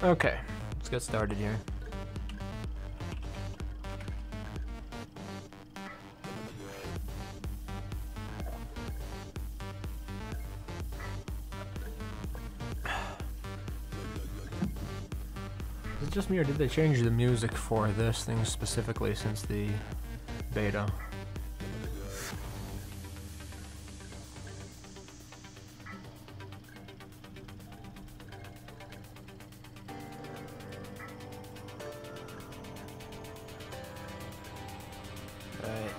Okay, let's get started here. Is it just me, or did they change the music for this thing specifically since the beta? Right.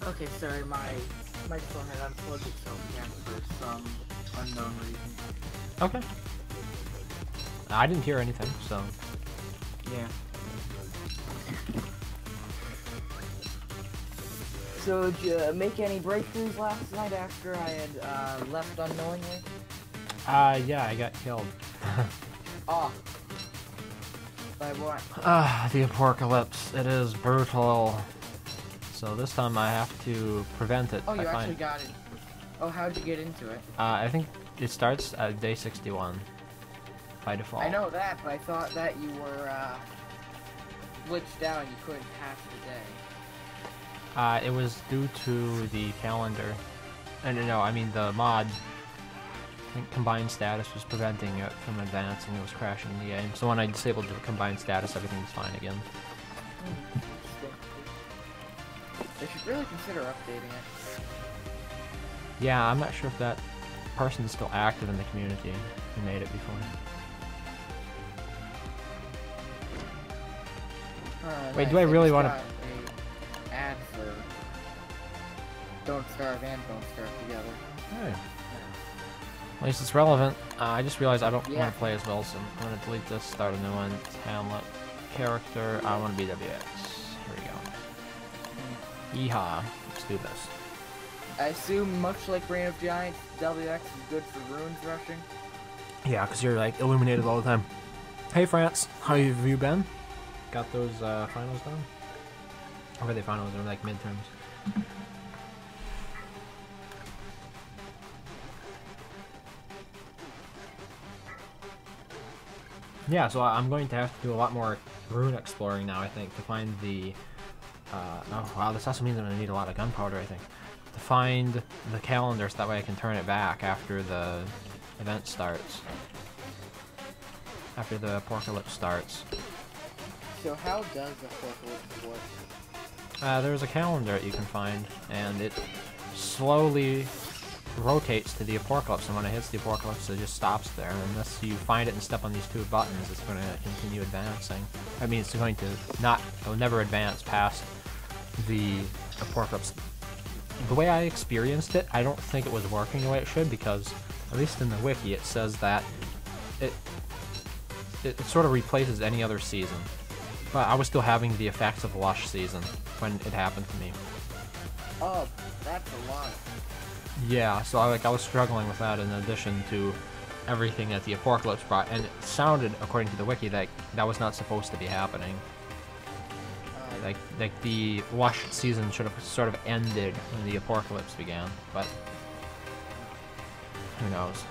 Okay, sorry, my phone had unplugged itself again for some unknown reason. Okay. I didn't hear anything, so. Yeah. So, did you make any breakthroughs last night after I had left unknowingly? Yeah, I got killed. Oh. By what? The Aporkalypse. It is brutal. So this time I have to prevent it. Oh, you actually got it. Oh, how'd you get into it? I think it starts at day 61 by default. I know that, but I thought that you were glitched out and you couldn't pass the day. It was due to the calendar. And no, I mean the mod. I think combined status was preventing it from advancing. It was crashing the game. So when I disabled the combined status, everything was fine again. They should really consider updating it. Yeah, I'm not sure if that person is still active in the community who made it before. Wait, do I really want to? A ad for Don't Starve and Don't Starve together. Hey. At least it's relevant. I just realized I don't Yeah. want to play as well, so I'm going to delete this, start a new one. It's Hamlet. Character, I want to be WX. Here we go. Yeehaw. Let's do this. I assume, much like Reign of Giants, WX is good for runes rushing. Yeah, because you're like illuminated all the time. Hey France, how have you been? Got those finals done? Or were they finals? Or like midterms? Yeah, so I'm going to have to do a lot more rune exploring now, I think, to find the... oh, wow, this also means I'm going to need a lot of gunpowder, I think. To find the calendar so that way I can turn it back after the event starts. After the Aporkalypse starts. So how does the Aporkalypse work? There's a calendar that you can find, and it slowly rotates to the Aporkalypse, and when it hits the Aporkalypse, it just stops there. And unless you find it and step on these two buttons, it's going to continue advancing. I mean, it's going to it'll never advance past the Aporkalypse. The way I experienced it, I don't think it was working the way it should, because, at least in the wiki, it says that it sort of replaces any other season. But I was still having the effects of Lush season when it happened to me. Oh, that's a lot. Yeah, so I was struggling with that in addition to everything that the Aporkalypse brought, and it sounded, according to the wiki, that that was not supposed to be happening. Like the Lush season should have sort of ended when the Aporkalypse began, but who knows?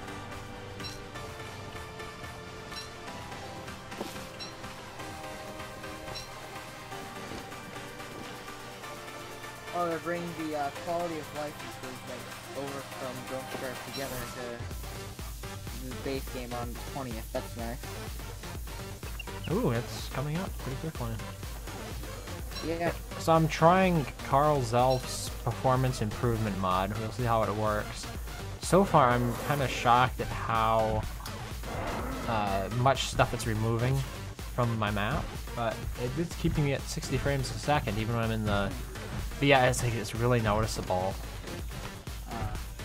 Oh, they're bringing the quality of life improvement over from Don't Starve Together to the base game on the 20th. That's nice. Ooh, it's coming up pretty quickly. Yeah. So I'm trying Carl Zelf's performance improvement mod. We'll see how it works. So far, I'm kind of shocked at how much stuff it's removing from my map, but it's keeping me at 60 frames a second, even when I'm in the... But yeah, it's really noticeable.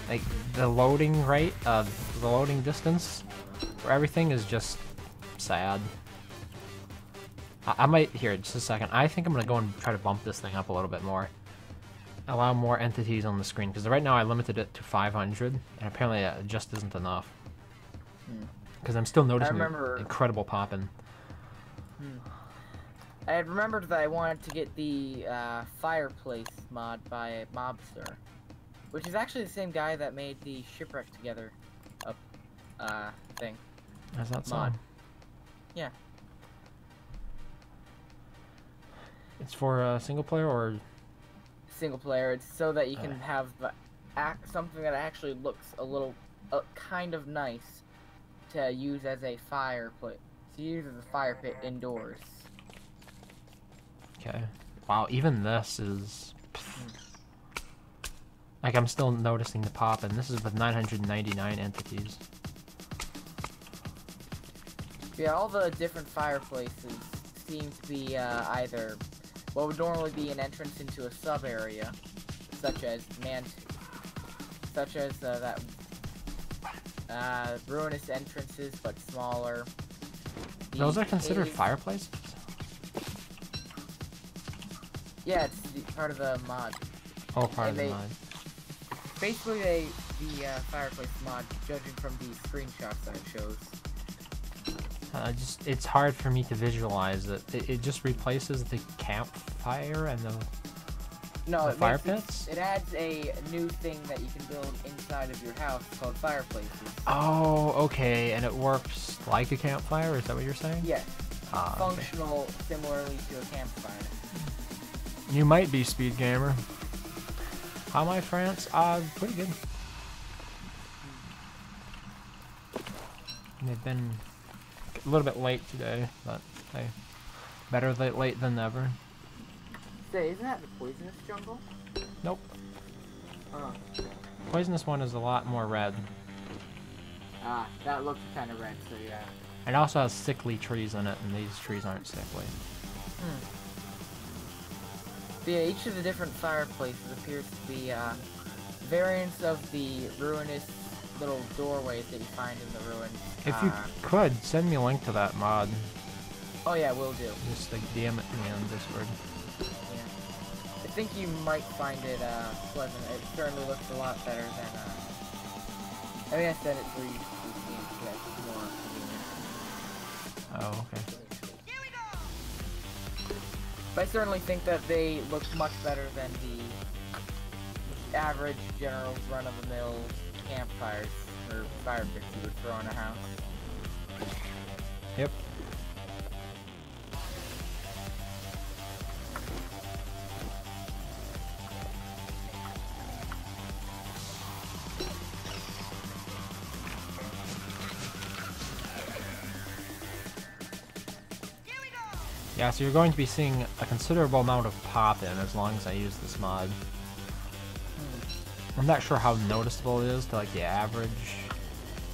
Like, the loading rate, the loading distance for everything is just sad. I might, here, just a second. I think I'm going to go and try to bump this thing up a little bit more. Allow more entities on the screen, because right now I limited it to 500, and apparently it just isn't enough. Because I'm still noticing remember- incredible popping. I had remembered that I wanted to get the fireplace mod by Mobster, which is actually the same guy that made the Shipwreck Together thing. Is that so? Mod. Yeah. It's for single player or? Single player. It's so that you can have something that actually looks a little kind of nice to use as a fireplace. To use as a fire pit indoors. Okay. Wow, even this is... Like, I'm still noticing the pop, and this is with 999 entities. Yeah, all the different fireplaces seem to be either what would normally be an entrance into a sub-area, such as that ruinous entrances, but smaller. Those are considered fireplaces? Yeah, it's part of the mod. Oh, part of the mod. Basically, the fireplace mod, judging from the screenshots that it shows. It's hard for me to visualize it. It just replaces the campfire and the fire pits? It adds a new thing that you can build inside of your house called fireplaces. Oh, okay, and it works like a campfire? Is that what you're saying? Yes. Functional similarly to a campfire. You might be, Speed Gamer. How am I, France? Pretty good. They've been a little bit late today, but hey, better late than never. Say, isn't that the poisonous jungle? Nope. Oh. Poisonous one is a lot more red. Ah, that looks kind of red, so yeah. It also has sickly trees in it, and these trees aren't sickly. Yeah, each of the different fireplaces appears to be variants of the ruinous little doorways that you find in the ruins. If you could, send me a link to that mod. Oh yeah, will do. Just like DM it to me on Discord. Yeah. I think you might find it pleasant. It certainly looks a lot better than I mean, I said it for you to see it, so that's more convenient. Oh, okay. But I certainly think that they look much better than the average general run-of-the-mill campfires or fire pits you would throw in a house. Yep. Yeah, so you're going to be seeing a considerable amount of pop-in as long as I use this mod. I'm not sure how noticeable it is to like the average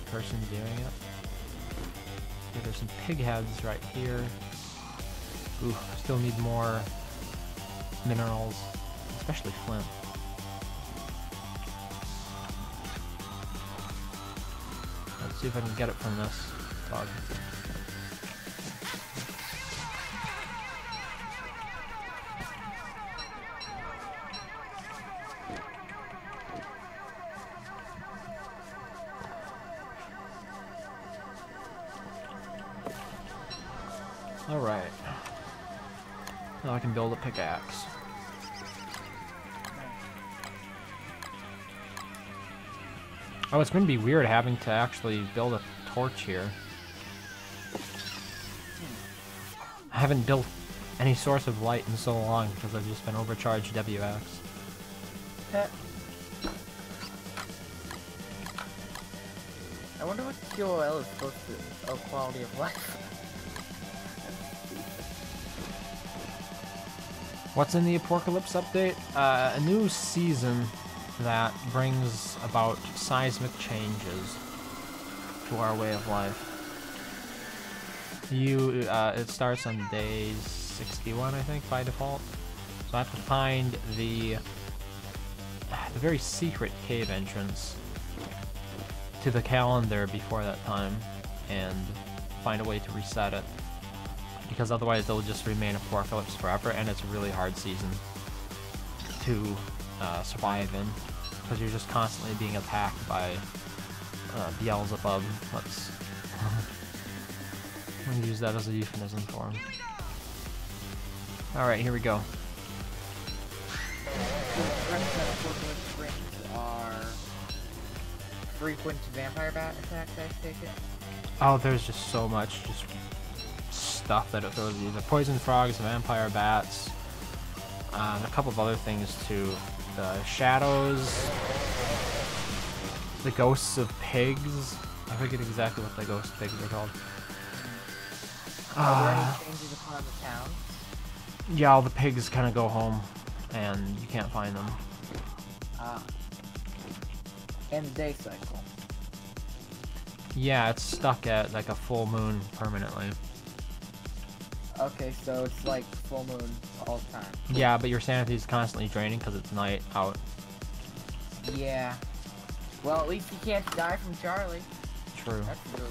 person doing it. Okay, there's some pig heads right here. Ooh, still need more minerals, especially flint. Let's see if I can get it from this dog. Alright. Now I can build a pickaxe. Oh, it's going to be weird having to actually build a torch here. I haven't built any source of light in so long because I've just been overcharged WX. I wonder what QOL is supposed to of quality of life. What's in the Aporkalypse update? A new season that brings about seismic changes to our way of life. It starts on day 61, I think, by default. So I have to find the very secret cave entrance to the calendar before that time and find a way to reset it. Because otherwise they'll just remain Aporkalypse forever, and it's a really hard season to survive in, because you're just constantly being attacked by Beelzebub. That's I'm gonna use that as a euphemism for him. Alright, here we go. The threats that Aporkalypse brings are frequent vampire bat attacks, I take it? Oh, there's just so much just stuff that it throws at you. The poison frogs, the vampire bats, and a couple of other things too. The shadows, the ghosts of pigs. I forget exactly what the ghost pigs are called. Are there any changes upon the town? Yeah, all the pigs kind of go home, and you can't find them. And the day cycle. Yeah, it's stuck at like a full moon permanently. Okay, so it's like full moon all the time. Yeah, but your sanity is constantly draining because it's night out. Yeah. Well, at least you can't die from Charlie. True. That's good.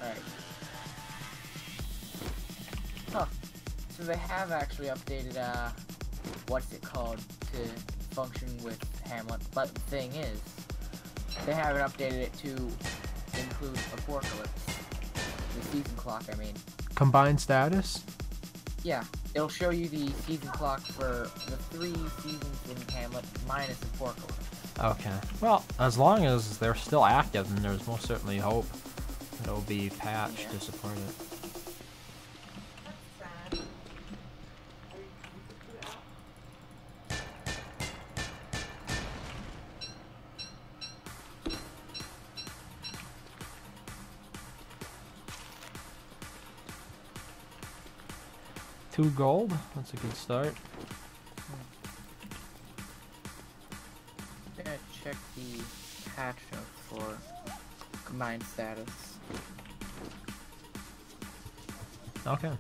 Alright. Huh. So they have actually updated, what's it called, to function with Hamlet, but the thing is, they haven't updated it to include Aporkalypse. The season clock, I mean. Combined status? Yeah, it'll show you the season clock for the 3 seasons in Hamlet minus Aporkalypse. Okay. Well, as long as they're still active, then there's most certainly hope it'll be patched to support it. $2 gold? That's a good start. I'm gonna check the patch notes for combined status. Okay.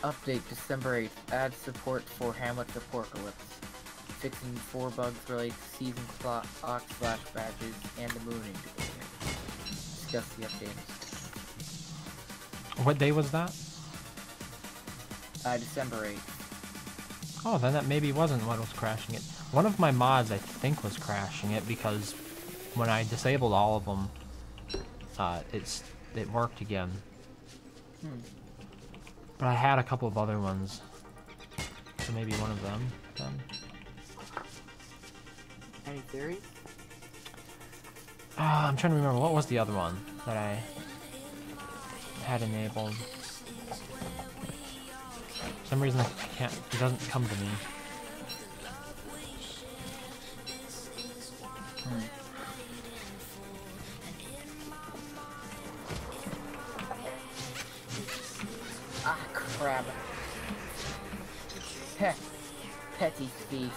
Update December 8th. Add support for Hamlet's Aporkalypse. Fixing 4 bugs related to season clock / badges and the moon indicator. Discuss the updates. What day was that? December 8th. Oh, then that maybe wasn't what was crashing it. One of my mods, I think, was crashing it because when I disabled all of them, it worked again. But I had a couple of other ones, so maybe one of them then. Any theories? I'm trying to remember, what was the other one that I had enabled? For some reason I can't, it doesn't come to me. Ah, crap. Heh. Petty thief.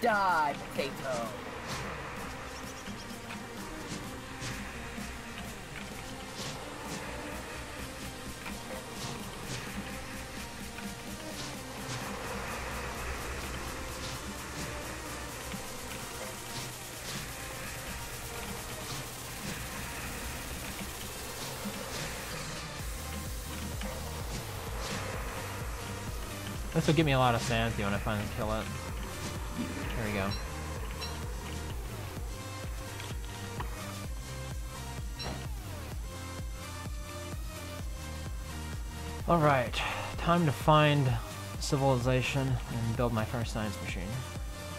Die, potato. This will give me a lot of sanity when I finally kill it. There we go. Alright, time to find civilization and build my first science machine.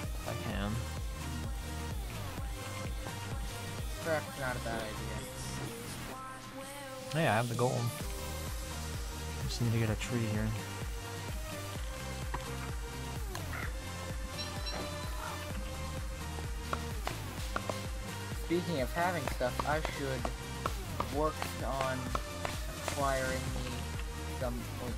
If I can. Perhaps not a bad idea. Hey, I have the gold. Just need to get a tree here. Speaking of having stuff, I should work on acquiring me some points.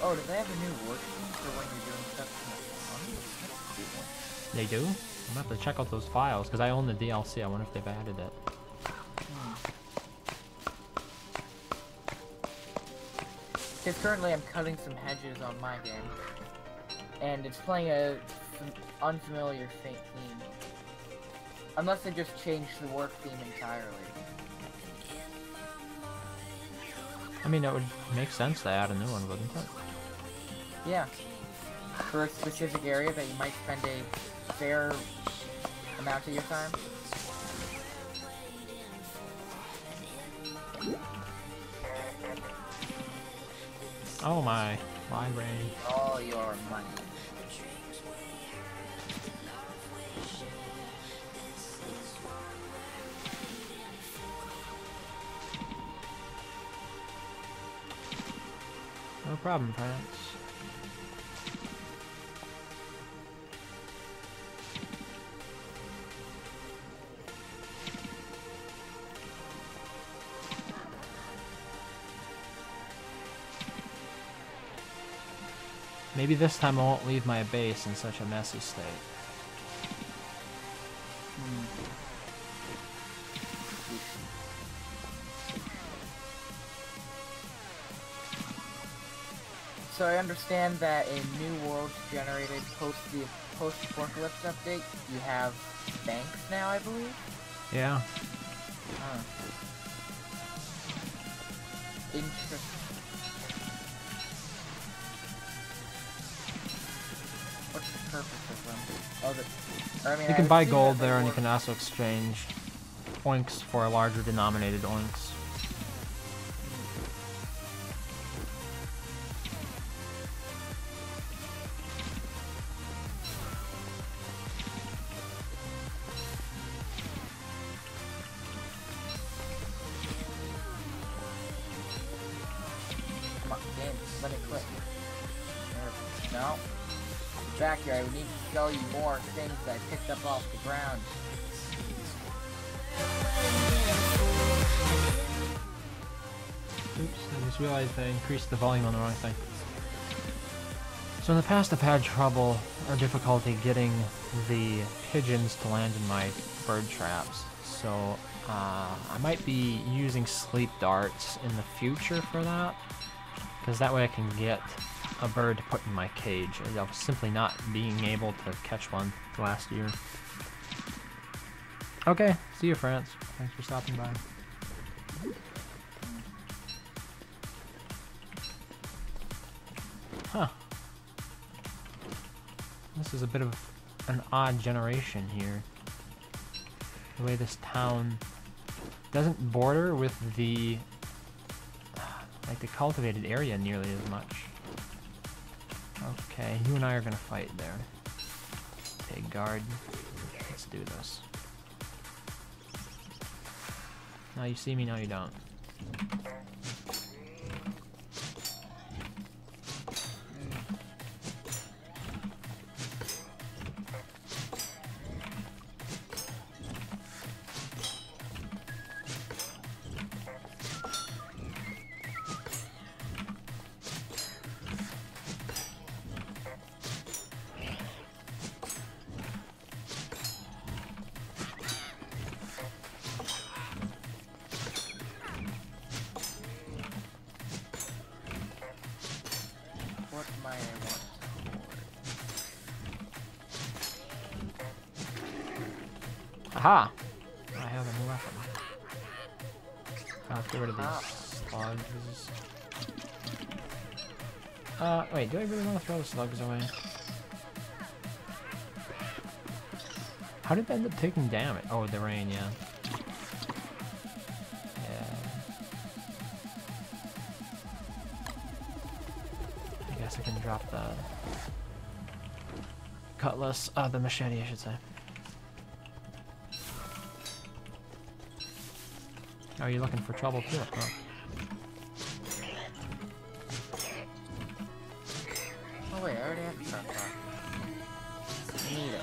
Oh, do they have a new workstation for when you're doing stuff in the sun? That's a cool one. They do? I'm gonna have to check out those files because I own the DLC. I wonder if they've added it. Because currently I'm cutting some hedges on my game, and it's playing a unfamiliar theme. Unless they just changed the work theme entirely. I mean, it would make sense to add a new one, wouldn't it? Yeah. For a specific area that you might spend a fair amount of your time. Oh my, wide range. All your money. No problem, France. Maybe this time I won't leave my base in such a messy state. So I understand that in new worlds generated post the post-Aporkalypse update, you have banks now, I believe? Yeah. Huh. Interesting. What's the purpose of them? Oh, I mean, You I can buy assume gold that they there, and you work- can also exchange oinks for larger denominated oinks. Come on, game, let it click. There, no. Back here, I would need to show you more things that I picked up off the ground. Oops, I just realized I increased the volume on the wrong thing. So in the past I've had trouble or difficulty getting the pigeons to land in my bird traps. So I might be using sleep darts in the future for that. Because that way I can get a bird to put in my cage. I was simply not being able to catch one last year. Okay, see you, France. Thanks for stopping by. Huh. This is a bit of an odd generation here. The way this town doesn't border with the the cultivated area nearly as much. Okay, you and I are gonna fight there. Pig guard. Let's do this. Now you see me, now you don't. What might I want? Aha! I have a new weapon. I'll have to get rid of these slugs. Wait, do I really want to throw the slugs away? How did they end up taking damage? Oh, the rain, yeah. I guess I can drop the cutlass, the machete, I should say. Are you looking for trouble too? Huh? Oh wait, I already have to start talking. Neato.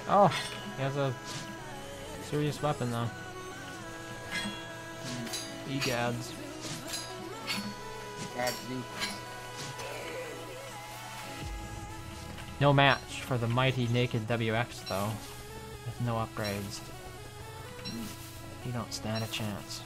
Oh, he has a serious weapon though. Egads. No match for the mighty naked WX though, with no upgrades. You don't stand a chance.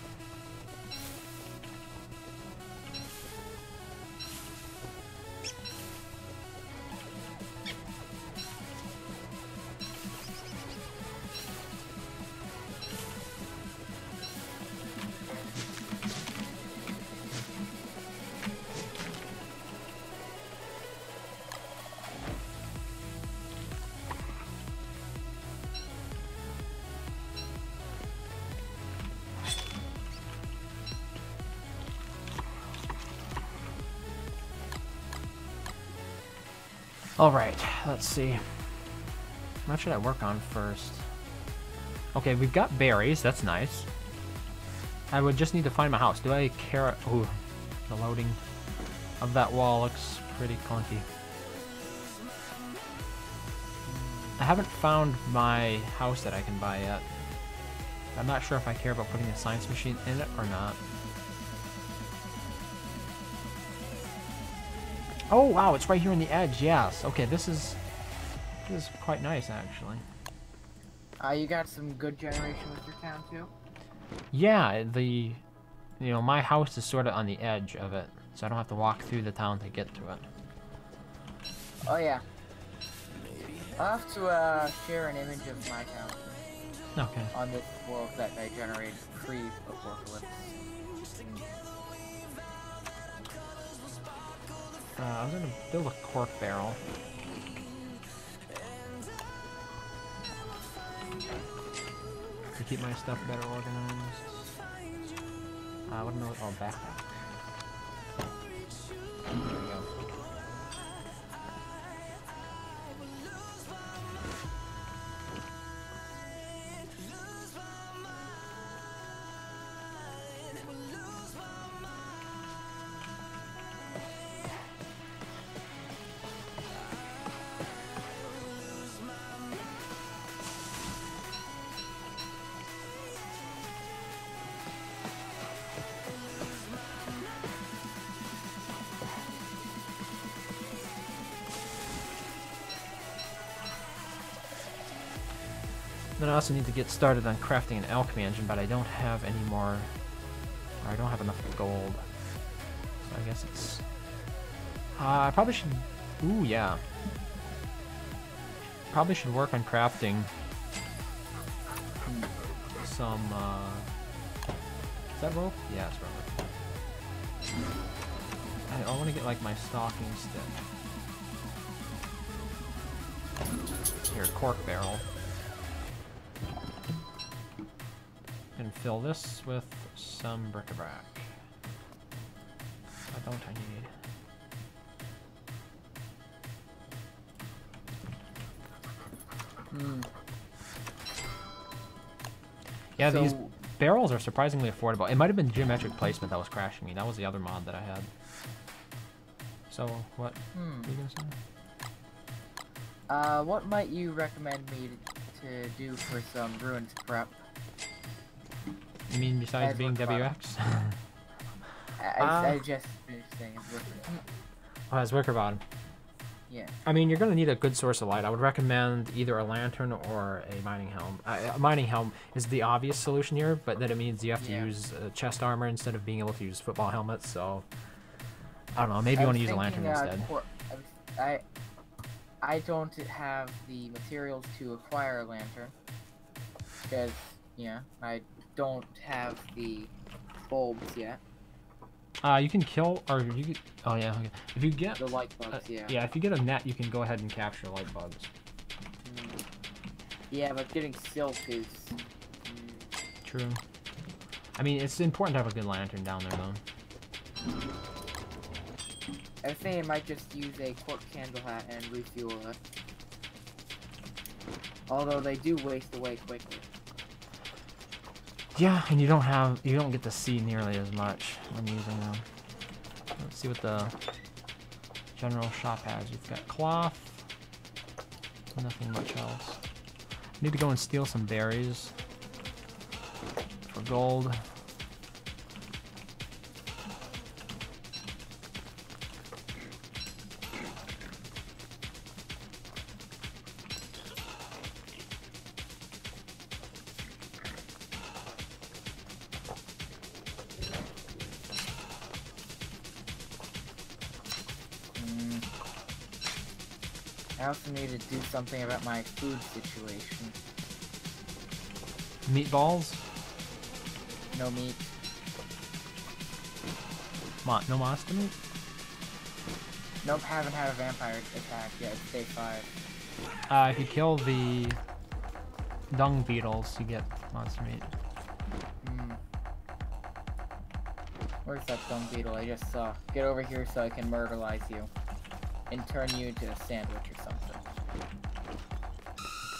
Alright, let's see. What should I work on first? Okay, we've got berries, that's nice. I would just need to find my house. Do I care? Ooh, the loading of that wall looks pretty clunky. I haven't found my house that I can buy yet. I'm not sure if I care about putting a science machine in it or not. Oh wow, it's right here on the edge, yes. Okay, this is quite nice actually. You got some good generation with your town too? Yeah, my house is sort of on the edge of it, so I don't have to walk through the town to get to it. Oh yeah. I'll have to share an image of my town. Okay. On this world that I generated pre-Aporkalypse. I was gonna build a cork barrel. To keep my stuff better organized. What am I? Oh, backpack. There we go. Then I also need to get started on crafting an alchemy engine, but I don't have any more, or I don't have enough gold. So I guess it's, I probably should, ooh yeah. Probably should work on crafting some, is that rope? Yeah, it's rope. I want to get like my stalking stick. Here, cork barrel. And fill this with some bric-a-brac. What don't I need? Yeah, so these barrels are surprisingly affordable. It might have been geometric placement that was crashing me. That was the other mod that I had. So, what were you gonna say? What might you recommend me to do for some ruins prep? You mean besides being WX? I just finished saying it's worker. Oh, it's worker bottom. Yeah. I mean, you're going to need a good source of light. I would recommend either a lantern or a mining helm. A mining helm is the obvious solution here, but then it means you have to use chest armor instead of being able to use football helmets, so... I don't know, maybe you want to use a lantern instead. I don't have the materials to acquire a lantern, because, yeah, I don't have the bulbs yet. You can kill, or you can, oh yeah, okay. If you get... The light bugs, yeah. Yeah, if you get a net, you can go ahead and capture light bugs. Yeah, but getting silk is... True. I mean, it's important to have a good lantern down there, though. I think I might just use a cork candle hat and refuel it. Although they do waste away quickly. Yeah, and you don't get to see nearly as much when using them. Let's see what the general shop has. You've got cloth, nothing much else. Need to go and steal some berries for gold. I also need to do something about my food situation. Meatballs? No meat. No monster meat? Nope, haven't had a vampire attack yet. It's day 5. If you kill the dung beetles, you get monster meat. Where's that dung beetle I just saw? Get over here so I can murderlize you. And turn you into a sandwich or something.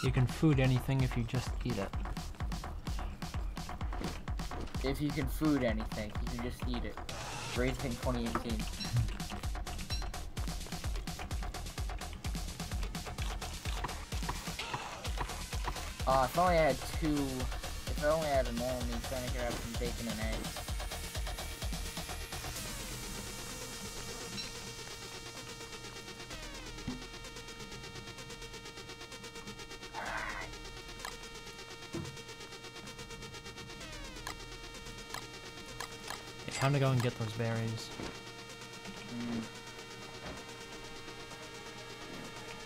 You can food anything if you just eat it. If you can food anything, you can just eat it. Raising 2018. If only I had 2... If I only had a normal meat, then I could have some bacon and eggs. Time to go and get those berries.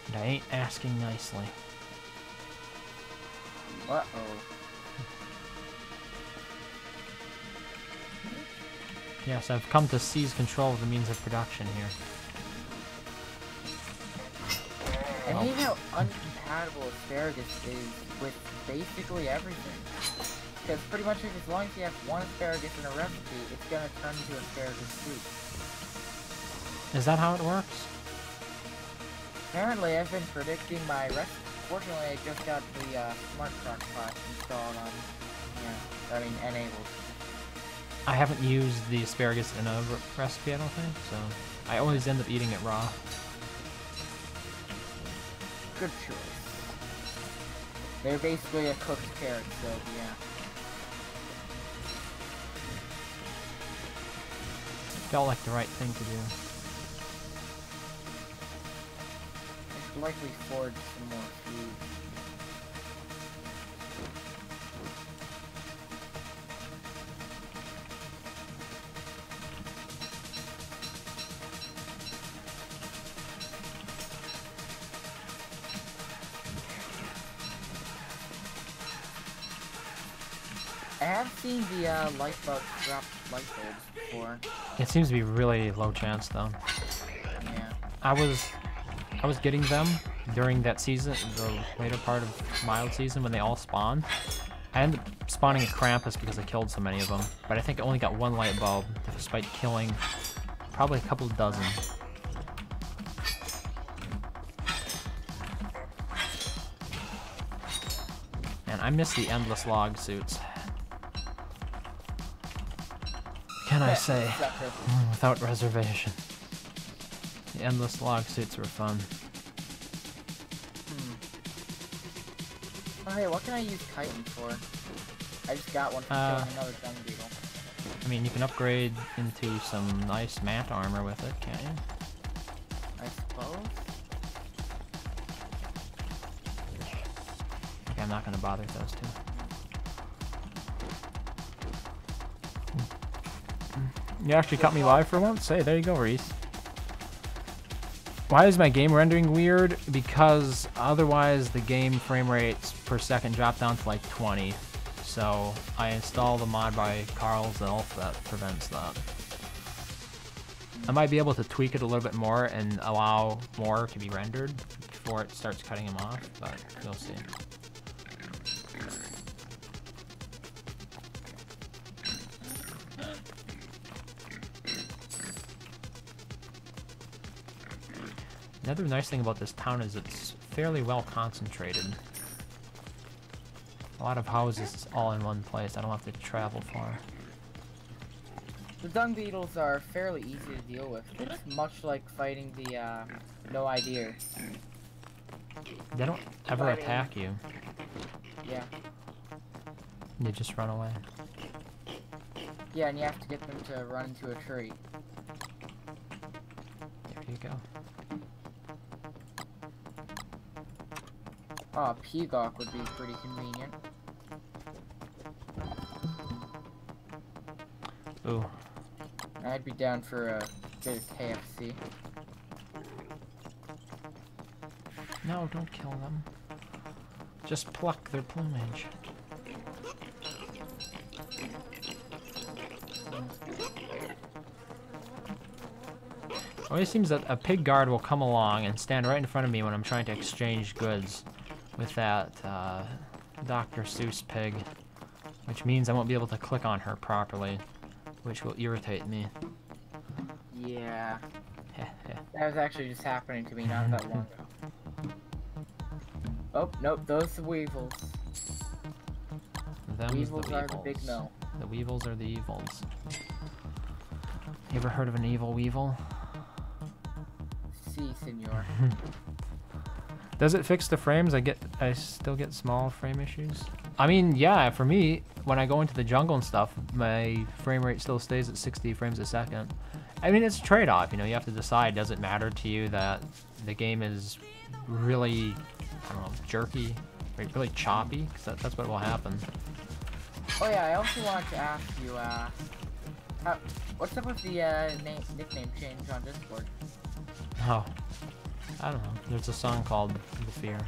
And I ain't asking nicely. Uh-oh. Yes, I've come to seize control of the means of production here. I hate how uncompatible asparagus is with basically everything. Because pretty much as long as you have one asparagus in a recipe, it's gonna turn into asparagus soup. Is that how it works? Apparently, I've been predicting my recipe. Fortunately, I just got the smart crock pot installed on, enabled. I haven't used the asparagus in a recipe, I don't think, so I always end up eating it raw. Good choice. They're basically a cooked carrot, so yeah. Felt like the right thing to do. I should likely forge some more food. I have seen the light bulbs drop light bulbs before. It seems to be really low chance though. Yeah. I was getting them during that season, the later part of mild season when they all spawn. I ended up spawning a Krampus because I killed so many of them, but I think I only got one light bulb despite killing probably a couple of dozen. And I miss the endless log suits. Can I say, without reservation. The endless log suits were fun. Oh hey, what can I use chitin for? I just got one for killing another dung beetle. I mean, you can upgrade into some nice mat armor with it, can't you? I suppose. Okay, I'm not gonna bother with those two. You actually cut me live for once? Hey, there you go, Reese. Why is my game rendering weird? Because otherwise the game frame rates per second drop down to like 20. So I installed a mod by Carl's Elf that prevents that. I might be able to tweak it a little bit more and allow more to be rendered before it starts cutting them off, but you'll see. Another nice thing about this town is it's fairly well concentrated. A lot of houses all in one place. I don't have to travel far. The dung beetles are fairly easy to deal with. It's much like fighting the no idea. They don't ever attack you. Yeah. You just run away. Yeah, and you have to get them to run into a tree. There you go. Oh, a peacock would be pretty convenient. Ooh. I'd be down for a bit of KFC. No, don't kill them. Just pluck their plumage. Always seems that a pig guard will come along and stand right in front of me when I'm trying to exchange goods with that Dr. Seuss pig, which means I won't be able to click on her properly, which will irritate me. Yeah. That was actually just happening to me not that long ago. Oh, nope, those are weevils. Weevils are the big no. The weevils are the evils. You ever heard of an evil weevil? Si, senor. Does it fix the frames? I still get small frame issues. I mean, yeah, for me, when I go into the jungle and stuff, my frame rate still stays at 60 frames a second. I mean, it's a trade-off, you know, you have to decide, does it matter to you that the game is really, I don't know, jerky, really choppy? Because that's what will happen. Oh yeah, I also wanted to ask you, what's up with the nickname change on Discord? Oh, I don't know. There's a song called The Fear.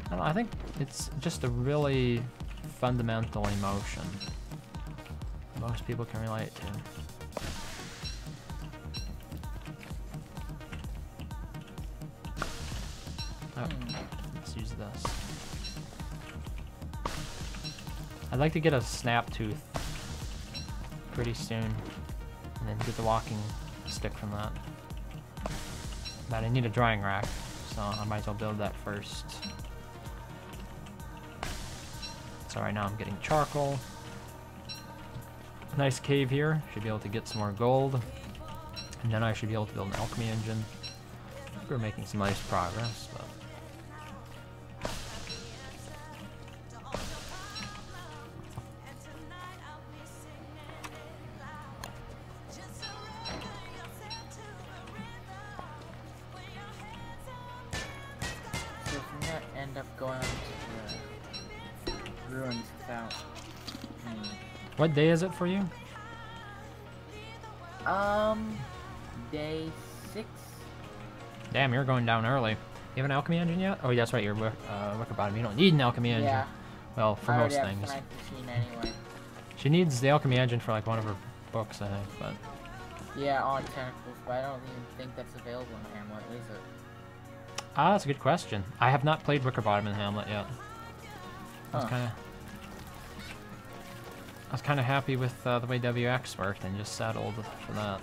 I don't know, I think it's just a really fundamental emotion most people can relate to. Oh, let's use this. I'd like to get a snap tooth pretty soon, and then get the walking stick from that. But I need a drying rack, so I might as well build that first. So right now I'm getting charcoal. Nice cave here. Should be able to get some more gold. And then I should be able to build an alchemy engine. We're making some nice progress, but... So if we not end up going to the ruins without... What day is it for you? Day 6? Damn, you're going down early. You have an alchemy engine yet? Oh, that's right, you're wicker bottom. You don't need an alchemy engine. Yeah. Well, for most things. I already have a machine anyway. She needs the alchemy engine for like one of her books, I think, but... Yeah, on Tentacles, but I don't even think that's available in Hamlet, is it? Ah, that's a good question. I have not played Wicker Bottom in Hamlet yet. I was kind of happy with the way WX worked and just settled for that.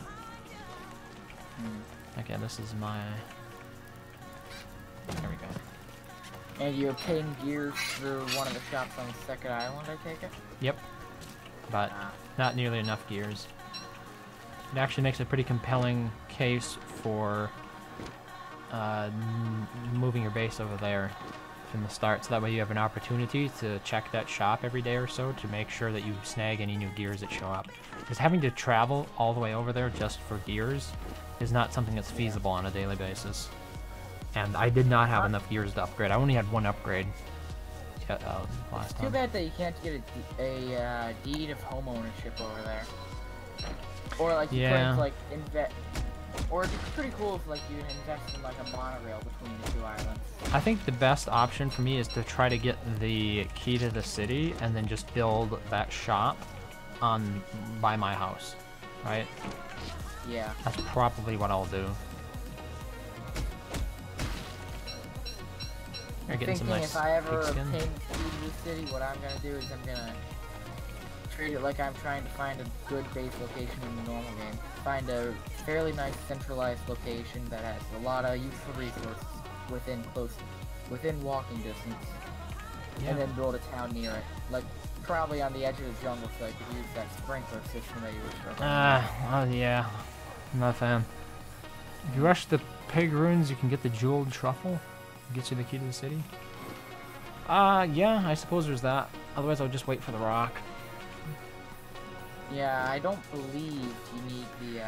Okay, this is my... There we go. And you're paying gears through one of the shops on the second island, I take it? Yep. But not nearly enough gears. It actually makes a pretty compelling case for moving your base over there from the start, so that way you have an opportunity to check that shop every day or so to make sure that you snag any new gears that show up. Because having to travel all the way over there just for gears is not something that's feasible on a daily basis. And I did not have enough gears to upgrade. I only had one upgrade last time. Too bad that you can't get a deed of home ownership over there. Or like you could like invest. Or it'd be pretty cool if like you invest in like a monorail between the two islands. I think the best option for me is to try to get the key to the city and then just build that shop by my house, right? Yeah. That's probably what I'll do. You're getting some nice if I ever pigskin. obtain the key to the city, what I'm gonna do is I'm gonna treat it like I'm trying to find a good base location in the normal game. Find a fairly nice centralized location that has a lot of useful resources within walking distance, and then build a town near it. Like probably on the edge of the jungle, so I could use that sprinkler system that you were talking about. Oh yeah, I'm not a fan. If you rush the pig ruins, you can get the jeweled truffle. Gets you the key to the city. Yeah, I suppose there's that. Otherwise, I'll just wait for the rock. Yeah, I don't believe you need the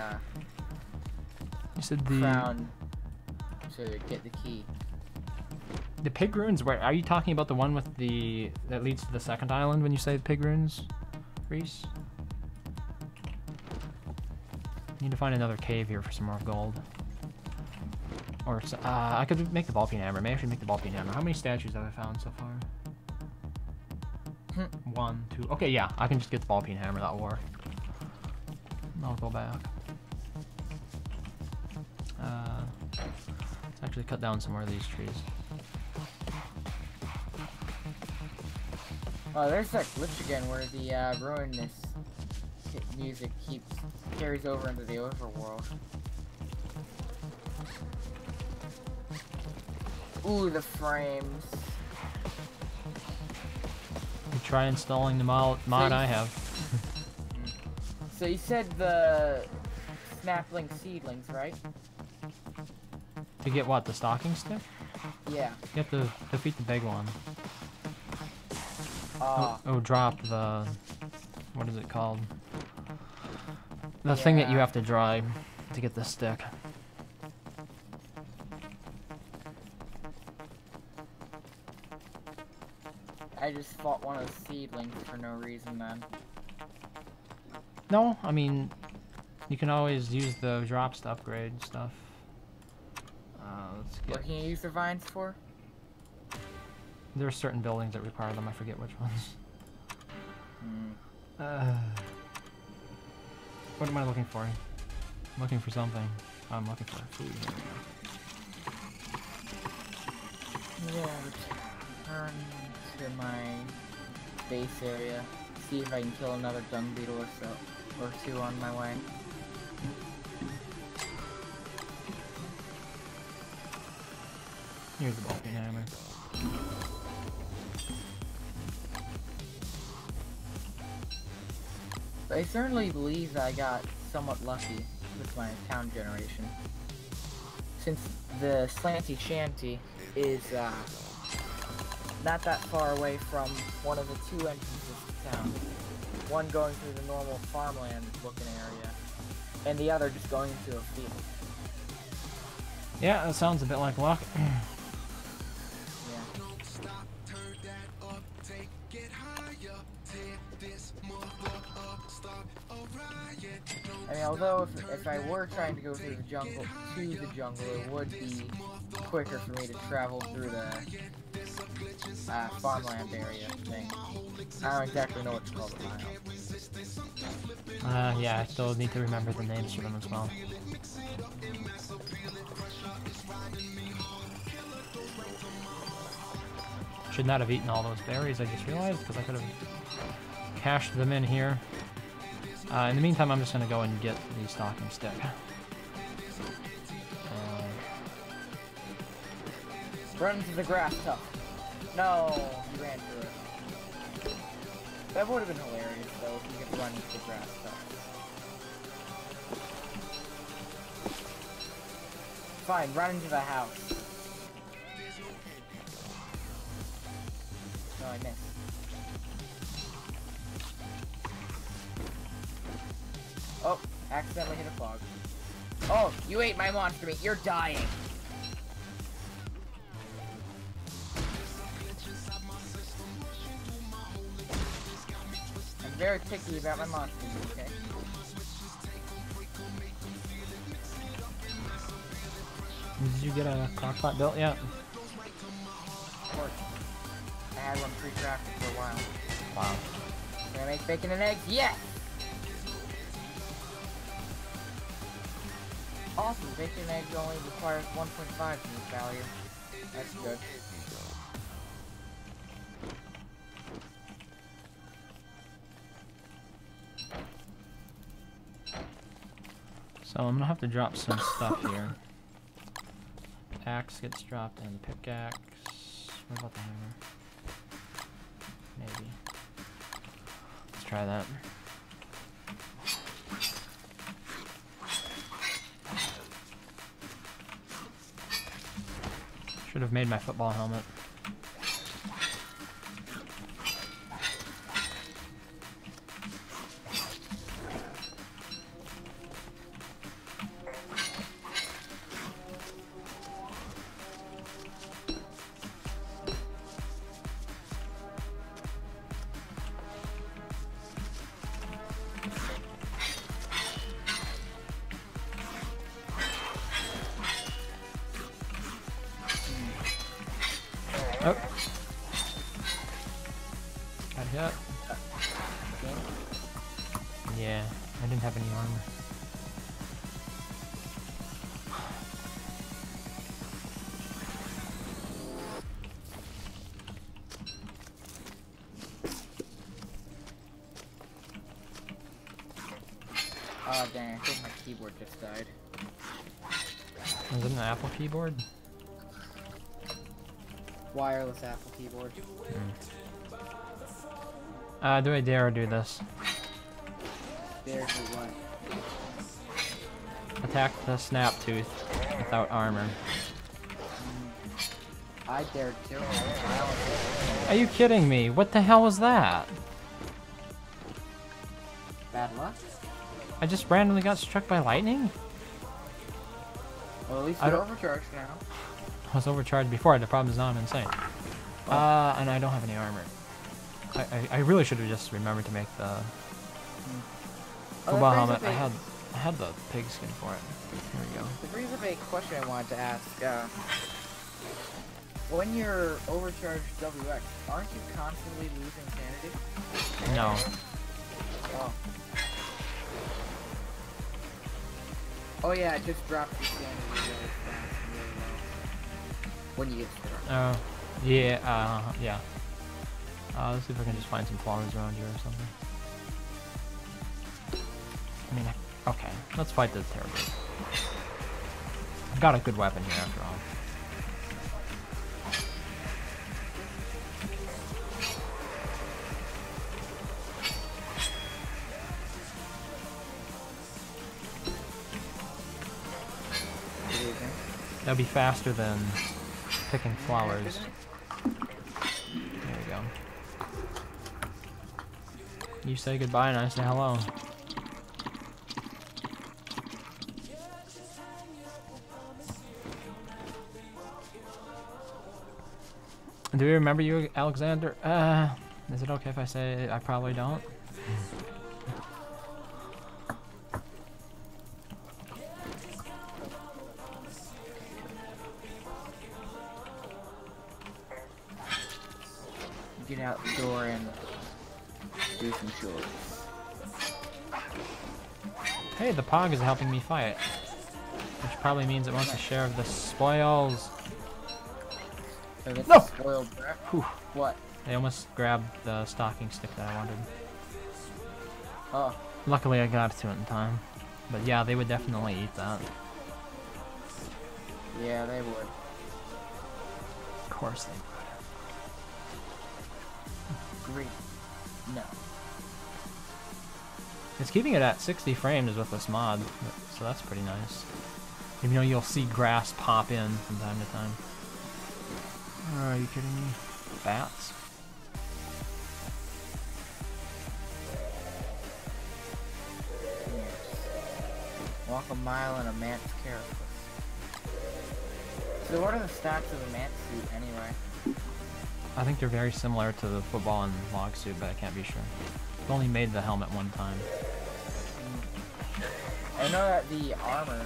You said the crown to get the key. The pig ruins. Where are you talking about? The one with the that leads to the second island when you say the pig ruins, Reese? Need to find another cave here for some more gold. Or I could make the ball peen hammer. Maybe I should make the ball peen hammer. How many statues have I found so far? 1, 2. Okay, yeah, I can just get the ball peen hammer. That'll work. I'll go back. Let's actually cut down some more of these trees. Oh, there's that glitch again where the ruinous music carries over into the overworld. Ooh, the frames. You try installing the mod I have. So you said the snapling seedlings, right? To get what? The stocking stick? Yeah. You have to defeat the big one. Drop the... What is it called? The thing that you have to dry to get the stick. I just fought one of the seedlings for no reason then. No, I mean, you can always use the drops to upgrade stuff. Let's get... What can you use the vines for? There are certain buildings that require them. I forget which ones. What am I looking for? I'm looking for something. I'm looking for food. Yeah, return to my base area. See if I can kill another dung beetle or two on my way. Here's the ball peen hammer. I certainly believe that I got somewhat lucky with my town generation. Since the slanty shanty is not that far away from one of the two entrances to town. One going through the normal farmland looking area, and the other just going into a field. Yeah, that sounds a bit like luck. I mean, although if I were trying to go through the jungle, it would be quicker for me to travel through the farmland area thing. I don't exactly know what to call the mile. Yeah, I still need to remember the names for them as well. Should not have eaten all those berries, I just realized, because I could have cached them in here. In the meantime, I'm just going to go and get the stocking stick. Run into the grass tuft. No, you ran through it. That would have been hilarious, though, if you could run into the grass tuft. Fine, run into the house. No, I missed. Oh, accidentally hit a fog. Oh, you ate my monster meat. You're dying. I'm very picky about my monster meat, okay? Did you get a crockpot built yet? Of course. I had one pre-crafted for a while. Wow. Can I make bacon and eggs? Yes! Awesome, bacon and eggs only requires 1.5 to this value. That's good. So I'm gonna have to drop some stuff here. Axe gets dropped and the pickaxe. What about the hammer? Maybe. Let's try that. Should have made my football helmet. Oh. Got hit. Yeah, I didn't have any armor. Oh dang, I think my keyboard just died. Was it an Apple keyboard? Wireless Apple keyboard. Do I dare do this? Dare do what? Attack the snap tooth without armor. I dared to. Are you kidding me? What the hell was that? Bad luck? I just randomly got struck by lightning? Well, at least I you're don't- overcharged now. I was overcharged before, the problem is now I'm insane. And I don't have any armor. I really should have just remembered to make the football helmet. I had the pigskin for it. Here we go. It brings up a question I wanted to ask. When you're overcharged WX, aren't you constantly losing sanity? No. Oh. Oh yeah, it just drops your sanity really fast and really low. When you get struck. Oh. Yeah, yeah. Let's see if I can just find some flowers around here or something. I mean, okay. Let's fight this terrible. I've got a good weapon here after all. That'll be faster than picking flowers. There we go. You say goodbye and I say hello. Do we remember you, Alexander? Is it okay if I say I probably don't? Get out the door and do some chores. Hey, the Pog is helping me fight. Which probably means it wants a share of the spoils. So that's No! spoiled brat. Whew. What? I almost grabbed the stocking stick that I wanted. Oh. Luckily I got to it in time. But yeah, they would definitely eat that. Yeah, they would. Of course they would. Great. No. It's keeping it at 60 frames with this mod, so that's pretty nice. Even though you'll see grass pop in from time to time. Oh, are you kidding me? Bats? Yes. Walk a mile in a man's carapace. So what are the stats of the man's suit anyway? I think they're very similar to the football and log suit, but I can't be sure. I've only made the helmet one time. I know that the armor,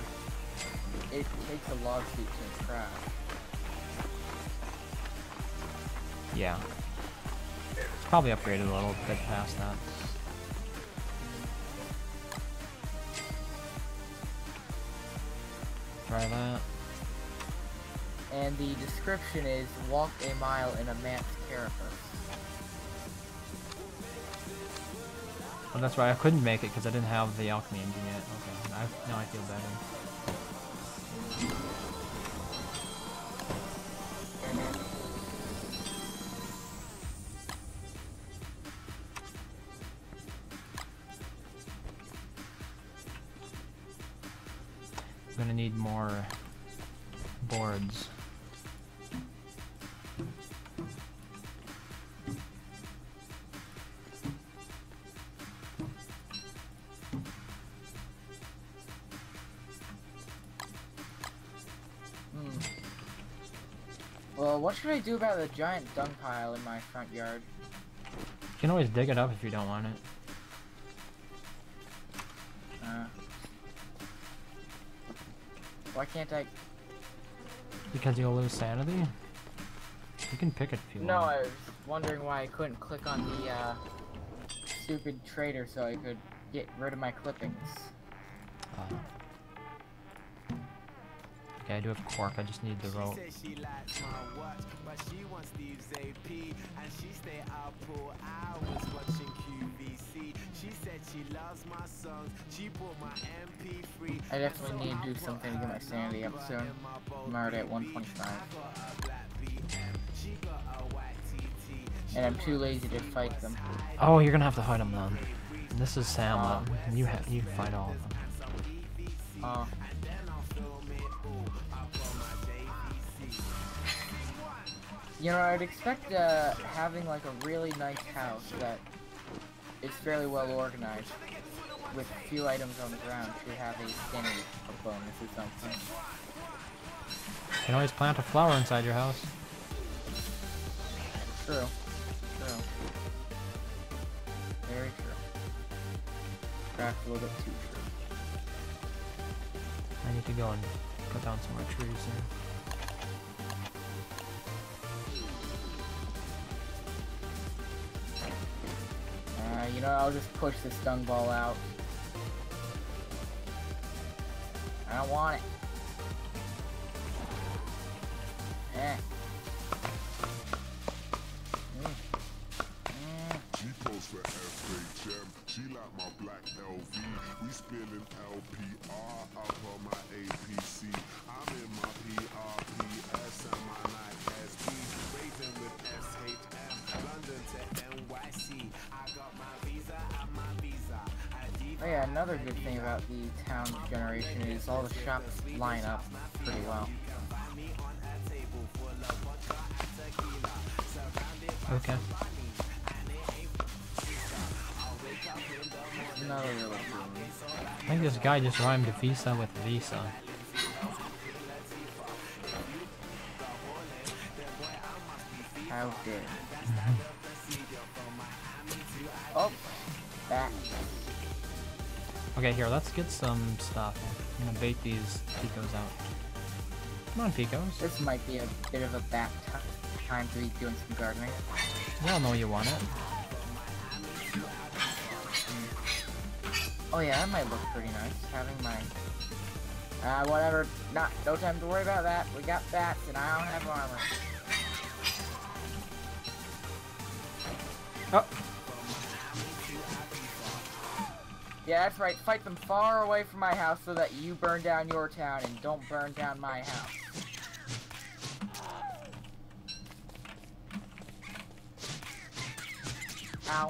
it takes a log suit to crash. Yeah. It's probably upgraded a little bit past that. Try that. And the description is, walk a mile in a man's carapace. Well, that's why I couldn't make it because I didn't have the alchemy engine yet. Okay, now I feel better. I'm gonna need more boards. Well, what should I do about the giant dung pile in my front yard? You can always dig it up if you don't want it. Why can't I? Because you'll lose sanity? You can pick it if you No, want. I was wondering why I couldn't click on the stupid trader so I could get rid of my clippings. Okay, I do have cork, I just need the rope. She likes my watch, but she wants Steve's AP, and she stay up for hours watching QVC. She said she loves my songs, she bought my MP3. I definitely need to do something to get my sanity up soon. I'm already at 125. And I'm too lazy to fight them. Oh, you're gonna have to fight them then. And this is Hamlet. You fight all of them. Oh. You know, I'd expect having like a really nice house that is fairly well organized with few items on the ground should have a sanity bonus or something. You can always plant a flower inside your house. True. True. Very true. Perhaps a little bit too true. I need to go and cut down some more trees here. You know, I'll just push this dung ball out. I don't want it. She posts for FHM. She like my black LV. We spilling LPR up on my APC. I'm in my PRPS and my Nike SB. Raising with SHM. London to NYC. I got my visa and my visa. Oh yeah, another good thing about the town generation is all the shops line up pretty well. Okay. Another little I think this guy just rhymed visa with visa. How dare. Oh, back. Okay, here, let's get some stuff. I'm gonna bait these picos out. Come on, picos. This might be a bit of a back time to be doing some gardening. We all know you want it. Oh yeah, that might look pretty nice, having my... whatever, no time to worry about that. We got bats and I don't have armor. Oh! Yeah, that's right, fight them far away from my house so that you burn down your town and don't burn down my house. Ow.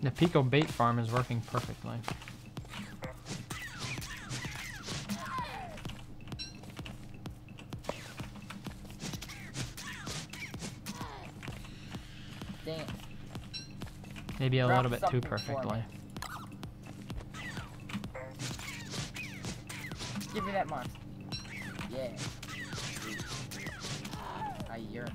The Pico bait farm is working perfectly. Damn. Maybe a Drop little bit too something for perfectly. Give me that monster. Yeah. I yearn.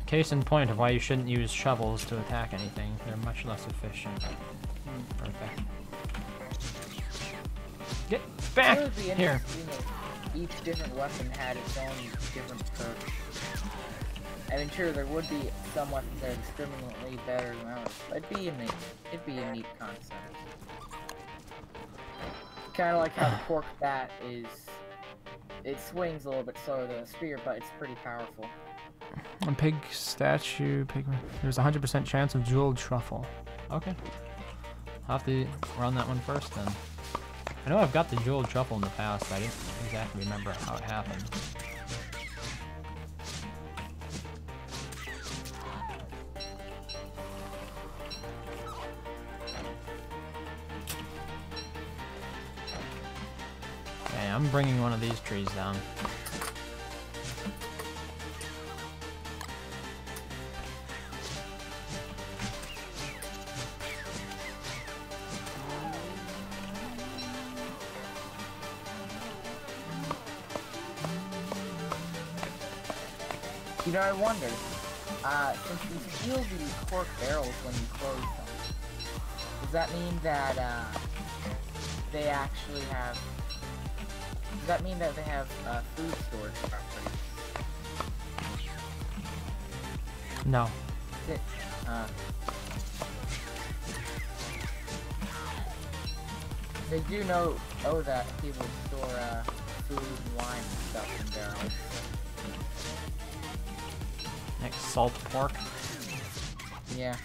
Case in point of why you shouldn't use shovels to attack anything. They're much less efficient. Perfect. Get back It would be here. interesting if each different weapon had its own different perk. I mean, sure, there would be some weapons that are discriminately better than others, but it'd be a neat concept. Kind of like how the pork bat is. It swings a little bit slower than a spear, but it's pretty powerful. A pig statue, pigman. There's a 100% chance of jeweled truffle. Okay. I'll have to run that one first then. I know I've got the jeweled truffle in the past, but I didn't exactly remember how it happened. Okay, I'm bringing one of these trees down. You know, I wonder, since you seal the cork barrels when you close them, does that mean that, they actually have... Does that mean that they have, food storage properties? No. It, They do know that people store, food and wine and stuff in barrels. Next, salt pork. Yeah.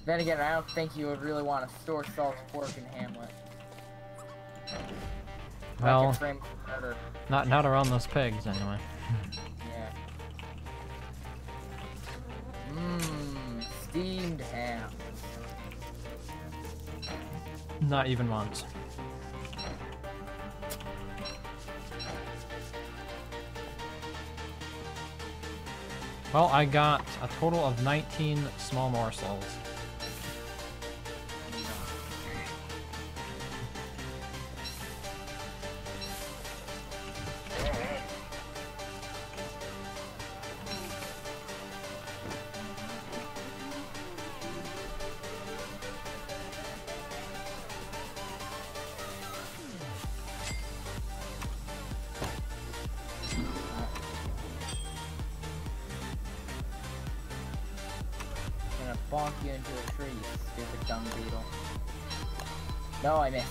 Then again, I don't think you would really want to store salt pork in Hamlet. Well, Like in Frame Murder. not around those pigs anyway. Yeah. Mmm, steamed ham. Not even once. Well, I got a total of 19 small morsels. Bonk you into a tree, you stupid dung beetle. No, I missed.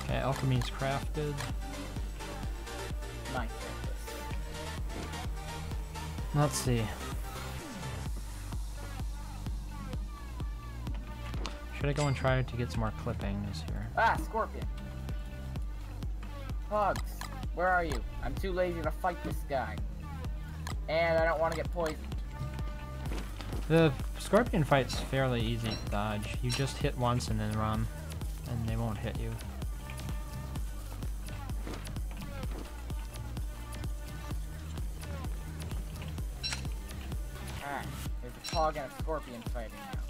Okay, alchemy's crafted. My goodness. Let's see. Should I go and try to get some more clippings here? Ah, scorpion. Pugs, where are you? I'm too lazy to fight this guy. And I don't want to get poisoned. The scorpion fight's fairly easy to dodge. You just hit once and then run, and they won't hit you. Alright, there's a pug and a scorpion fighting now.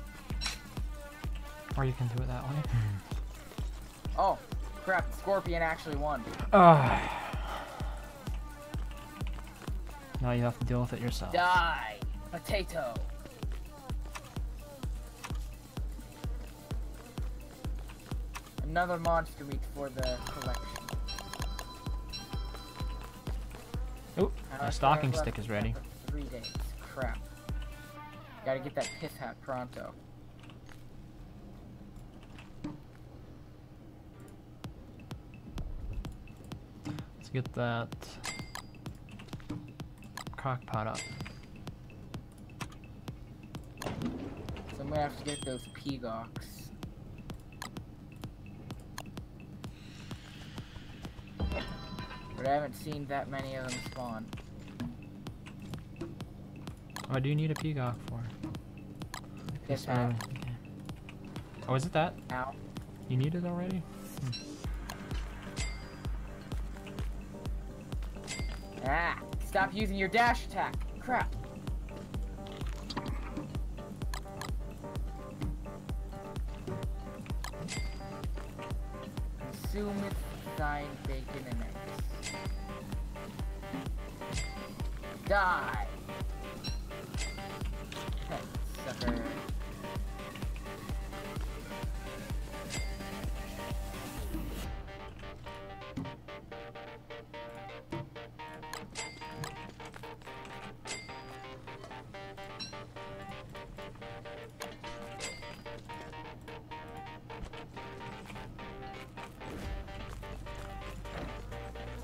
Or you can do it that way. Oh, crap, the scorpion actually won. Now you have to deal with it yourself. Die, potato. Another monster meat for the collection. Oop, my stocking stick is ready. 3 days. Crap. Gotta get that pith hat pronto. Let's get that crock pot up. So I'm gonna have to get those peacocks. But I haven't seen that many of them spawn. What do you need a peacock for? Pith This hat. one. Okay. Oh, is it that? Ow. You need it already? Ah! Stop using your dash attack! Crap! Consume it, thine bacon and eggs. Die! Sucker.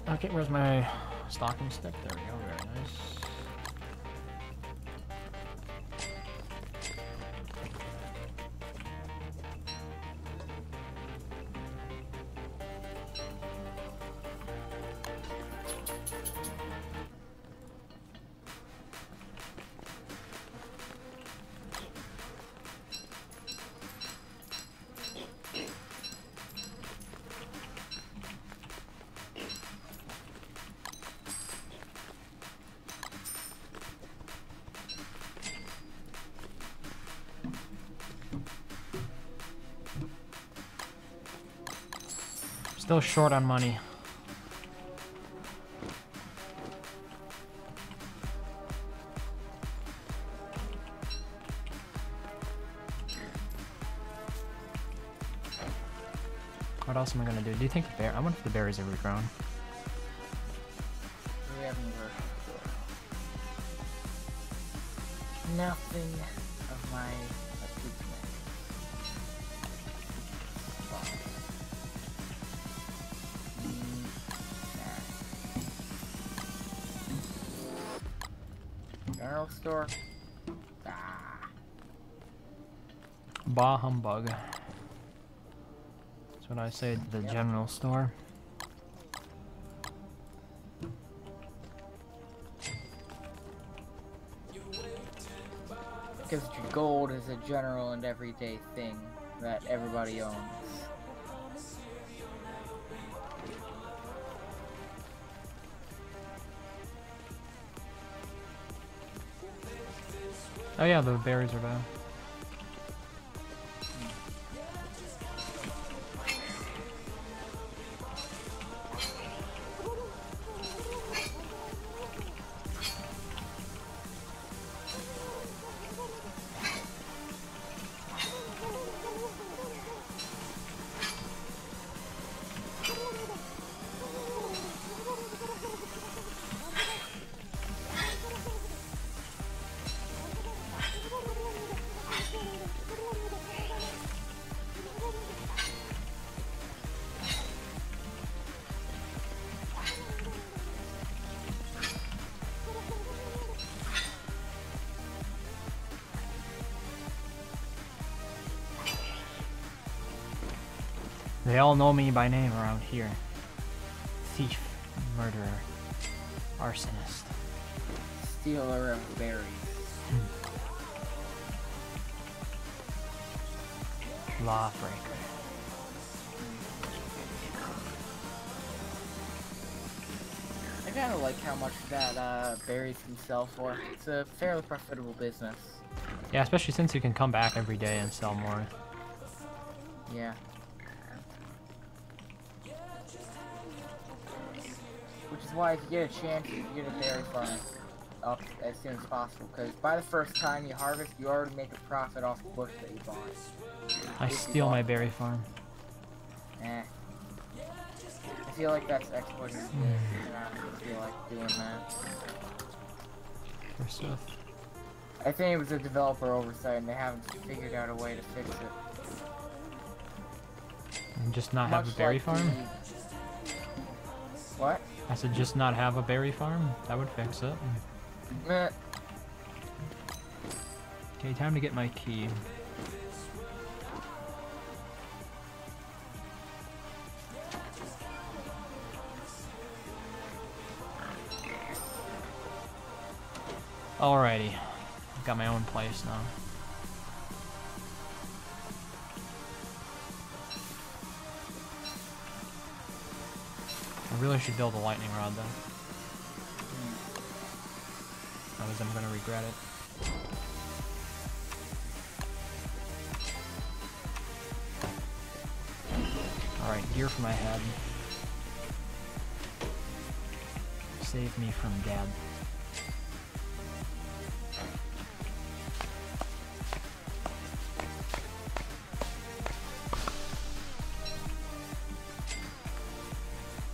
Okay, where's my stocking stick? There we go, very nice. Still short on money. What else am I gonna do? Do you think the bear? I wonder if the berries are regrown. We haven't worked before. Nothing of my accoutrement. General store. Ah. Bah humbug. That's what I say at the general store. Because gold is a general and everyday thing that everybody owns. Oh yeah, the berries are bad. They all know me by name around here. Thief, murderer, arsonist. Stealer of berries. Lawbreaker. I kinda like how much that berries can sell for. It's a fairly profitable business. Yeah, especially since you can come back every day and sell more. Yeah. Which is why if you get a chance, you get a berry farm up as soon as possible, because by the first time you harvest, you already make a profit off the bush that you bought. I steal my berry farm. Eh. I feel like that's exploiting the game. I feel like doing that. For stuff. I think it was a developer oversight and they haven't figured out a way to fix it. And just not have a Much berry like farm? What? I said just not have a berry farm? That would fix it. Meh. Okay, time to get my key. Alrighty. I've got my own place now. I really should build a lightning rod though. Otherwise I'm gonna regret it. Alright, gear for my head. Save me from Dad.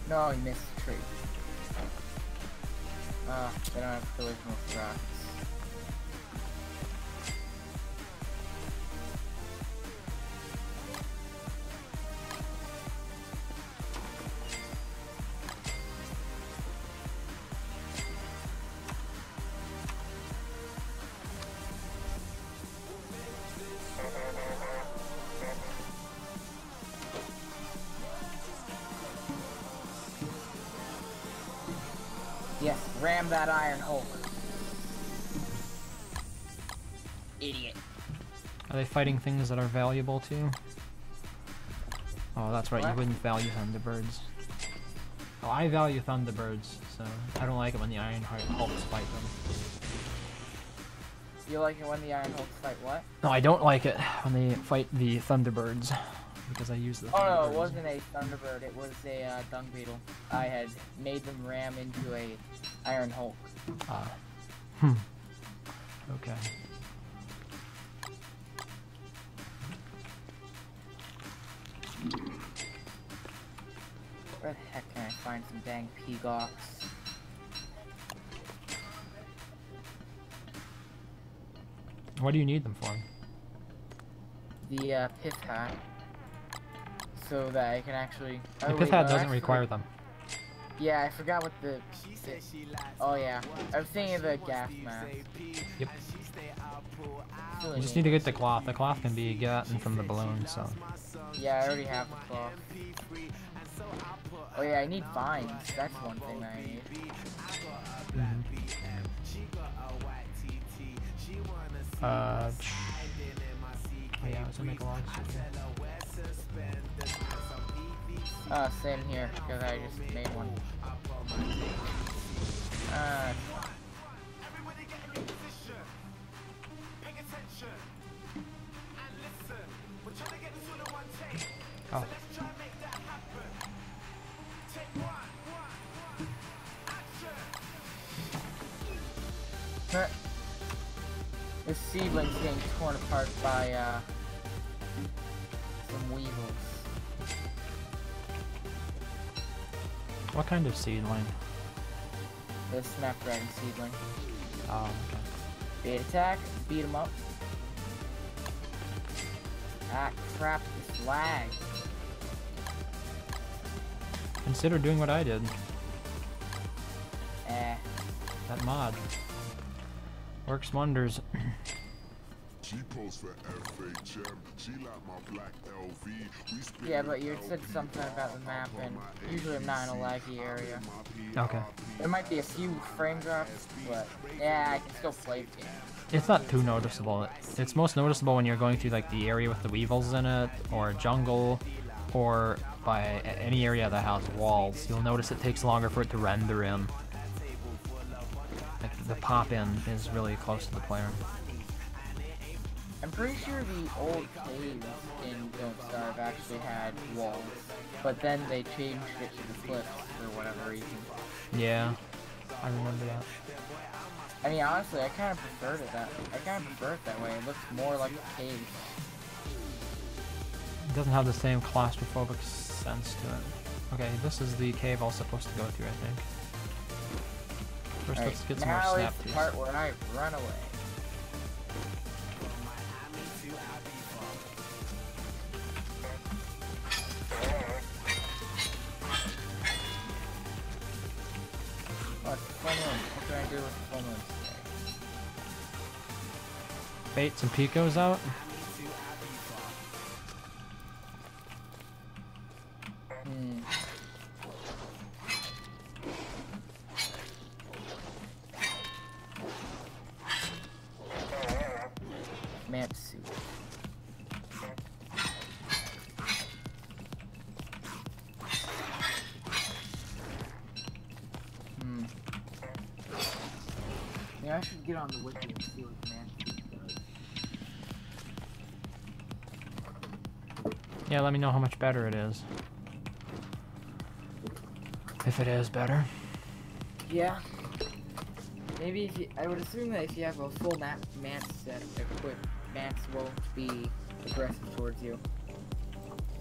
No, he missed the tree. They don't have collision with rocks. Yes, ram that iron hole. Idiot. Are they fighting things that are valuable too? Oh, that's right, What? you wouldn't value Thunderbirds. Oh, I value Thunderbirds, so I don't like it when the Iron Hulks fight them. You like it when the iron hulks fight what? No, I don't like it when they fight the Thunderbirds. because I used the Oh no, it Thunderbirds. wasn't a Thunderbird, it was a dung beetle. I had made them ram into a Iron Hulk. Ah. Okay. Where the heck can I find some dang peacocks? What do you need them for? The pith hat. So that I can actually... The oh, pith wait, hat no, doesn't require them. Yeah, I forgot what the... Oh yeah, I was thinking of the gas mask. Yep. Really You just neat. need to get the cloth. The cloth can be gotten from the balloon, so. Yeah, I already have the cloth. Oh yeah, I need vines. That's one thing that I need. Oh yeah, I was gonna make a long story. Same here, because I just made one. Oh. This seedling's getting torn apart by, some weevils. What kind of seedling? The snapdragon seedling. Oh, okay. Bait attack, beat him up. Ah, crap, this lag. Consider doing what I did. That mod. Works wonders. She posts for FHM. She like my black LV. Yeah, but you said something about the map, and usually I'm not in a laggy area. Okay. There might be a few frame drops, but yeah, I can still play the game. It's not too noticeable. It's most noticeable when you're going through like the area with the weevils in it, or jungle, or by any area that has walls. You'll notice it takes longer for it to render in. Like the pop-in is really close to the player. I'm pretty sure the old caves in Don't Starve actually had walls, but then they changed it to the cliffs for whatever reason. Yeah, I remember that. I mean, honestly, I kind of preferred it that way. It looks more like a cave. It doesn't have the same claustrophobic sense to it. Okay, this is the cave I was supposed to go through, I think. First, let's get some more now snap is the teeth. part where I run away. What can I do with the full moon today? Bait some picos out. Map suit. Yeah, I should get on the wiki and see what the map suit does. Yeah, let me know how much better it is. If it is better. Yeah. Maybe if you, I would assume that if you have a full map set equipped, mats won't be aggressive towards you.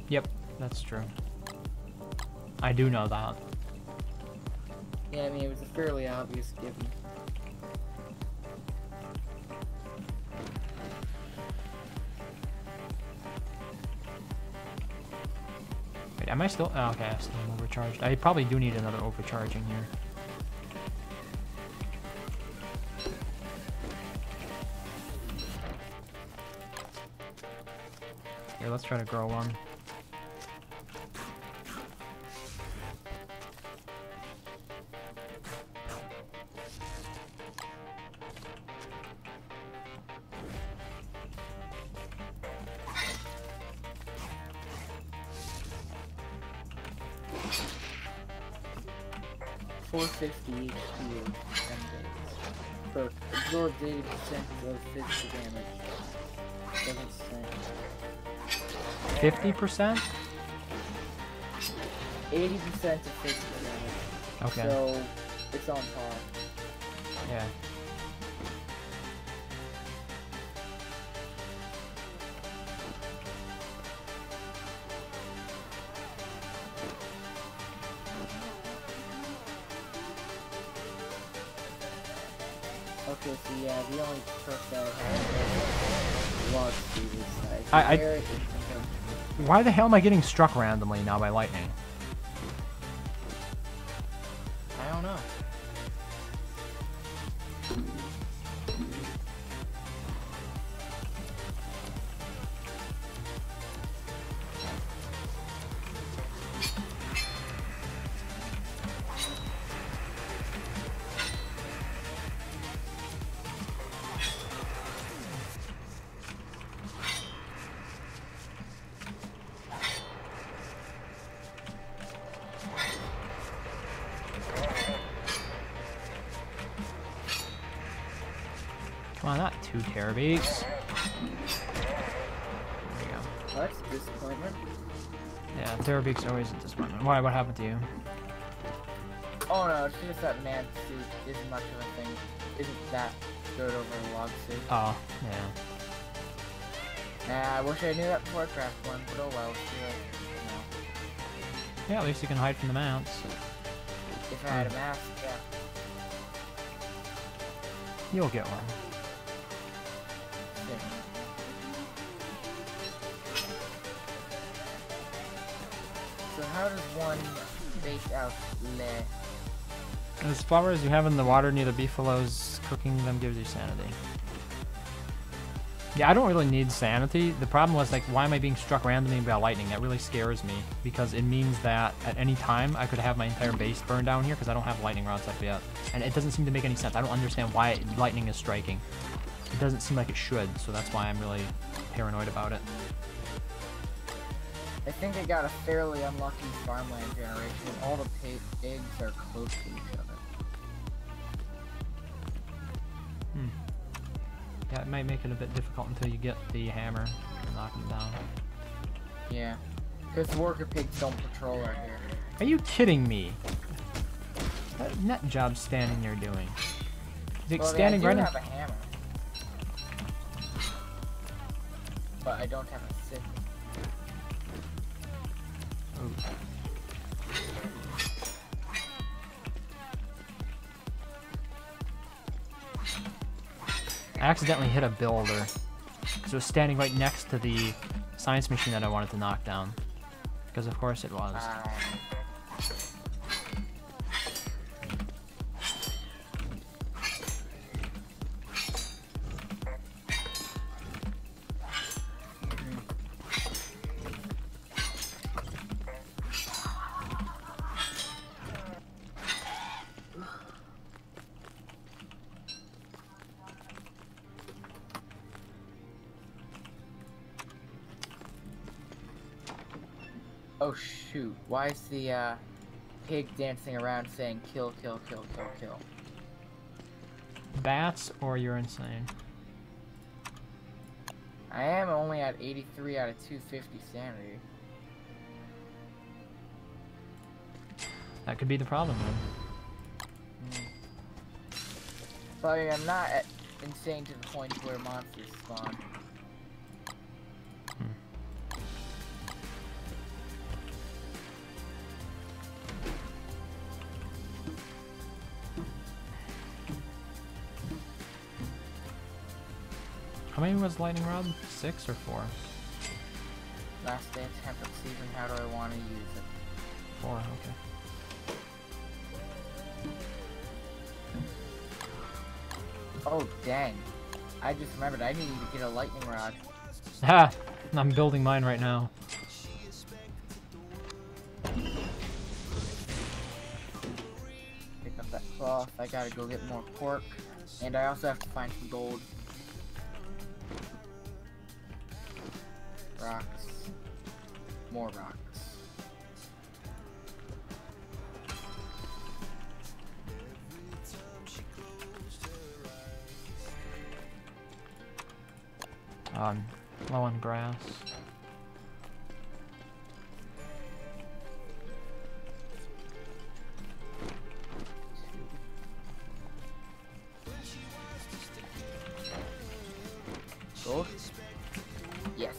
Yep, that's true. I do know that. Yeah, I mean, it was a fairly obvious given. Wait, am I still? Oh, okay, I still am overcharged. I probably do need another overcharging here. Here, let's try to grow one. .450 HP in 10 days. For absorb 80% of physical damage. Doesn't say. 50%? 80% to 50%. Okay. So it's on par. Yeah. Okay, so yeah, the only perk that I have is log speed is Why the hell am I getting struck randomly now by lightning? I don't know. Come on, not 2 terabeats. There we go. Well, that's a disappointment. Yeah, terabeats are always a disappointment. Why? What happened to you? Oh no, it's just that man suit isn't much of a thing. Isn't that good over a log suit. Oh, yeah. Nah, I wish I knew that before I crafted one, but oh well, let's do it. Yeah, at least you can hide from the mounts. If I had a mask, yeah. You'll get one. Yeah. So how does one bake out le? As flowers you have in the water near the beefaloes, cooking them gives you sanity. Yeah, I don't really need sanity. The problem was, like, why am I being struck randomly by lightning? That really scares me, because it means that at any time I could have my entire base burned down here, because I don't have lightning rods up yet. And it doesn't seem to make any sense. I don't understand why lightning is striking. It doesn't seem like it should, so that's why I'm really paranoid about it. I think I got a fairly unlucky farmland generation. All the pigs are close to each other. Hmm. Yeah, it might make it a bit difficult until you get the hammer to knock them down. Yeah, because the worker pigs don't patrol out here. Are you kidding me? What nut job standing there doing? Is it Well, standing I right do in... have a hammer, but I don't have a sickle. Ooh. I accidentally hit a builder because it was standing right next to the science machine that I wanted to knock down. Because of course it was. Oh shoot, why is the pig dancing around saying kill, kill, kill, kill, kill? Bats or you're insane? I am only at 83 out of 250 sanity. That could be the problem then. But I'm not insane to the point where monsters spawn. How many was lightning rod? 6 or 4? Last day of temperate season, how do I want to use it? 4, okay. Oh dang. I just remembered I needed to get a lightning rod. Ha! I'm building mine right now. Pick up that cloth, I gotta go get more pork. And I also have to find some gold. Rocks. More rocks. Low on grass. Gold? Yes.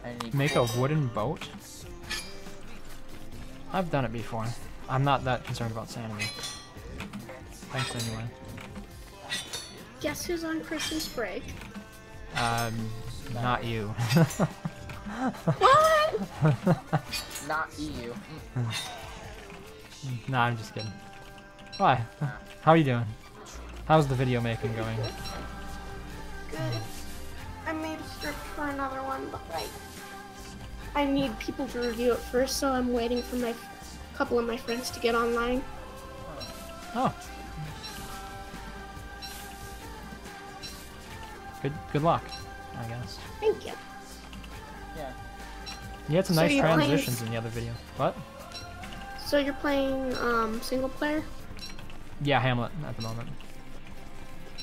I need Make a wooden boat? I've done it before. I'm not that concerned about sanity. Thanks anyway. Guess who's on Christmas break? Not you. What? Not EU. Nah, I'm just kidding. Why? How are you doing? How's the video making going? Good. I made a script for another one, but like, I need people to review it first, so I'm waiting for my couple of my friends to get online. Oh. Good luck, I guess. Thank you. Yeah. You had some So nice you're playing- transitions in the other video. What? So you're playing single player? Yeah, Hamlet at the moment.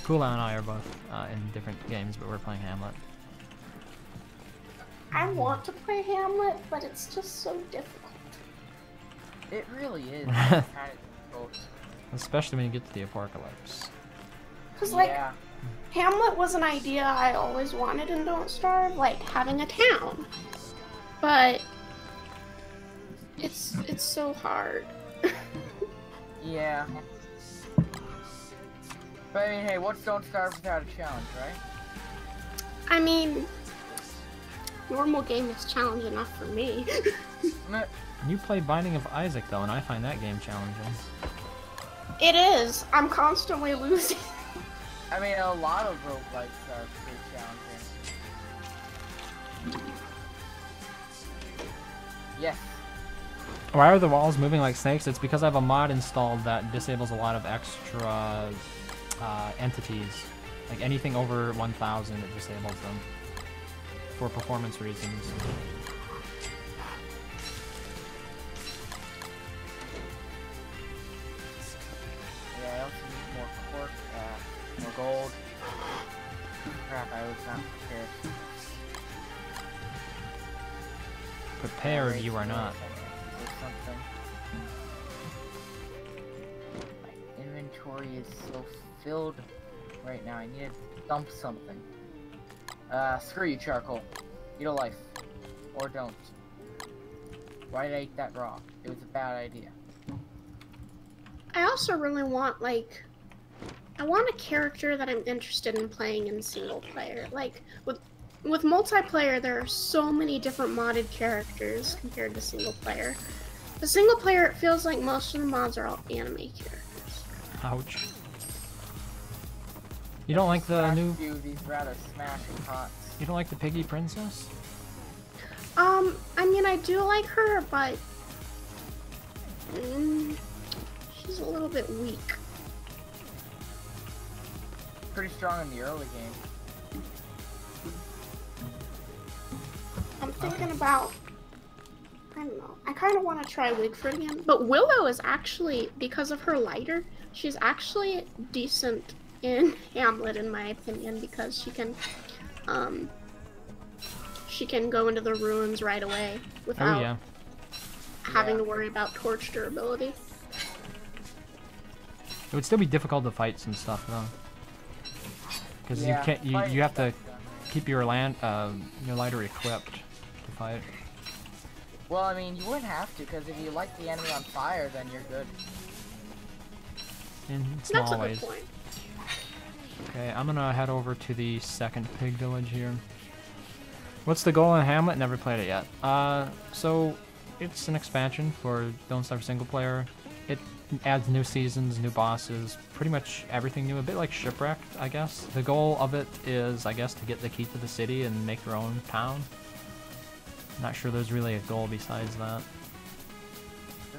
Kula and I are both in different games, but we're playing Hamlet. I want to play Hamlet, but it's just so difficult. It really is. It's kind of difficult. Especially when you get to the Aporkalypse. Cause like Yeah. Hamlet was an idea I always wanted in Don't Starve, like having a town. But it's so hard. Yeah. But I mean, hey, what's Don't Starve without a challenge, right? I mean, normal game is challenge enough for me. Meh. You play Binding of Isaac though, and I find that game challenging. It is. I'm constantly losing. I mean, a lot of roguelikes are pretty challenging. Yes. Why are the walls moving like snakes? It's because I have a mod installed that disables a lot of extra entities. Like anything over 1,000, it disables them for performance reasons. Yeah, I also need more cork, more gold. Crap, I was not prepared. Prepared, Wait, you are not. is there something? My inventory is so filled right now. I need to dump something. Screw you, charcoal. Eat a life. Or don't. Why did I eat that raw? It was a bad idea. I also really want like I want a character that I'm interested in playing in single player. Like with multiplayer, there are so many different modded characters compared to single player. The single player, it feels like most of the mods are all anime characters. Ouch. You don't like the new? These rather smashing pots. You don't like the piggy princess? I mean, I do like her, but she's a little bit weak. Pretty strong in the early game. I'm thinking about, I don't know, I kind of want to try Wigford again, but Willow is actually, because of her lighter, she's actually decent in Hamlet in my opinion, because she can go into the ruins right away without Oh yeah. having to worry about torch durability. It would still be difficult to fight some stuff though. Because Yeah, you can't. You fighting have to stuff's done. keep your lighter equipped to fight. Well, I mean, you wouldn't have to, because if you light the enemy on fire, then you're good. In That's small a good ways. point. Okay, I'm gonna head over to the second pig village here. What's the goal in Hamlet? Never played it yet. So it's an expansion for Don't Starve single player. It adds new seasons, new bosses, pretty much everything new. A bit like Shipwrecked, I guess. The goal of it is, I guess, to get the key to the city and make your own town. Not sure there's really a goal besides that.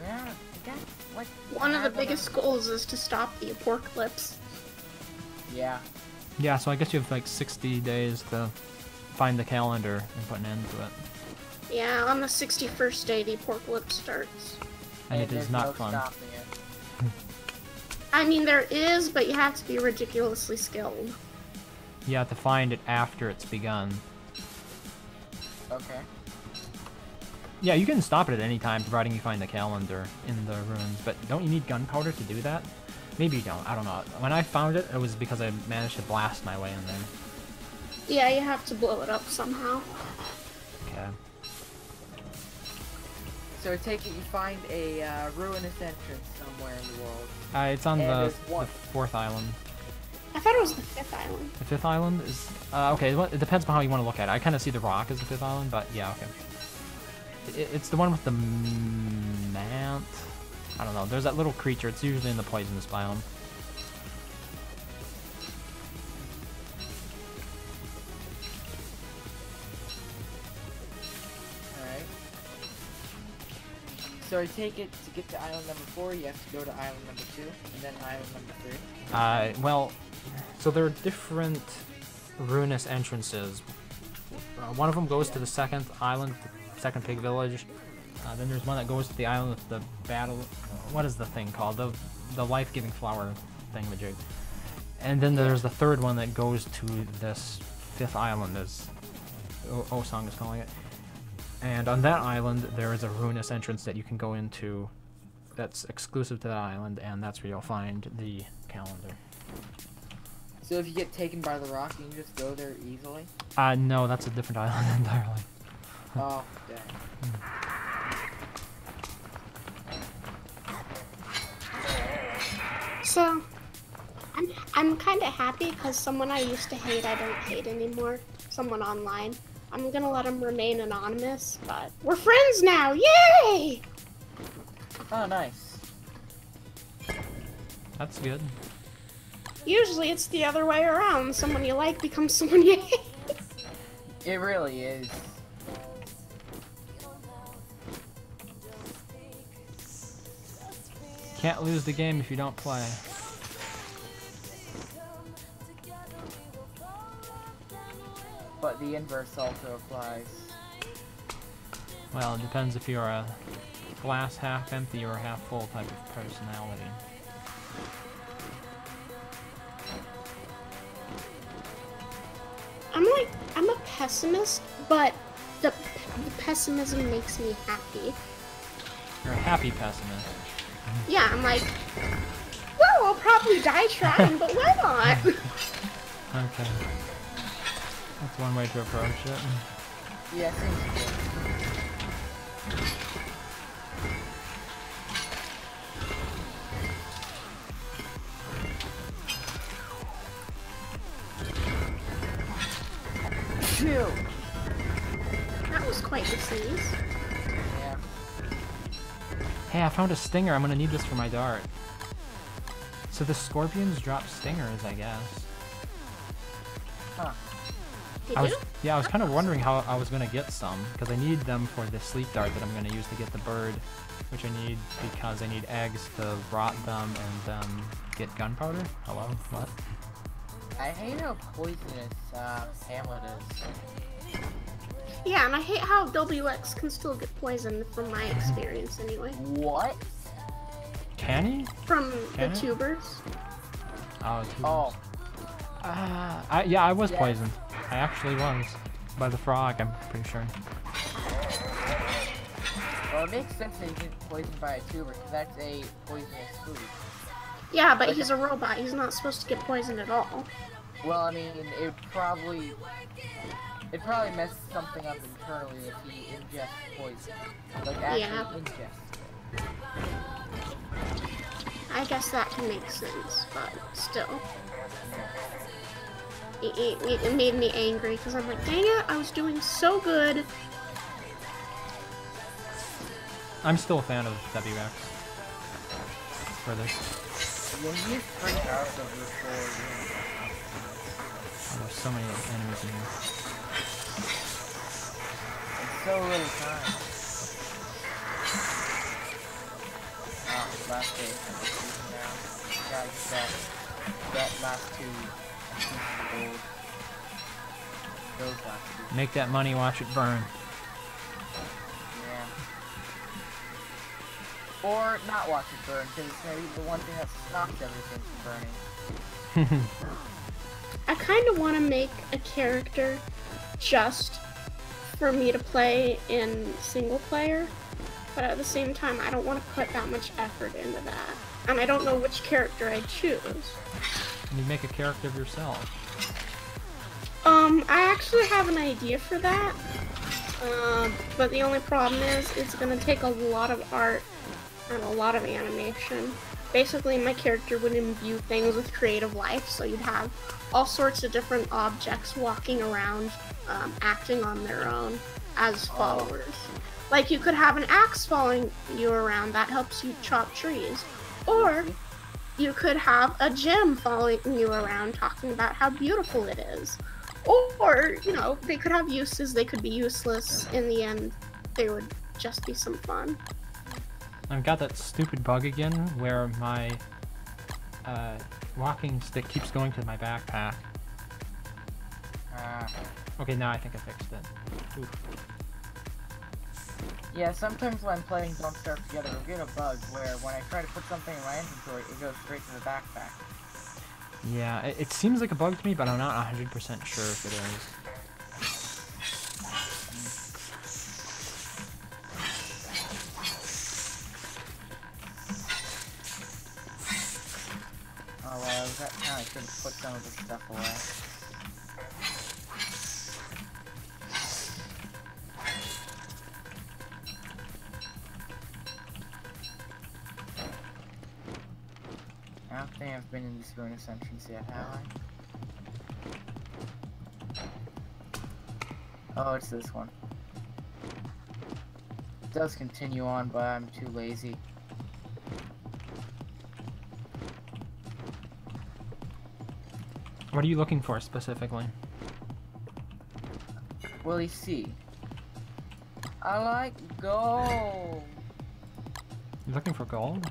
Yeah, I guess, like, One of the have biggest goals is to stop the Aporkalypse. Yeah. Yeah, so I guess you have like 60 days to find the calendar and put an end to it. Yeah, on the 61st day the Aporkalypse starts. And it there's is not no fun. stopping it. I mean, there is, but you have to be ridiculously skilled. You have to find it after it's begun. Okay. Yeah, you can stop it at any time, providing you find the calendar in the ruins. But don't you need gunpowder to do that? Maybe you don't. I don't know. When I found it, it was because I managed to blast my way in there. Yeah, you have to blow it up somehow. Okay. So I take it you find a ruinous entrance somewhere in the world. It's on And the there's one. 4th island. I thought it was the 5th island. The 5th island is... okay, it depends on how you want to look at it. I kind of see the rock as the 5th island, but yeah, okay. It's the one with the mant. I don't know. There's that little creature. It's usually in the poisonous biome. Alright. So I take it to get to island number 4, you have to go to island number 2, and then island number 3. Well, so there are different ruinous entrances. One of them goes to the 2nd island, the 2nd pig village. Then there's one that goes to the island with the battle. What is the thing called? The life-giving flower thingamajig. And then there's the 3rd one that goes to this 5th island, as Osang is calling it. And on that island, there is a ruinous entrance that you can go into that's exclusive to that island, and that's where you'll find the calendar. So if you get taken by the rock, you can just go there easily? No, that's a different island entirely. Oh, dang. So, I'm kind of happy because someone I used to hate, I don't hate anymore. Someone online. I'm gonna let him remain anonymous, but we're friends now! Yay! Oh, nice. That's good. Usually it's the other way around. Someone you like becomes someone you hate. It really is. Can't lose the game if you don't play. But the inverse also applies. Well, it depends if you're a glass half empty or half full type of personality. I'm a pessimist, but the pessimism makes me happy. You're a happy pessimist. Yeah, I'm like, well, I'll probably die trying, but why not? Okay. That's one way to approach it. Yeah, seems good. Phew. That was quite the sneeze. Yeah. Hey, I found a stinger. I'm gonna need this for my dart. So the scorpions drop stingers, I guess. Huh. Did I was, you? yeah, I was kind of wondering how I was gonna get some, because I need them for the sleep dart that I'm gonna use to get the bird, which I need because I need eggs to rot them and then get gunpowder. Hello? What? I hate how poisonous Hamlet is. Yeah, and I hate how WX can still get poisoned from my experience anyway. What? Can he? From Can the it? tubers. Oh, tubers. Oh. Yeah, I was Yeah. poisoned. I actually was. By the frog, I'm pretty sure. Well, it makes sense that you get poisoned by a tuber, because that's a poisonous food. Yeah, but Like he's a robot. He's not supposed to get poisoned at all. Well, I mean, it'd probably mess something up internally if he ingests poison. Like, actually Yeah. ingests it. I guess that can make sense, but still. It made me angry because I'm like, dang it, I was doing so good. I'm still a fan of WX. For this. Yeah, he is pretty powerful before. Oh, there's so many enemies in here. It's so little time. Ah, last day. Now, gotta get that last two pieces of gold. Those last two. Make that money, watch it burn. Yeah. Or not watch it burn, because it's maybe the one thing that stops everything from burning. I kind of want to make a character just for me to play in single player, but at the same time, I don't want to put that much effort into that. And I don't know which character I'd choose. You make a character of yourself. I actually have an idea for that. But the only problem is it's gonna take a lot of art and a lot of animation. Basically, my character would imbue things with creative life, so you'd have all sorts of different objects walking around, acting on their own as followers. Like, you could have an axe following you around that helps you chop trees. Or you could have a gem following you around talking about how beautiful it is. Or, you know, they could have uses, they could be useless. In the end, they would just be some fun. I've got that stupid bug again where my walking stick keeps going to my backpack. Okay, now I think I fixed it. Oof. Yeah, sometimes when playing Don't Starve Together, we'll get a bug where when I try to put something in my inventory, it goes straight to the backpack. Yeah, it seems like a bug to me, but I'm not 100% sure if it is. Oh well, that time I should have put some of this stuff away. I don't think I've been in this bonus entrance yet, have I? Oh, it's this one. It does continue on, but I'm too lazy. What are you looking for specifically? Willie C. I like gold. You looking for gold?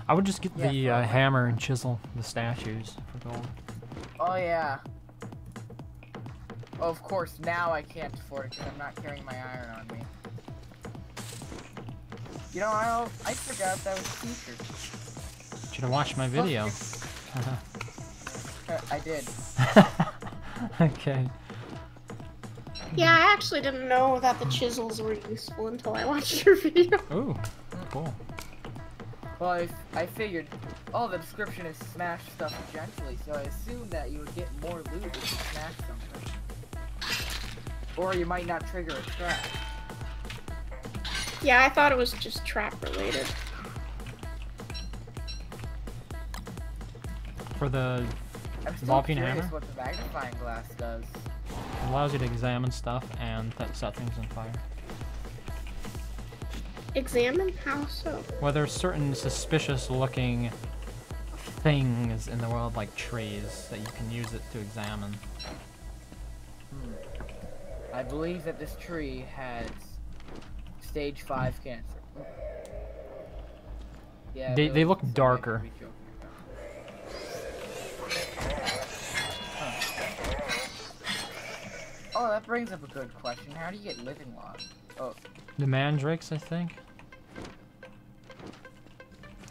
I would just get Yeah, the for- hammer and chisel, the statues, for gold. Oh yeah. Oh, of course, now I can't afford it because I'm not carrying my iron on me. You know, I forgot that was teachers. Should have watched my video. I did. Okay. Yeah, I actually didn't know that the chisels were useful until I watched your video. Ooh, cool. Well, I figured, oh, the description is smash stuff gently, so I assumed that you would get more loot if you smash something. Or you might not trigger a trap. Yeah, I thought it was just trap related. For the I'm still Volcano curious hammer? what the magnifying glass does. It allows you to examine stuff and set things on fire. Examine? How so? Well, there's certain suspicious looking things in the world, like trees, that you can use it to examine. I believe that this tree has stage 5 cancer. Yeah, They look something I darker. could be joking about. Oh, that brings up a good question. How do you get living logs? Oh, The mandrakes, I think.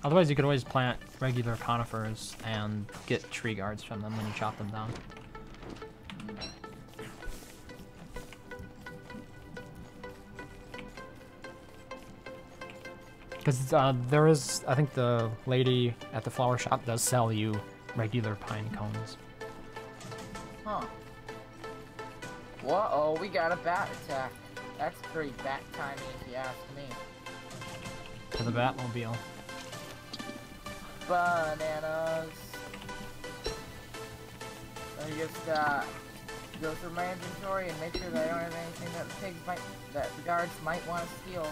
Otherwise, you could always plant regular conifers and get tree guards from them when you chop them down. Because there is, I think the lady at the flower shop does sell you regular pine cones. huh. Whoa, we got a bat attack. That's pretty bat timing if you ask me. To the Batmobile. Bananas. Let me just go through my inventory and make sure that I don't have anything that the pigs might, that the guards might want to steal.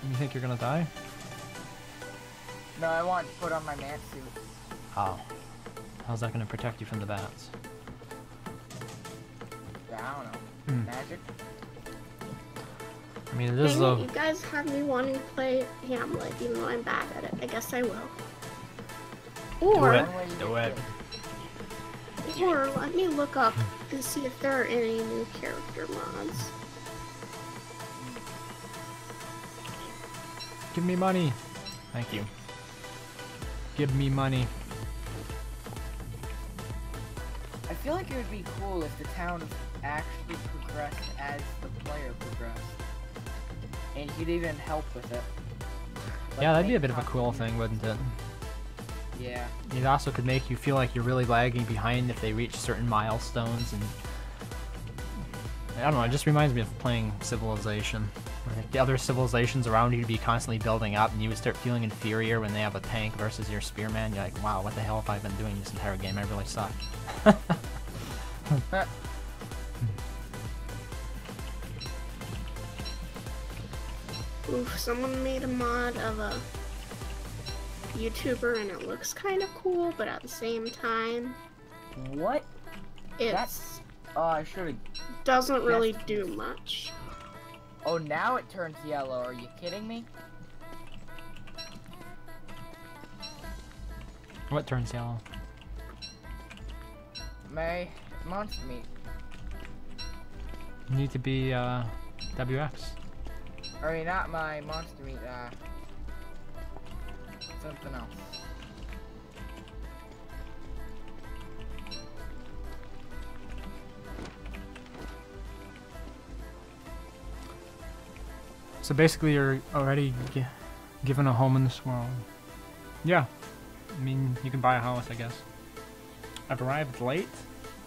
You think you're gonna die? No, I want to put on my man suit. Oh. How's that gonna protect you from the bats? I don't know. Magic? I mean, it is Dang it, a... you guys have me wanting to play Hamlet, even though I'm bad at it. I guess I will. Do Or, it. One way you Do get it. good. or let me look up and see if there are any new character mods. Give me money. Thank you. Give me money. I feel like it would be cool if the town actually progressed as the player progressed. And you could even help with it. Like, Yeah, that'd be make a bit of a cool thing, wouldn't it? Yeah. It also could make you feel like you're really lagging behind if they reach certain milestones, and I don't know, it just reminds me of playing Civilization. Where like, the other civilizations around you would be constantly building up, and you would start feeling inferior when they have a tank versus your spearman. You're like, wow, what the hell have I been doing this entire game? I really suck. Oof, someone made a mod of a YouTuber and it looks kind of cool, but at the same time, What? it's Oh, I should've... doesn't really do much. Oh, now it turns yellow. Are you kidding me? What turns yellow? My monster meat. You need to be WX. I mean, not my monster meat, something else. So basically, you're already given a home in this world. Yeah, I mean, you can buy a house, I guess. I've arrived late.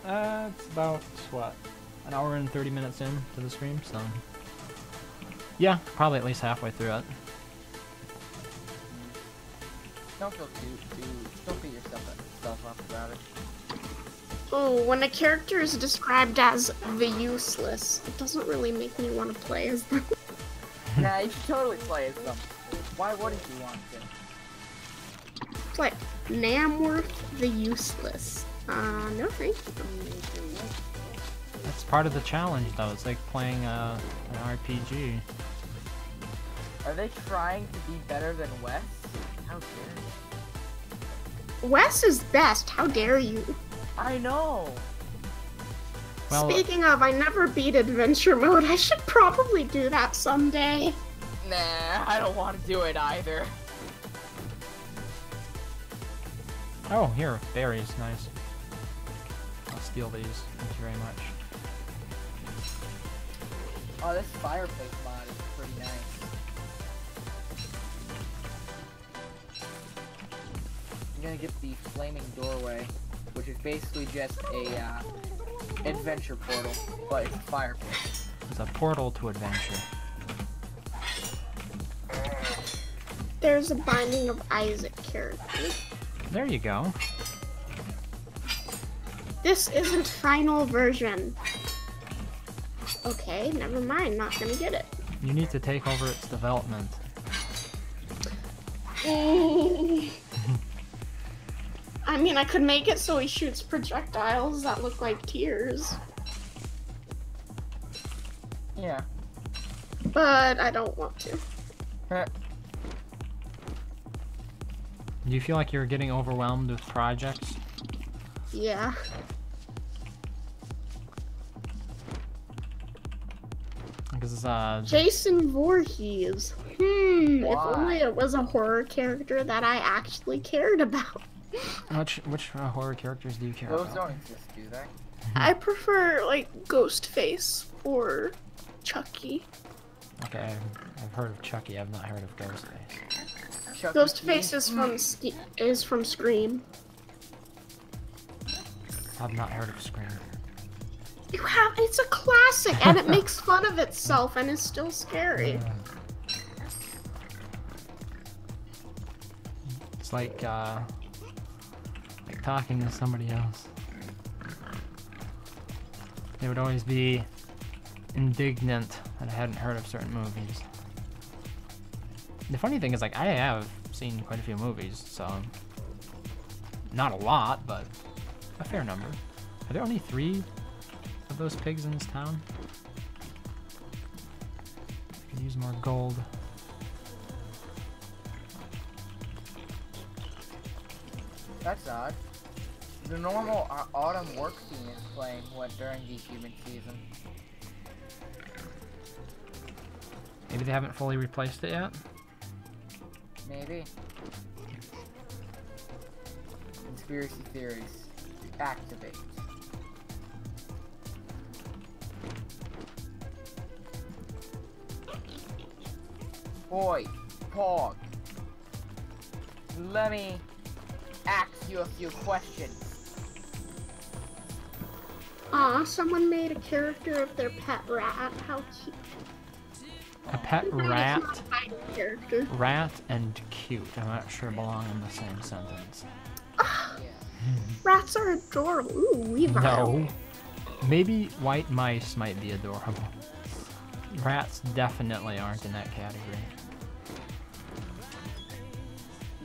It's about what, an hour and 30 minutes in to the stream, so yeah, probably at least halfway through it. Don't feel don't beat yourself up about it. Oh, when a character is described as the useless, it doesn't really make me want to play as them. Nah, you should totally play as them. Why wouldn't you want to? It's like, Namworth the useless. No thank you. That's part of the challenge, though. It's like playing an RPG. Are they trying to be better than Wes? How dare you? Wes is best, how dare you? I know! Well, Speaking of, I never beat adventure mode. I should probably do that someday. Nah, I don't want to do it either. oh, here, berries, nice. I'll steal these. Thank you very much. Oh, this fireplace mod is pretty nice. I'm gonna get the flaming doorway, which is basically just a adventure portal, but it's a fireplace. It's a portal to adventure. There's a Binding of Isaac character. There you go. This isn't final version. Okay, never mind, not gonna get it. You need to take over its development. I mean, I could make it so he shoots projectiles that look like tears. Yeah. But I don't want to. Do you feel like you're getting overwhelmed with projects? Yeah. Because Jason Voorhees. If Why? only it was a horror character that I actually cared about. which horror characters do you care Those about? don't exist, do they? I prefer, like, Ghostface or Chucky. Okay, I've heard of Chucky. I've not heard of Ghostface. Chuck Ghostface E. is from Scream. I've not heard of Scream. You have, it's a classic, and it makes fun of itself and is still scary. It's like talking to somebody else. They would always be indignant that I hadn't heard of certain movies. The funny thing is, like, I have seen quite a few movies, so not a lot, but a fair number. Are there only 3 of those pigs in this town? I could use more gold. That's odd. The normal autumn work scene is playing during the human season. Maybe they haven't fully replaced it yet? Maybe. Conspiracy theories. Activate. Boy, Pog. Let me ask you a few questions. Aw, someone made a character of their pet rat. How cute. A pet That is rat? not my character. Rat and cute. I'm not sure belong in the same sentence. Rats are adorable. Ooh, Weavile. No. Maybe white mice might be adorable. Rats definitely aren't in that category.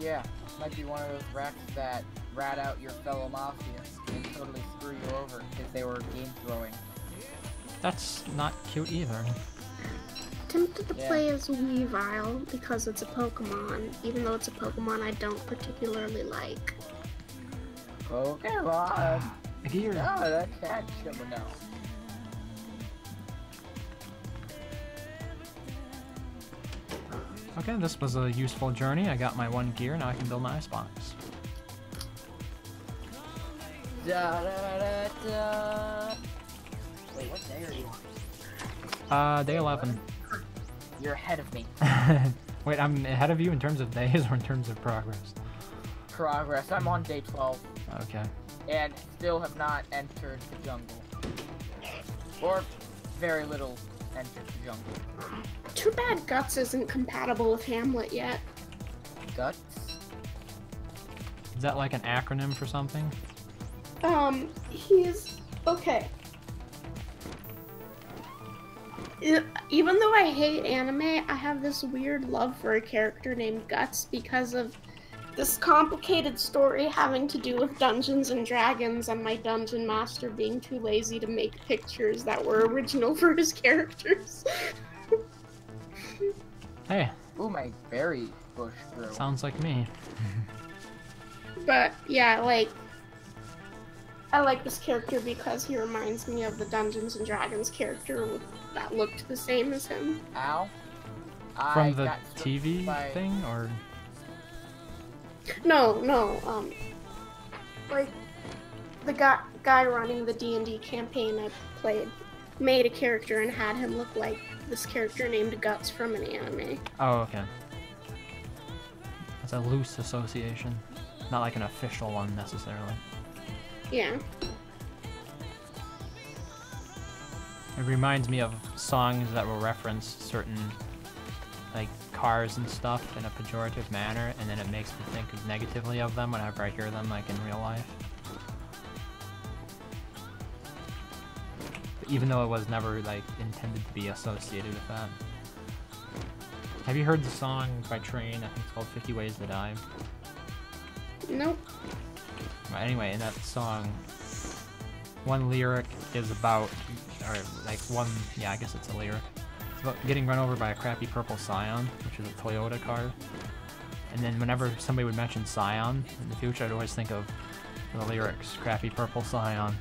Yeah, might be one of those rats that rat out your fellow mafia and totally screw you over because they were game throwing. That's not cute either. Tempted to Yeah. play as Weavile because it's a Pokemon, even though it's a Pokemon I don't particularly like. Pokemon! A gear. No, that can't no. Okay, this was a useful journey. I got my 1 gear, now I can build my icebox. Da, da, da, da. Wait, what day are you on? Day 11. You're ahead of me. Wait, I'm ahead of you in terms of days or in terms of progress? Progress. I'm on day 12 Okay. and still have not entered the jungle. Or very little entered the jungle. Too bad Guts isn't compatible with Hamlet yet. Guts? Is that like an acronym for something? He's okay. Even though I hate anime, I have this weird love for a character named Guts because of this complicated story having to do with Dungeons and Dragons and my dungeon master being too lazy to make pictures that were original for his characters. Hey, Ooh, my berry bush grew. sounds like me. But yeah, I like this character because he reminds me of the Dungeons and Dragons character that looked the same as him. Ow. From I the got TV by- thing, or? No, like the guy running the D&D campaign I played made a character and had him look like this character named Guts from an anime. Oh, okay. That's a loose association. Not like an official one, necessarily. Yeah. It reminds me of songs that will reference certain, like, cars and stuff in a pejorative manner, and then it makes me think negatively of them whenever I hear them, like, in real life. Even though it was never, like, intended to be associated with that. Have you heard the song by Train? I think it's called 50 Ways to Die. Nope. Well, anyway, in that song, one lyric is about, or like one, yeah, I guess it's a lyric. It's about getting run over by a crappy purple Scion, which is a Toyota car. And then whenever somebody would mention Scion in the future, I'd always think of the lyrics, crappy purple Scion.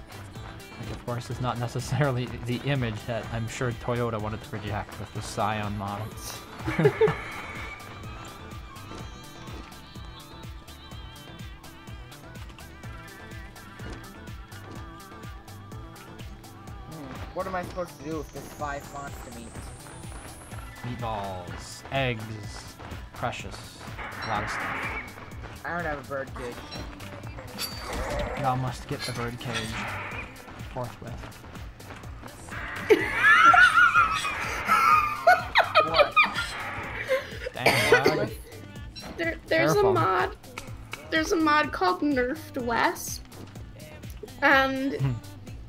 Which of course is not necessarily the image that I'm sure Toyota wanted to project with the Scion model. What am I supposed to do with this 5 monster meat? Meatballs, eggs, precious, a lot of stuff. I don't have a bird cage. Y'all must get the bird cage forthwith. What? Dang, lad. There's Careful. a mod. There's a mod called Nerfed Wes, and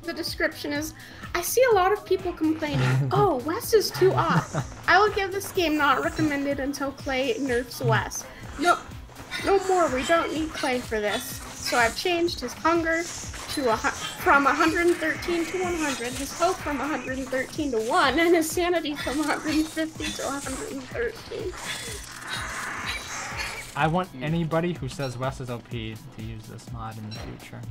the description is, I see a lot of people complaining, oh, Wes is too off. I will give this game not recommended until Clay nerfs Wes. No more, we don't need Clay for this. So I've changed his hunger to from 113 to 100, his health from 113 to 1, and his sanity from 150 to 113. I want anybody who says Wes is OP to use this mod in the future.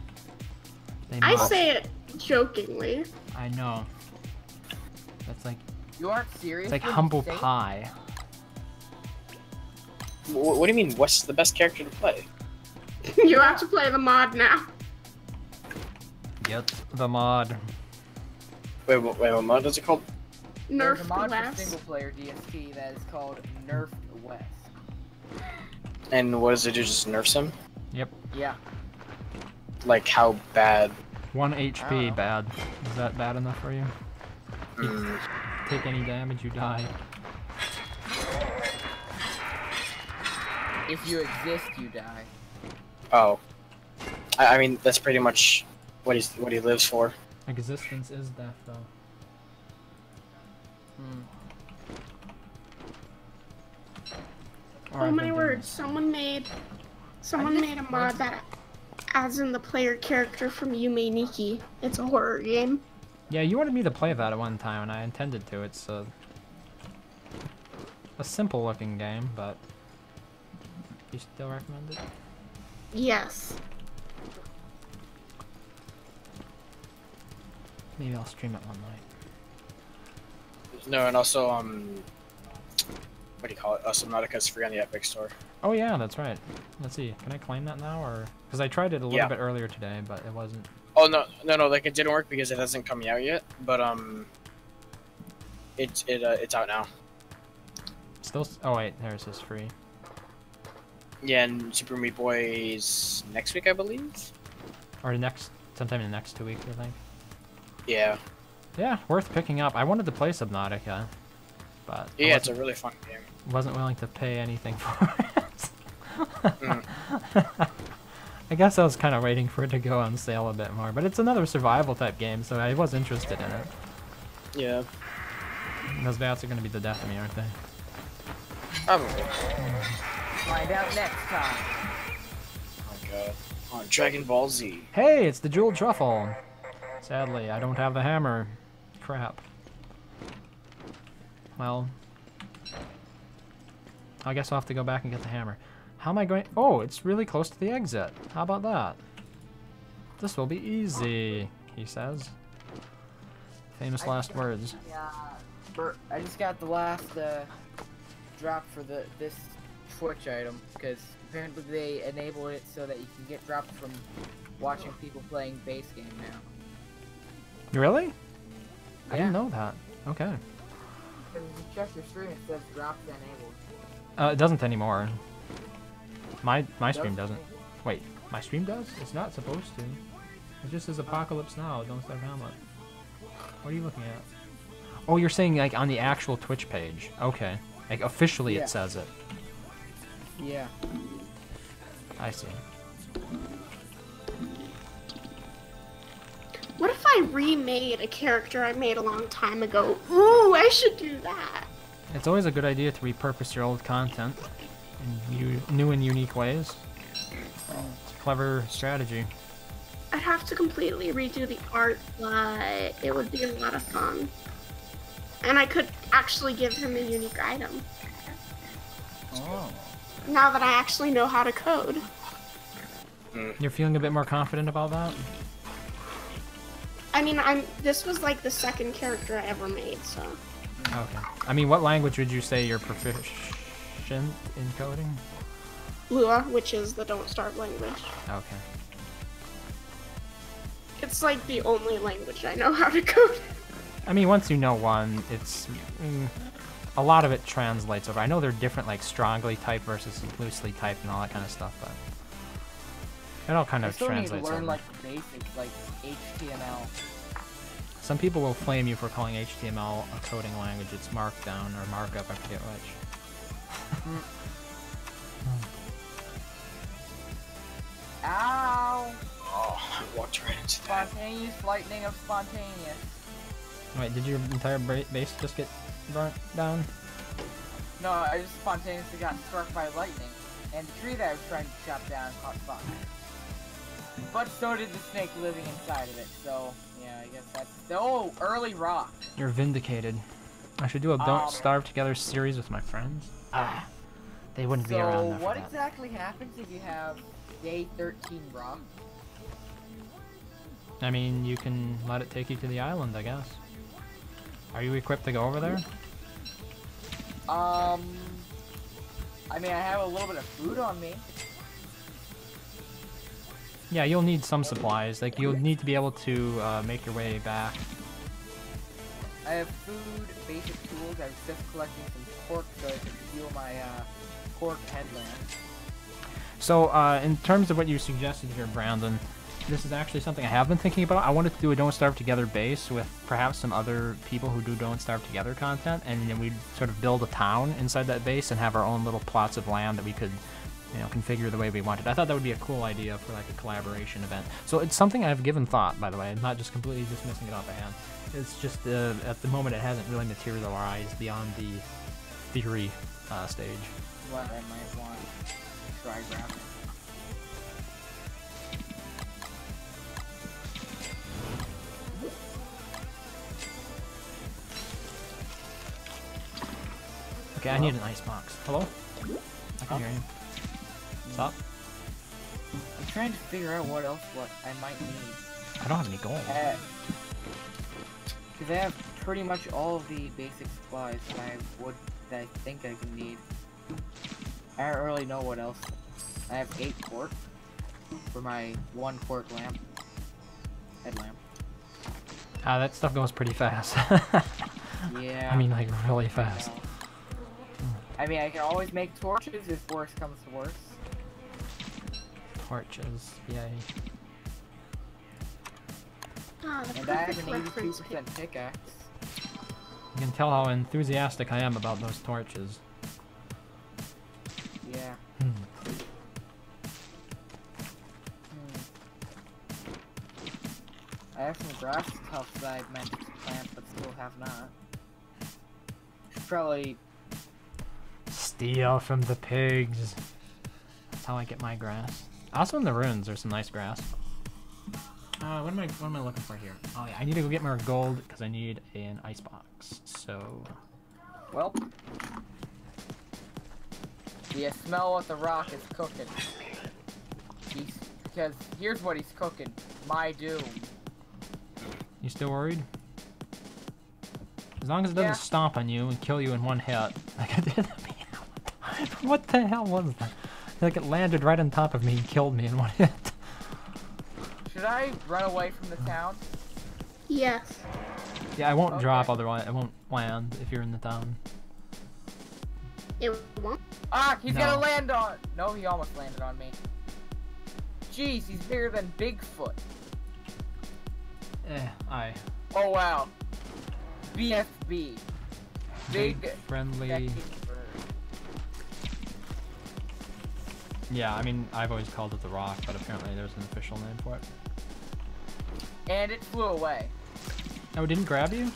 They I must. say it jokingly. I know. That's like, You aren't serious? it's like when you humble say it? pie. What do you mean? Wes is the best character to play? You have to play the mod now. Yep, the mod. Wait, what mod is it called? There's a Nerf mod for West. single player DST that is called Nerf West. And what does it do? Just nerfs him? Yep. Yeah. Like how bad? 1 I HP don't know. bad. Is that bad enough for you? Mm, Take any damage, you die. If you exist, you die. oh. I mean, that's pretty much what he lives for. Existence is death, though. Hmm. Or Oh I've my been word! doing- Someone made a mod want that adds in the player character from Yume Nikki. It's a horror game. Yeah, you wanted me to play that at one time, and I intended to. It's a simple-looking game, but you still recommend it? Yes. Maybe I'll stream it one night. No, and also what do you call it? Subnautica's free on the Epic Store. Oh yeah, that's right. Let's see. Can I claim that now, or because I tried it a little Yeah. bit earlier today, but it wasn't. Oh no, like it didn't work because it hasn't come out yet. But it's out now. Still. Oh wait, there it says free. Yeah, and Super Meat Boy's next week, I believe. Or sometime in the next 2 weeks, I think. Yeah. Yeah, worth picking up. I wanted to play Subnautica, but Yeah, it's a really fun game. wasn't willing to pay anything for it. Mm. I guess I was kind of waiting for it to go on sale a bit more, but it's another survival type game, so I was interested in it. Yeah. And those bats are going to be the death of me, aren't they? Probably. Find out next time. Oh god. On Dragon Ball Z. Hey, it's the jeweled truffle. Sadly, I don't have the hammer. Crap. Well, I guess I'll have to go back and get the hammer. How am I going? Oh, it's really close to the exit. How about that? This will be easy, he says. Famous last words. Yeah. I just got the last drop for this Twitch item because apparently they enabled it so that you can get dropped from watching people playing base game now. Really? I didn't Yeah. know that. Okay. If you check your stream, it says drops enabled. It doesn't anymore. My stream Does? doesn't. Wait, my stream does? It's not supposed to. It just says Apocalypse now. Don't start Hamlet. What are you looking at? Oh, you're saying like on the actual Twitch page. Okay. Like officially Yeah. it says it. Yeah. I see. What if I remade a character I made a long time ago? Ooh, I should do that. It's always a good idea to repurpose your old content in new and unique ways. It's a clever strategy. I'd have to completely redo the art, but it would be a lot of fun. And I could actually give him a unique item. Oh. Now that I actually know how to code. You're feeling a bit more confident about that? I mean, this was like the second character I ever made, so. Okay. I mean, what language would you say you're proficient in coding? Lua, which is the Don't Starve language. Okay. It's like the only language I know how to code. I mean, once you know one, it's a lot of it translates over. I know they're different, like strongly typed versus loosely typed and all that kind of stuff, but it all kind I of still need to translates learn over. like the basics, like HTML. Some people will flame you for calling HTML a coding language. It's Markdown or Markup, I forget which. Ow! Oh, I walked right into that. Spontaneous lightning of spontaneous. Wait, did your entire base just get burnt down? No, I just spontaneously got struck by lightning, and the tree that I was trying to chop down caught fire. But so did the snake living inside of it, so yeah, I guess that's... Oh, early rock. You're vindicated. I should do a Don't Starve Together series with my friends. Ah, they wouldn't be around So there for what that. exactly happens if you have day 13 rock? I mean, you can let it take you to the island, I guess. Are you equipped to go over there? I mean, I have a little bit of food on me. Yeah, you'll need some supplies. Like, you'll need to be able to make your way back. I have food, basic tools. I was just collecting some cork so I could fuel my cork headlamp. So, in terms of what you suggested here, Brandon, this is actually something I have been thinking about. I wanted to do a Don't Starve Together base with perhaps some other people who do Don't Starve Together content, and then we'd sort of build a town inside that base and have our own little plots of land that we could, you know, configure the way we wanted. I thought that would be a cool idea for like a collaboration event. So it's something I've given thought, by the way. I'm not just completely dismissing it off the hand. It's just at the moment it hasn't really materialized beyond the theory stage. What I might want to try grabbing. Okay, I need an ice box. Hello? I can hear you. What's up? I'm trying to figure out what I might need. I don't have any gold. Because I have pretty much all of the basic supplies that I think I can need. I don't really know what else. I have 8 cork for my 1 cork lamp. Headlamp. That stuff goes pretty fast. Yeah. I mean, like, really fast. I mean, I can always make torches if worse comes to worse. Torches, yay. Ah, the And I have perfect an reference 82% pickaxe. You can tell how enthusiastic I am about those torches. Yeah. I have some grass tufts that I meant to plant but still have not. Should probably Steal from the pigs. That's how I get my grass. Also in the ruins, there's some nice grass. What am I looking for here? Oh yeah, I need to go get more gold because I need an ice box. So, well. Do you smell what the rock is cooking? Because here's what he's cooking. My doom. you still worried? As long as it doesn't Yeah. stomp on you and kill you in one hit. Like I did. What the hell was that? Like it landed right on top of me and killed me in one hit. Should I run away from the town? Yes. Yeah, I won't Okay. drop otherwise. I won't land if you're in the town. It won't. Ah, he's No. gonna land on. No, he almost landed on me. Jeez, he's bigger than Bigfoot. Aye. Oh wow. BFB. Big friendly. Sexy bird. Yeah, I mean, I've always called it the Rock, but apparently there's an official name for it. And it flew away. Oh, it didn't grab you?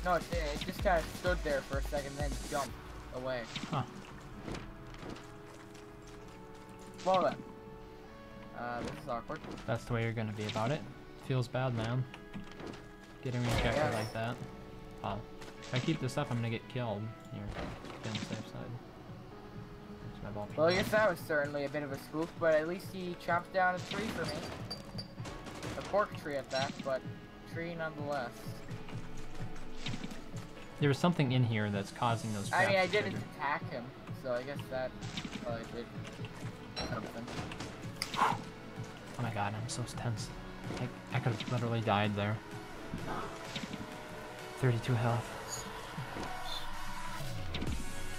No, it did. It just kind of stood there for a second, then jumped away. Huh. Well then. This is awkward. That's the way you're gonna be about it. Feels bad, man. Getting rejected Yeah. like that. Wow. If I keep this up, I'm gonna get killed. Here, be on the safe side. There's my ball Well, I peen. guess that was certainly a bit of a spook, but at least he chopped down a tree for me. A cork tree at that, but tree nonetheless. There was something in here that's causing those traps I mean, I to didn't trigger. attack him, so I guess that probably did something. Oh my god, I'm so tense. I could have literally died there. 32 health.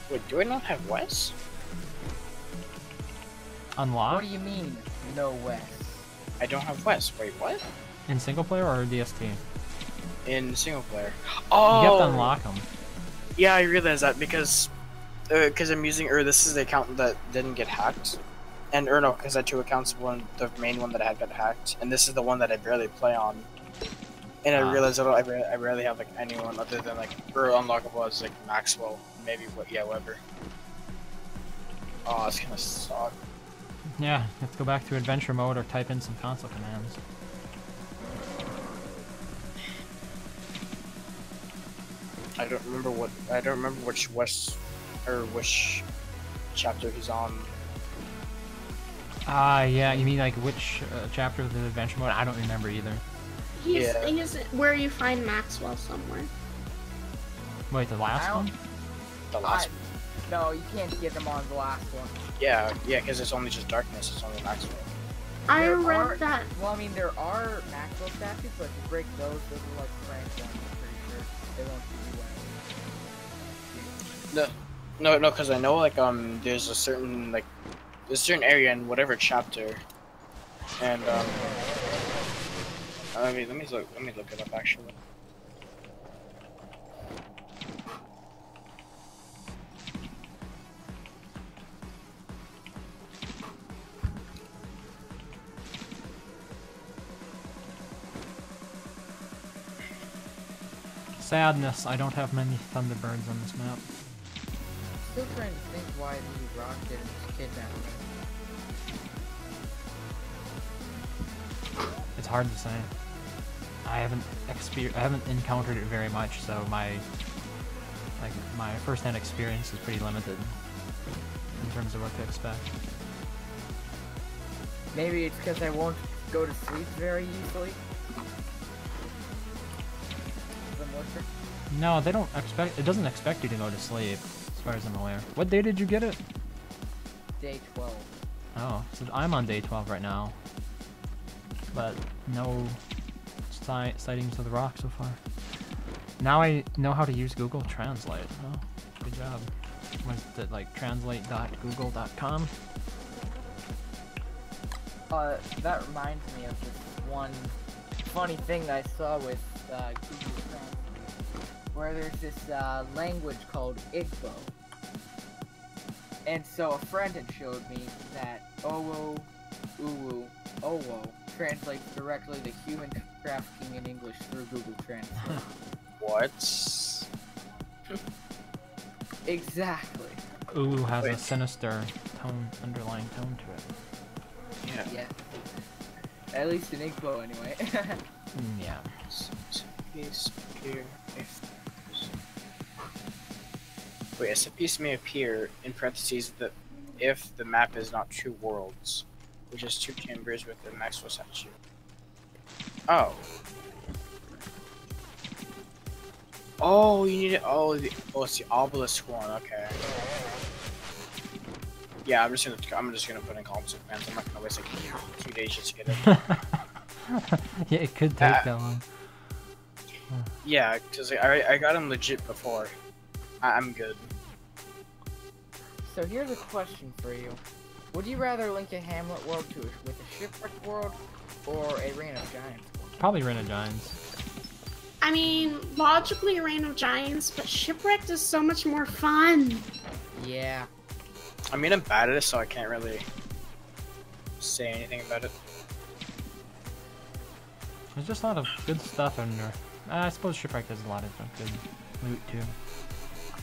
Wait, do I not have Wes? Unlock? What do you mean, no West? I don't have Wes. Wait, what? In single player or DST? In single player. Oh! You have to unlock them. Yeah, I realize that because I'm using, this is the account that didn't get hacked. And, no, because I had 2 accounts, the main one that I had got hacked, and this is the one that I barely play on. And I realized that I rarely have, like, anyone other than, like, unlockable as, like, Maxwell, maybe, Weber. Oh, it's gonna suck. Yeah, let's go back to adventure mode or type in some console commands. I don't remember which which chapter he's on. Yeah, you mean like which chapter of the adventure mode? I don't remember either. He's Yeah. where you find Maxwell somewhere. Wait, the last I one? don't- The last. No, you can't get him on the last one. Yeah, because it's only just darkness. It's only Maxwell. I There read are- that. Well, I mean, there are Maxwell statues, but if you break those are like Frank ones, I'm pretty sure. No, no, because I know like there's a certain area in whatever chapter, and I mean let me look it up actually. Sadness, I don't have many Thunderbirds on this map. Still trying to think why the rock didn't kidnap me. It's hard to say. I haven't encountered it very much, so my first-hand experience is pretty limited in terms of what to expect. Maybe it's because I won't go to sleep very easily. No, they don't expect. It doesn't expect you to go to sleep, as far as I'm aware. What day did you get it? Day 12. Oh, so I'm on day 12 right now, but no sightings of the rock so far. Now I know how to use Google Translate. Oh, good job. Was it like translate.google.com? That reminds me of this one funny thing that I saw with Google Translate, where there's this language called Igbo. And so a friend had showed me that Owo, Uwu, Owo translates directly to human trafficking in English through Google Translate. What? Exactly. Ulu has a sinister underlying tone to it. Yeah. Yeah. At least in Igbo, anyway. Yeah. Wait, a set piece may appear in parentheses that if the map is not two worlds, which is two chambers with the Maxwell statue. Oh. Oh, you need it. Oh, it's the obelisk one. Okay. Yeah, I'm just gonna put in columns of fans. I'm not gonna waste like 2 days just to get it. Yeah, it could take that long. Yeah, because I got him legit before. I'm good. So here's a question for you. Would you rather link a Hamlet world with a shipwreck world or a Reign of Giants world? Probably Reign of Giants. I mean, logically Reign of Giants, but Shipwrecked is so much more fun. Yeah. I mean, I'm bad at it, so I can't really say anything about it. There's just a lot of good stuff in there. I suppose Shipwreck has a lot of good loot too.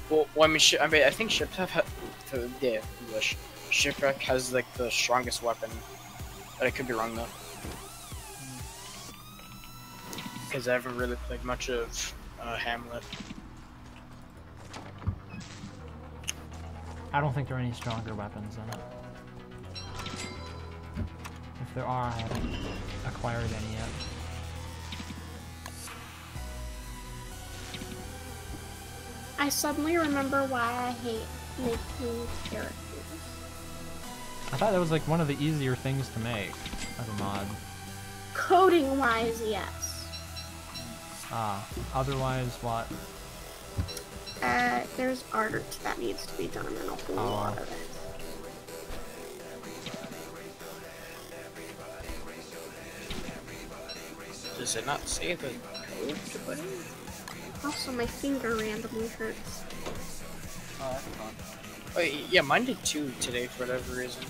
Well, I mean, I think Shipwreck has like the strongest weapon, but I could be wrong though. Because I haven't really played much of Hamlet. I don't think there are any stronger weapons in it. If there are, I haven't acquired any yet. I suddenly remember why I hate making characters. I thought that was like one of the easier things to make as a mod. Coding wise, yes. Otherwise what? There's art that needs to be done and a whole lot of it. Does it not say the code to put in? Also, my finger randomly hurts. Oh, that's fun. Oh, yeah, mine did too today for whatever reason.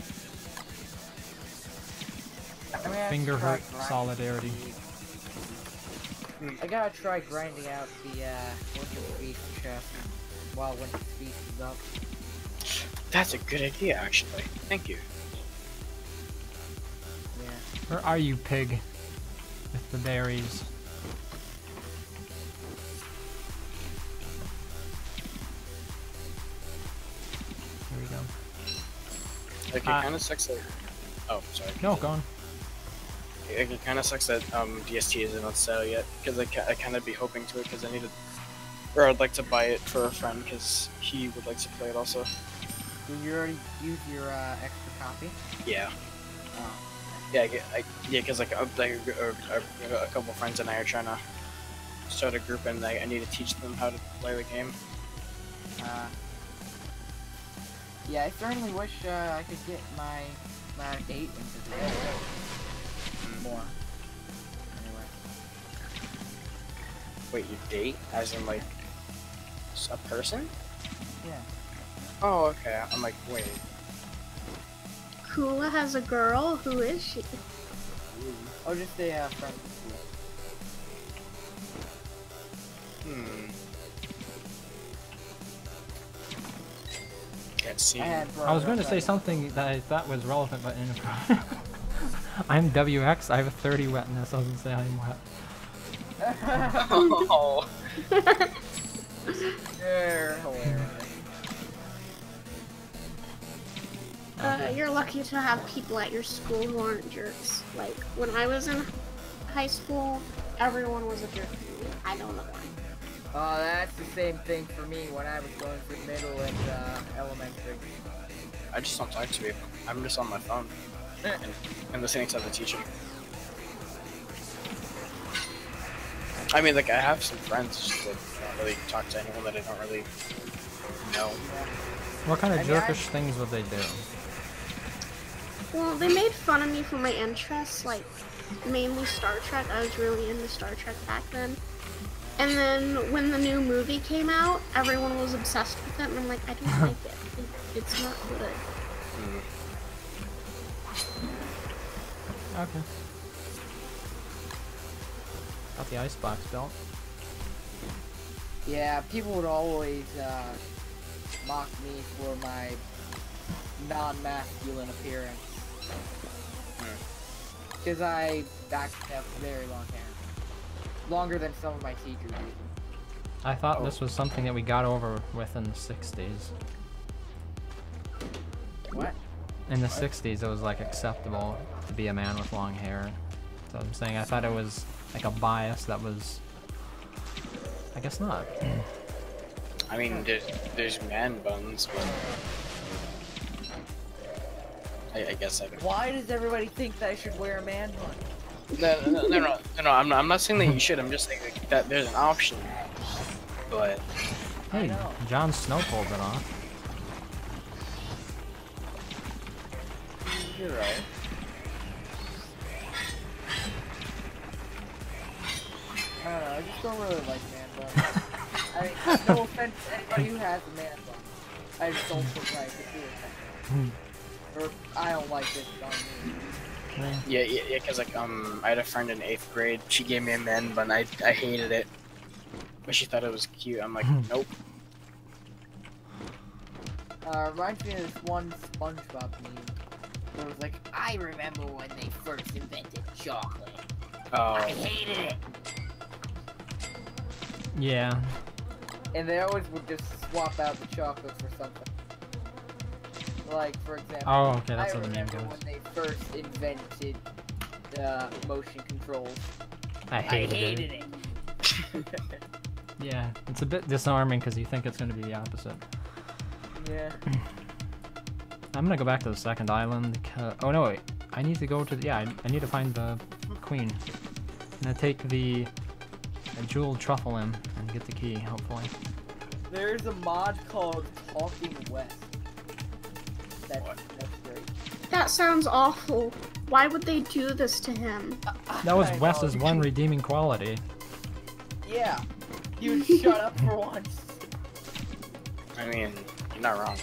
Finger hurt solidarity. I gotta try grinding out the Winter Beast chest while Winter Beast is up. That's a good idea, actually. Thank you. Yeah. Where are you, pig? With the berries. There we go. Like, it kind of sucks that... Oh, sorry. No, go on. It kind of sucks that DST isn't on sale yet, because I kind of be hoping to it, because I need it, or I'd like to buy it for a friend, because he would like to play it also. Did you already use your extra copy? Yeah. Oh. Yeah, because like a couple friends and I are trying to start a group, and I need to teach them how to play the game. Yeah, I certainly wish I could get my date into the game more. Anyway. Wait, you date? As in, like, a person? Yeah. Oh, okay. I'm like, wait. Kula has a girl. Who is she? Oh, just a friend. Can't see. I was going to say something that I thought was relevant, but inappropriate. I'm WX. I have a 30 wetness. I was going to say I'm wet. Oh. You're hilarious. You're lucky to have people at your school who aren't jerks. Like, when I was in high school, everyone was a jerk to me. I don't know why. Oh, that's the same thing for me when I was going through middle and elementary. I just don't talk to people. I'm just on my phone and listening to the teacher. I mean, like, I have some friends just that don't really talk to anyone that I don't really know. What kind of jerkish things would they do? Well, they made fun of me for my interests, like, mainly Star Trek. I was really into Star Trek back then. And then when the new movie came out, everyone was obsessed with it, and I'm like, I don't like it. It's not good. Okay. Got the icebox belt. Yeah, people would always mock me for my non-masculine appearance. Because I actually have very long hair. Longer than some of my teachers even. I thought this was something that we got over with in the 60s. What? In the 60s, it was like acceptable to be a man with long hair. So I'm saying I thought it was like a bias that was... I guess not. I mean, there's man buns, but... I guess I could... Why does everybody think that I should wear a man bun? No, I'm not saying that you should, I'm just saying that there's an option. But... Hey, Jon Snow pulled it off. You're right. I don't know, I just don't really like man buns. I mean, no offense to anybody who has a man bun. I just don't think I could do it. Or, I don't like this on me. Yeah, cause like, I had a friend in 8th grade, she gave me a man bun, I hated it. But she thought it was cute, I'm like, nope. Reminds me of this one SpongeBob meme. Where it was like, I remember when they first invented chocolate. Oh. I hated it! Yeah. And they always would just swap out the chocolate for something. Like, for example, Oh, okay, that's I how the name remember goes. when they first invented motion controls. I hated it. Yeah, it's a bit disarming because you think it's going to be the opposite. Yeah. I'm going to go back to the second island. Oh, no, wait. I need to go to the... Yeah, I need to find the queen. I'm going to take the jeweled truffle in and get the key, hopefully. There's a mod called Talking West. That's great. That sounds awful. Why would they do this to him? That was I know. Wes's one redeeming quality. Yeah. You would shut up for once. I mean, you're not wrong.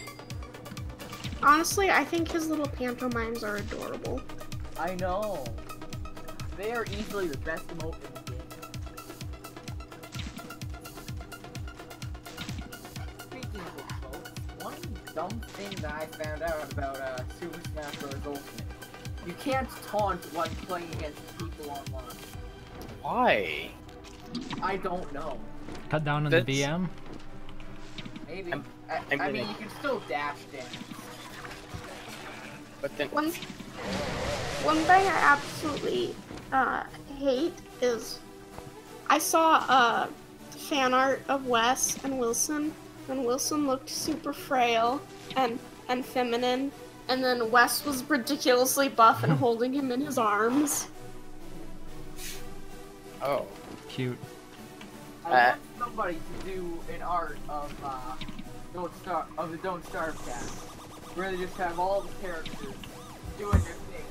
Honestly, I think his little pantomimes are adorable. I know. They are easily the best emote in the game. Speaking of emotes, one dumb thing that I found out about Super Smash Bros. Ultimate. You can't taunt when playing against people online. Why? I don't know. Cut down on That's- the BM? Maybe. I'm I gonna- mean, you can still dash dance. But then... One thing I absolutely hate is I saw fan art of Wes and Wilson, and Wilson looked super frail and feminine, and then Wes was ridiculously buff and holding him in his arms. Oh. Cute. I want somebody to do an art of the Don't Starve cast. where they just have all the characters doing their thing.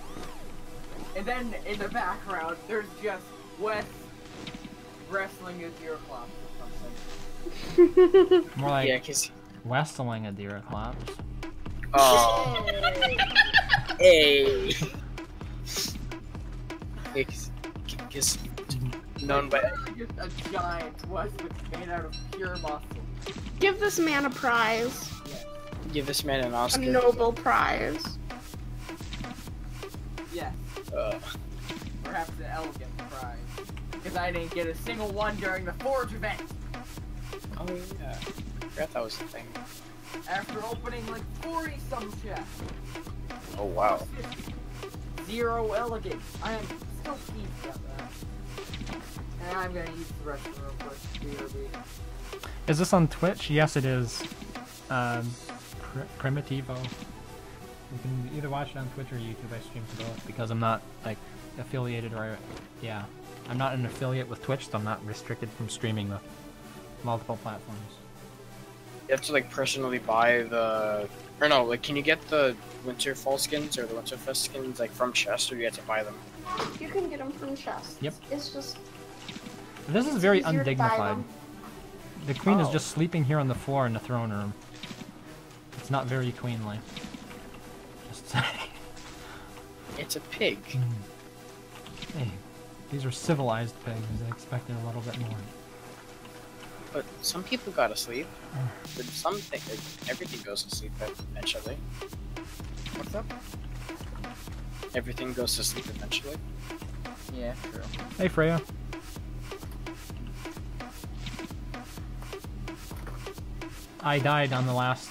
And then in the background, there's just Wes wrestling a deer clops or something. More like Yeah, cause wrestling a deer claps. oh, hey, cause known by Just a giant Wes that's made out of pure muscle. Give this man a prize. give this man an A Oscar. Nobel Prize. Yes. Uh, Perhaps an elegant prize. Because I didn't get a single one during the Forge event. oh yeah, I forgot that was the thing. After opening like 40 some chests. Oh wow. 0 elegant. I am still peeved about that. And I'm gonna use the rest of real quick. BRB. Is this on Twitch? Yes, it is. Primitivo. You can either watch it on Twitch or YouTube. I stream to both because I'm not like affiliated or yeah, I'm not an affiliate with Twitch, so I'm not restricted from streaming with multiple platforms. You have to like personally buy the, or no, like can you get the Winterfall skins or the Winterfest skins like from chests, or do you have to buy them? You can get them from chests. Yep. It's just This is very easier to buy undignified. them. The queen is Oh. just sleeping here on the floor in the throne room. It's not very queenly. Just saying. It's a pig. Hey, these are civilized pigs. I expected a little bit more. But some people gotta sleep. But some think like, everything goes to sleep eventually. What's up? Everything goes to sleep eventually. Yeah, true. Hey, Freya. I died on the last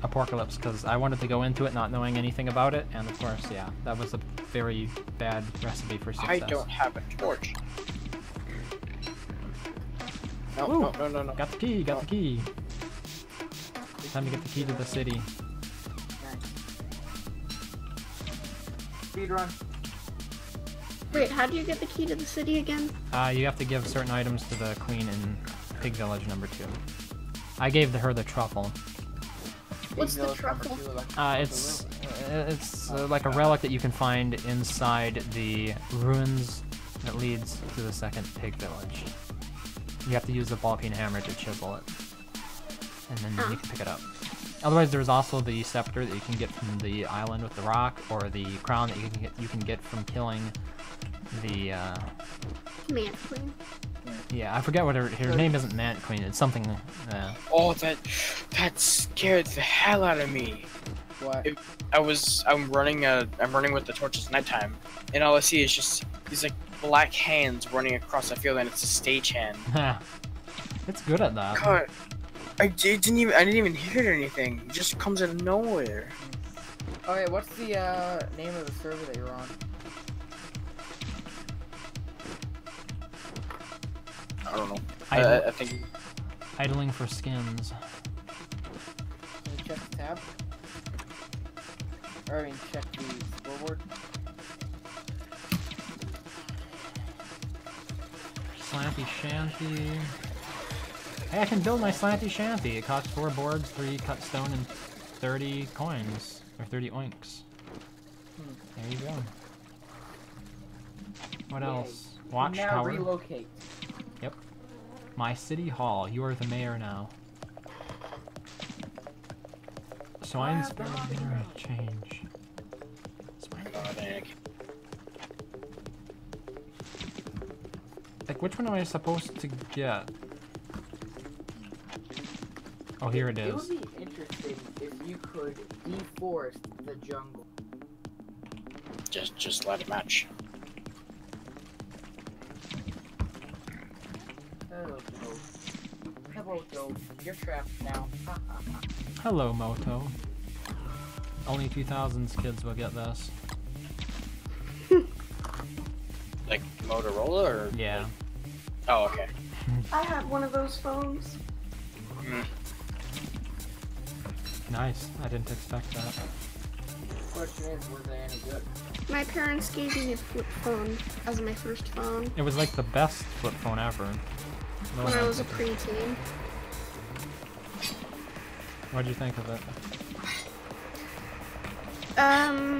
Aporkalypse because I wanted to go into it not knowing anything about it, and of course, yeah, that was a very bad recipe for success. I don't have a torch. No, Ooh, no. Got the key, got the key. Time to get the key to the city. Nice. Speed run. Wait, how do you get the key to the city again? You have to give certain items to the queen in Pig Village number 2. I gave her the truffle. What's the truffle? It's like a relic that you can find inside the ruins that leads to the second Pig Village. You have to use the ball peen hammer to chisel it, and then you can pick it up. Otherwise, there's also the scepter that you can get from the island with the rock, or the crown that you can get from killing the Man Queen. yeah, I forget what her name isn't Mant Queen. It's something. Oh, that scared the hell out of me. What? I'm running with the torches nighttime, and all I see is just these like black hands running across the field, and it's a stagehand. It's good at that. God, I didn't even hear anything. It just comes out of nowhere. Okay, what's the name of the server that you're on? I don't know. Idle- I think idling for skins. Can you check the tab? Or I mean, check the scoreboard. Slanty shanty. Hey, I can build my slanty shanty. It costs 4 boards, 3 cut stone, and 30 coins. Or 30 oinks. There you go. What Yay. else? Now Watchtower. relocate. Yep. My city hall. You are the mayor now. Swinesbury change. Like, which one am I supposed to get? Oh, here it It is. would be interesting if you could deforest the jungle. just let it match. Hello, Joe. Hello, Joe. You're trapped now. Hello, Moto. Only 2000s kids will get this. Like Motorola or? Yeah. Oh, okay. I have one of those phones. Mm. Nice. I didn't expect that. Question is, were they any good? My parents gave me a flip phone as my first phone It was like the best flip phone ever. No when one I was a else- preteen. What'd you think of it? How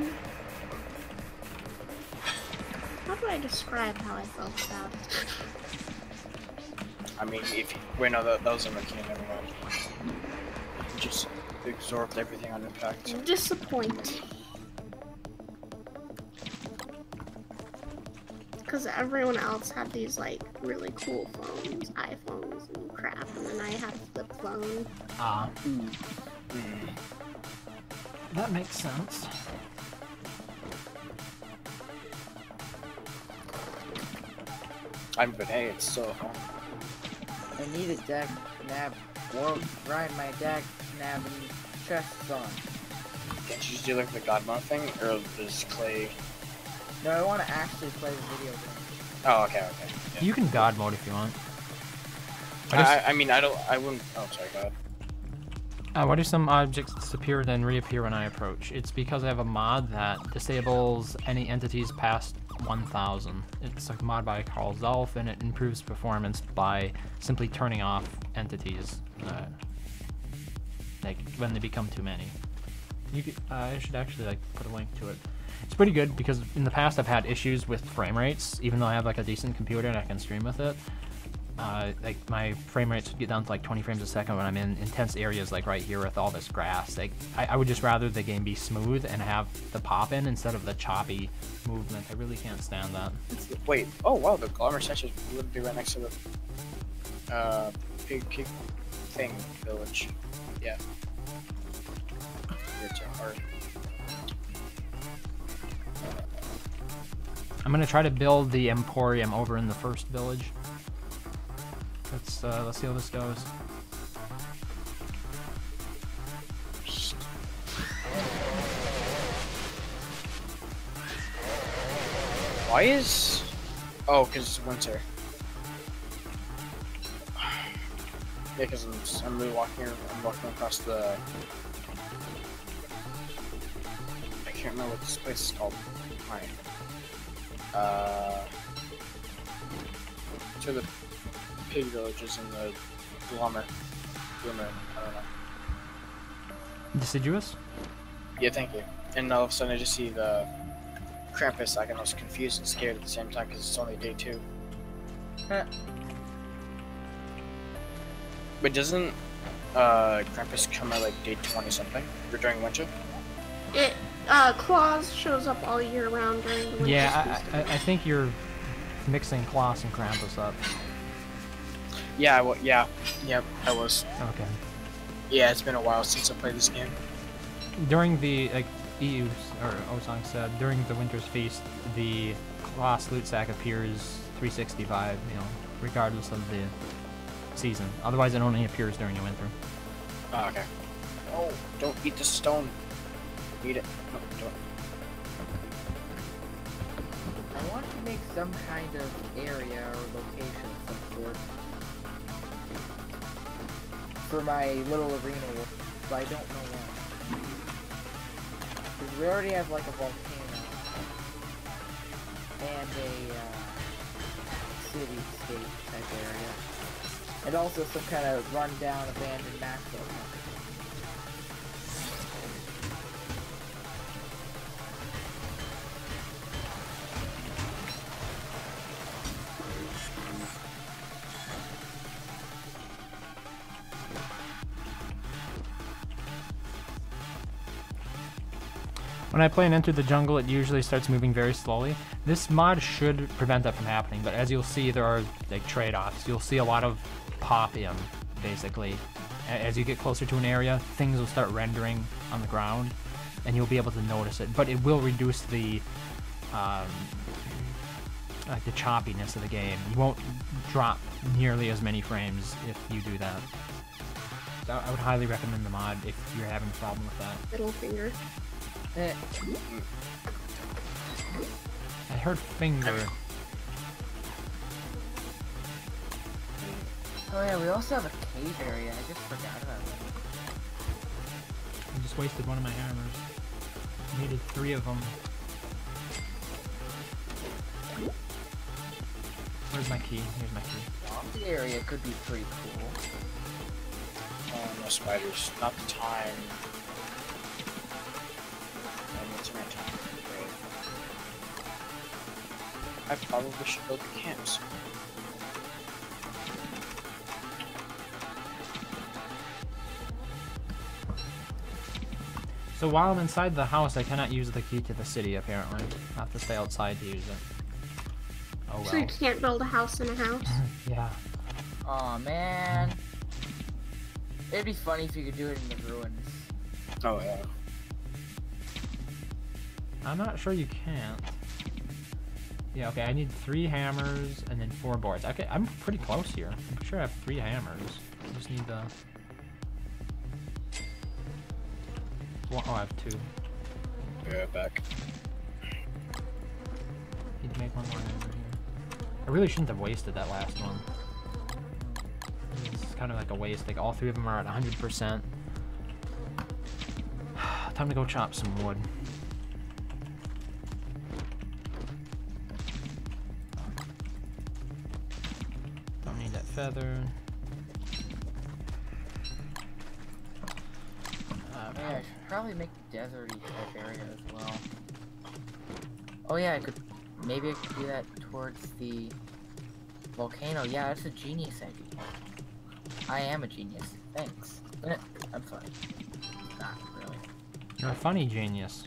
do I describe how I felt about it? I mean, if you, wait, no, that was a mechanic. Never mind. You just absorbed everything on impact. Disappointing. Because everyone else had these like really cool phones, iPhones and crap, and then I had a flip phone. Ah. That makes sense. But hey, it's still fun. I need a deck nab. Or ride my deck nab and chests on. Can't you just do like the God mode thing, or does Clay? No, I want to actually play the video game. Oh, okay. Yeah. You can God mode if you want. I mean, I wouldn't. Oh, sorry, God. Why do some objects disappear then reappear when I approach? It's because I have a mod that disables any entities past 1,000. It's a mod by Carl Zelf, and it improves performance by simply turning off entities, like when they become too many. You could, I should actually like put a link to it. It's pretty good because in the past I've had issues with frame rates, even though I have like a decent computer and I can stream with it. Like my frame rates would get down to like 20 frames a second when I'm in intense areas like right here with all this grass. Like I would just rather the game be smooth and have the pop in instead of the choppy movement. I really can't stand that. Wait. Oh wow, the Glamour Statue would be right next to the pig thing village. Yeah. It's hard. I'm gonna try to build the Emporium over in the first village. Let's see how this goes. Why is? Oh, because it's winter. Yeah, because I'm really walking here. I'm walking across the. I can't remember what this place is called. Alright. To the pig villages in the Bloomer. I don't know. Deciduous? Yeah, thank you. And all of a sudden I just see the Krampus. I was confused and scared at the same time because it's only day 2. But doesn't Krampus come at like day 20 something? Or during winter? It Claus shows up all year round during the winter season. I think you're mixing Klaus and Krampus up. Yeah, well, yeah, I was. Okay. Yeah, it's been a while since I played this game. During the EU or Osang said during the Winter's Feast, the Klaus loot sack appears 365, regardless of the season. Otherwise, it only appears during the winter. Oh, okay. Oh, don't eat the stone. Eat it. No, don't. I want to make some kind of area or location of some sort for my little arena work, but I don't know what. Because we already have like a volcano and a cityscape type area, and also some kind of rundown abandoned macro. When I play and enter the jungle, it usually starts moving very slowly. This mod should prevent that from happening, but as you'll see, there are like trade-offs. You'll see a lot of pop-in, basically. As you get closer to an area, things will start rendering on the ground, and you'll be able to notice it. But it will reduce the choppiness of the game. You won't drop nearly as many frames if you do that. So I would highly recommend the mod if you're having a problem with that. Middle finger. I heard finger. Oh yeah, we also have a cave area. I just forgot about that. I just wasted one of my hammers. I needed 3 of them. Where's my key? Here's my key. The area could be pretty cool. Oh, no spiders. Not the time. to my time. I probably should build the camps. So while I'm inside the house, I cannot use the key to the city, apparently. I have to stay outside to use it. Oh well. So you can't build a house in a house? Yeah. Aw, man. It'd be funny if you could do it in the ruins. Oh yeah. I'm not sure you can't. Yeah, okay, I need 3 hammers and then 4 boards. Okay, I'm pretty close here. I'm sure I have 3 hammers. I just need the... Oh, I have 2. Be right back. Need to make 1 more hammer here. I really shouldn't have wasted that last one. It's kind of like a waste. Like, all 3 of them are at 100%. Time to go chop some wood. Don't need that feather. Yeah, I should probably make the deserty type area as well. Oh yeah, maybe I could do that towards the volcano. Yeah, that's a genius idea. I am a genius. Thanks. I'm funny. Not really. You're a funny genius.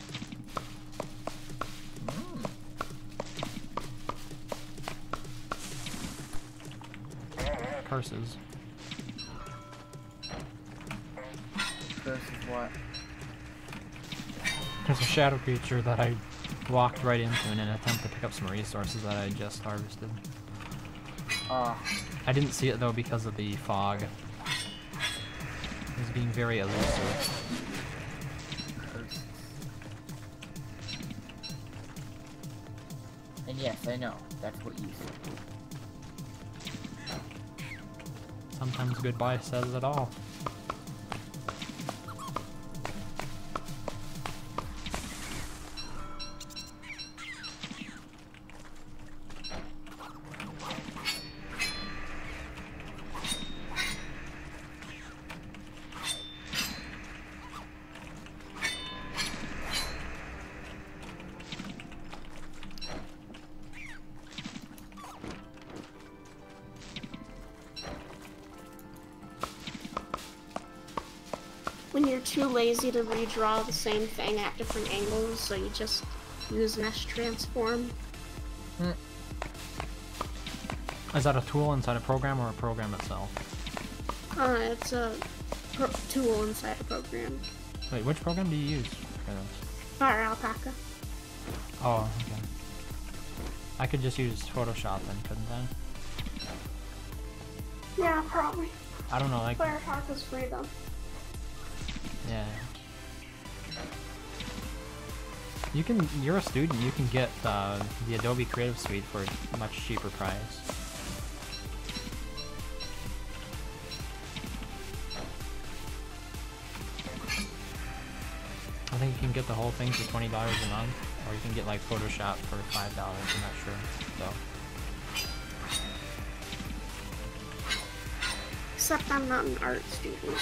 Curses. Versus what? There's a shadow creature that I walked right into in an attempt to pick up some resources that I just harvested. I didn't see it though because of the fog. It was being very elusive. And yes, I know. That's what you said. Sometimes goodbye says it all. When you're too lazy to redraw the same thing at different angles, so you just use mesh transform. Is that a tool inside a program or a program itself? It's a tool inside a program. Wait, which program do you use for this? Fire Alpaca. Oh, okay. I could just use Photoshop then, couldn't I? Yeah, probably. I don't know, like... Fire Alpaca's free though. Yeah. You can, you're a student, you can get the Adobe Creative Suite for a much cheaper price. I think you can get the whole thing for $20 a month, or you can get like Photoshop for $5, I'm not sure, so. Except I'm not an art student.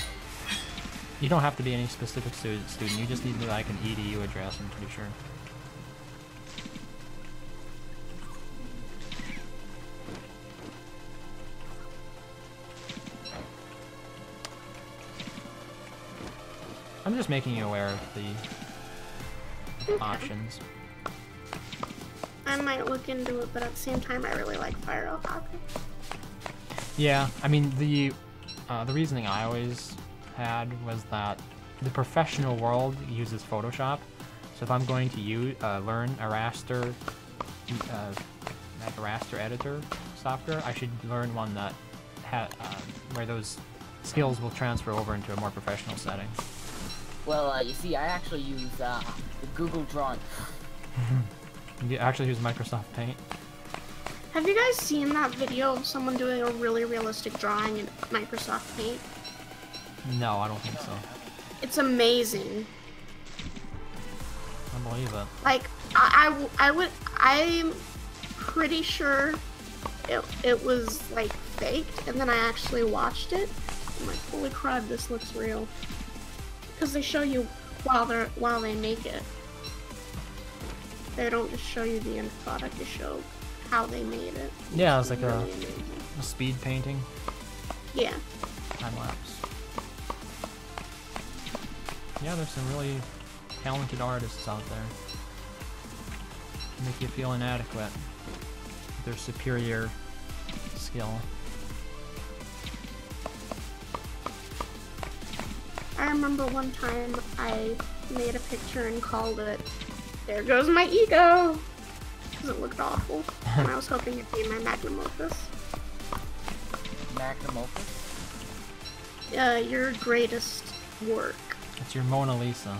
You don't have to be any specific student, you just need like an EDU address, I'm pretty sure. I'm just making you aware of the options. I might look into it, but at the same time I really like Fire Alpaca. Yeah, I mean the reasoning I always had was that the professional world uses Photoshop, so if I'm going to learn a raster, like a raster editor software, I should learn one that where those skills will transfer over into a more professional setting. Well, you see, I actually use the Google Drawing. You actually use Microsoft Paint? Have you guys seen that video of someone doing a really realistic drawing in Microsoft Paint? No, I don't think so. It's amazing. I believe it. Like, I'm pretty sure it was like faked, and then I actually watched it. I'm like, holy crap, this looks real. Because they show you while they make it. They don't just show you the end product, they show how they made it. Yeah, it's like really a amazing. speed painting, Yeah. time lapse. Yeah, there's some really talented artists out there. Make you feel inadequate with their superior skill. I remember one time I made a picture and called it, "There goes my ego!" Because it looked awful. And I was hoping it'd be my magnum opus. Magnum opus? Your greatest work. It's your Mona Lisa.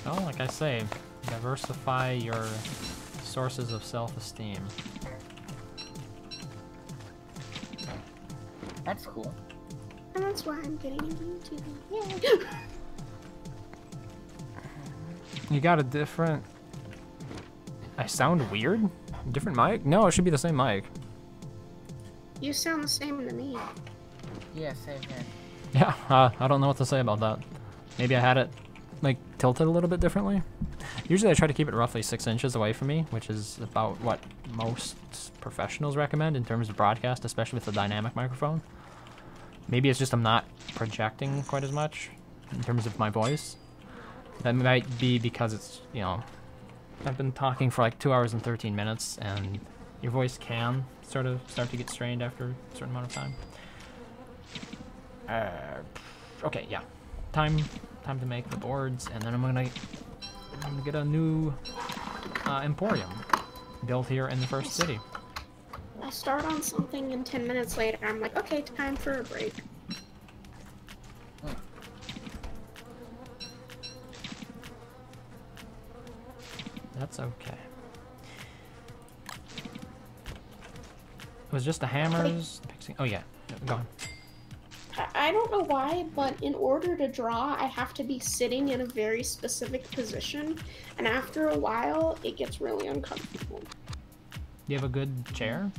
Well, like I say, diversify your sources of self-esteem. That's cool. And that's why I'm getting into YouTube. Yay! You got a different... I sound weird? Different mic? No, it should be the same mic. You sound the same to me. Yeah, same here. Yeah, I don't know what to say about that. Maybe I had it, like, tilted a little bit differently. Usually I try to keep it roughly 6 inches away from me, which is about what most professionals recommend in terms of broadcast, especially with the dynamic microphone. Maybe it's just I'm not projecting quite as much in terms of my voice. That might be because it's, you know, I've been talking for like 2 hours and 13 minutes, and your voice can sort of start to get strained after a certain amount of time. Okay, yeah. Time to make the boards, and then I'm gonna get a new emporium built here in the first city. I start on something and 10 minutes later I'm like, okay, time for a break. That's okay. It was just the hammers. Oh yeah, go on. I don't know why, but in order to draw, I have to be sitting in a very specific position, and after a while, it gets really uncomfortable. You have a good chair?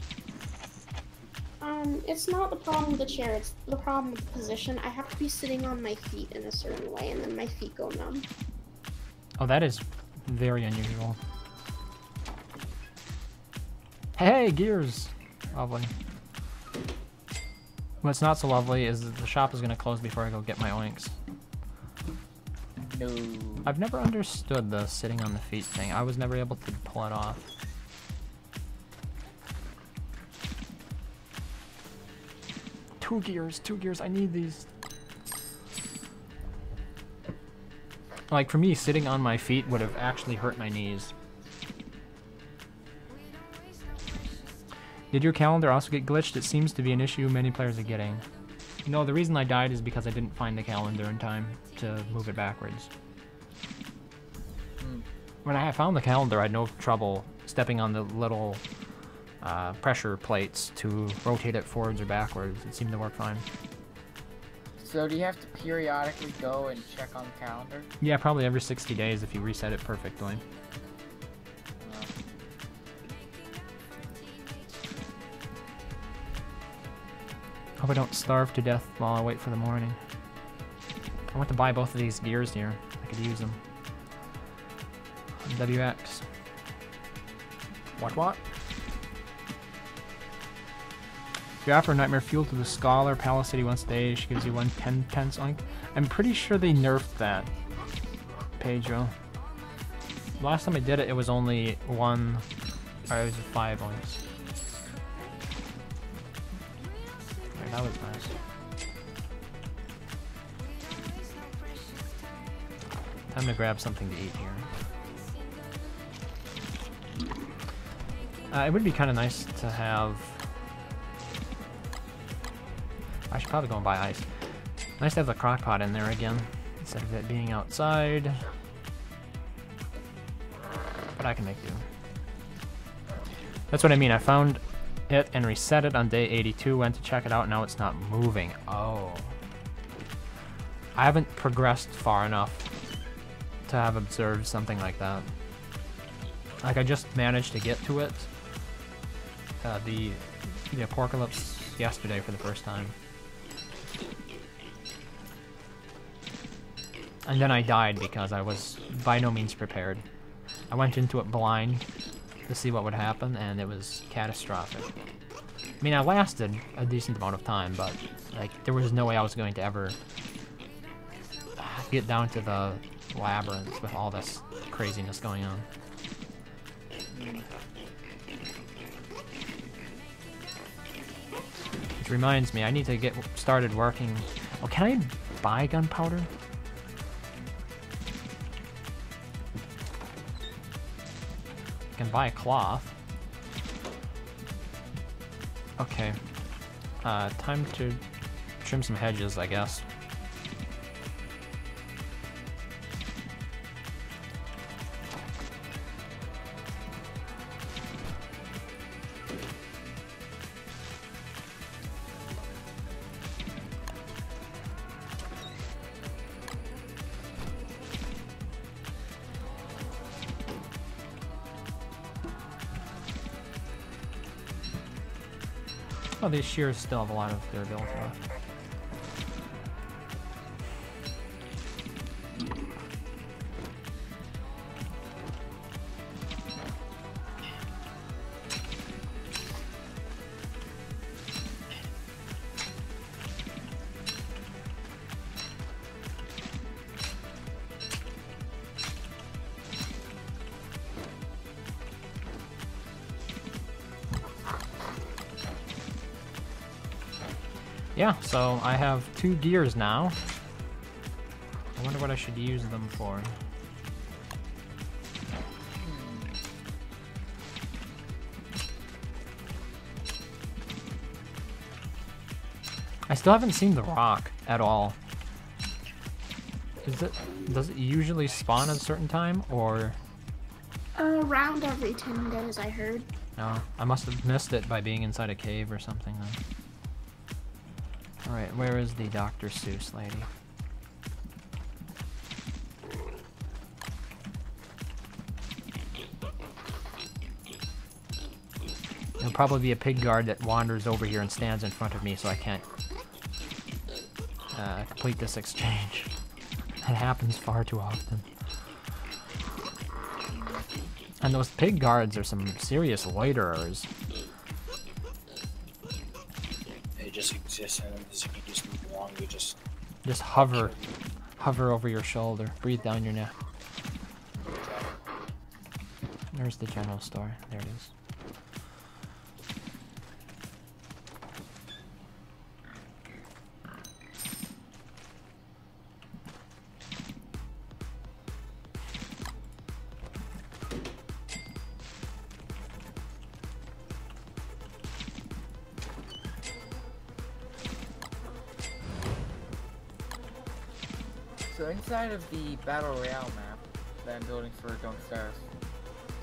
It's not the problem with the chair, it's the problem with the position. I have to be sitting on my feet in a certain way, and then my feet go numb. Oh, that is very unusual. Hey, gears! Lovely. What's not so lovely is that the shop is going to close before I go get my oinks. No. I've never understood the sitting on the feet thing. I was never able to pull it off. Two gears, I need these. Like, for me, sitting on my feet would have actually hurt my knees. Did your calendar also get glitched? It seems to be an issue many players are getting. No, the reason I died is because I didn't find the calendar in time to move it backwards. When I found the calendar, I had no trouble stepping on the little pressure plates to rotate it forwards or backwards. It seemed to work fine. So do you have to periodically go and check on the calendar? Yeah, probably every 60 days if you reset it perfectly. Hope I don't starve to death while I wait for the morning. I want to buy both of these gears here. I could use them. WX. What? If you offer Nightmare Fuel to the Scholar, Palace City once a day, she gives you 1 10-pence oink. I'm pretty sure they nerfed that, Pedro. Last time I did it, it was only 1, or it was 5 oinks. Right, that was nice. Time to grab something to eat here. It would be kind of nice to have... I should probably go and buy ice. Nice to have the crock pot in there again, instead of it being outside. But I can make do. That's what I mean. I found it and reset it on day 82, went to check it out, now it's not moving. Oh. I haven't progressed far enough to have observed something like that. Like, I just managed to get to it. The Aporkalypse yesterday for the first time. And then I died because I was by no means prepared. I went into it blind to see what would happen, and it was catastrophic. I mean, I lasted a decent amount of time, but like there was no way I was going to ever get down to the labyrinth with all this craziness going on. Which reminds me, I need to get started working. Oh, can I buy gunpowder? I can buy cloth. Okay. Time to trim some hedges, I guess. Oh, these shears still have a lot of durability left. Yeah, so I have 2 gears now. I wonder what I should use them for. I still haven't seen the rock at all. Does it usually spawn at a certain time, or? Around every 10 days, I heard. No, I must have missed it by being inside a cave or something then. Alright, where is the Dr. Seuss lady? There'll probably be a pig guard that wanders over here and stands in front of me so I can't complete this exchange. That happens far too often. And those pig guards are some serious loiterers. Just exist and you can just move along. You just hover over your shoulder, breathe down your neck. There's the general store. There it is. So inside of the Battle Royale map that I'm building for Don't Starve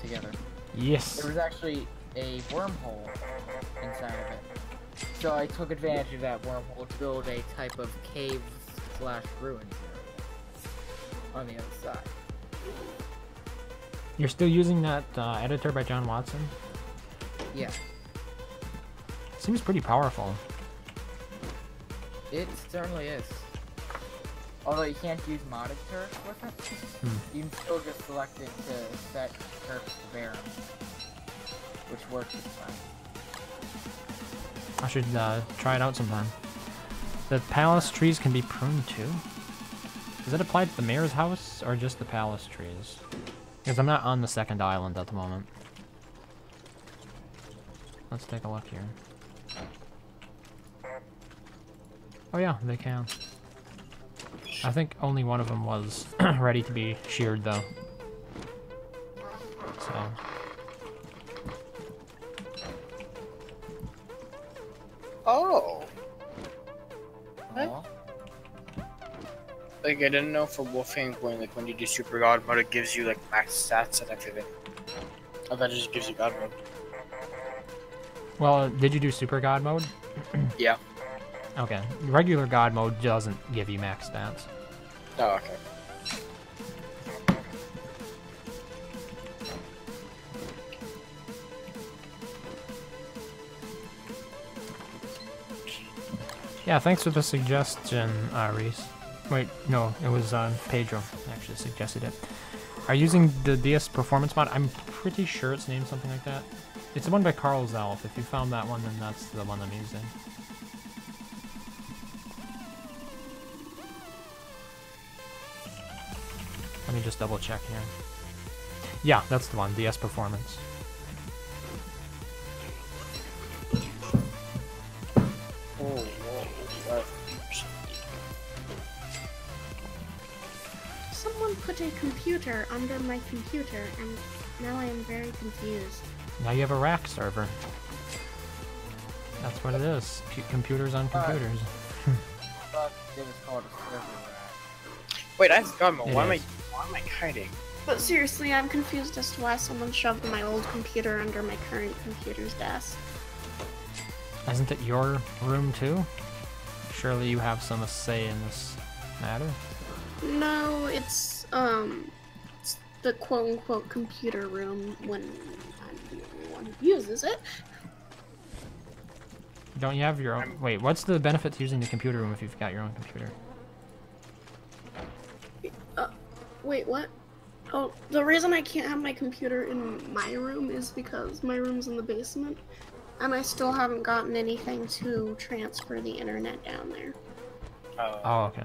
Together, Yes. there was actually a wormhole inside of it. So I took advantage of that wormhole to build a type of cave/ruins area on the other side. You're still using that editor by John Watson? Yeah, Seems pretty powerful. it certainly is. Although you can't use modded turrets with it, you can still just select it to set turrets to barren, which works this time. I should try it out sometime. The palace trees can be pruned too? Does it apply to the mayor's house or just the palace trees? Because I'm not on the second island at the moment. Let's take a look here. Oh yeah, they can. I think only one of them was ready to be sheared though. So. Oh. Aw. Like, I didn't know for Wolfgang Point, like, when you do Super God mode, it gives you, like, max stats and everything. I thought it just gives you God mode. Well, did you do Super God mode? Yeah. Okay. Regular God mode doesn't give you max stats. Oh, okay. Yeah, thanks for the suggestion, Reese. Wait, no, it was Pedro actually suggested it. Are you using the DS Performance mod? I'm pretty sure it's named something like that. It's the one by Carl Zelf. If you found that one, then that's the one I'm using. Let me just double check here. Yeah, that's the one, DS Performance. Oh, whoa. Someone put a computer under my computer, and now I am very confused. Now you have a rack server. That's what it is. Computers on computers. I thought it was called a server rack. Wait, I forgot. Why am is. I hiding? But seriously, I'm confused as to why someone shoved my old computer under my current computer's desk. Isn't it your room too? Surely you have some say in this matter. No, it's the quote-unquote computer room when I'm the only one who uses it. Don't you have your own? Wait, what's the benefit to using the computer room if you've got your own computer? Wait, what? Oh, the reason I can't have my computer in my room is because my room's in the basement, and I still haven't gotten anything to transfer the internet down there. Oh, okay.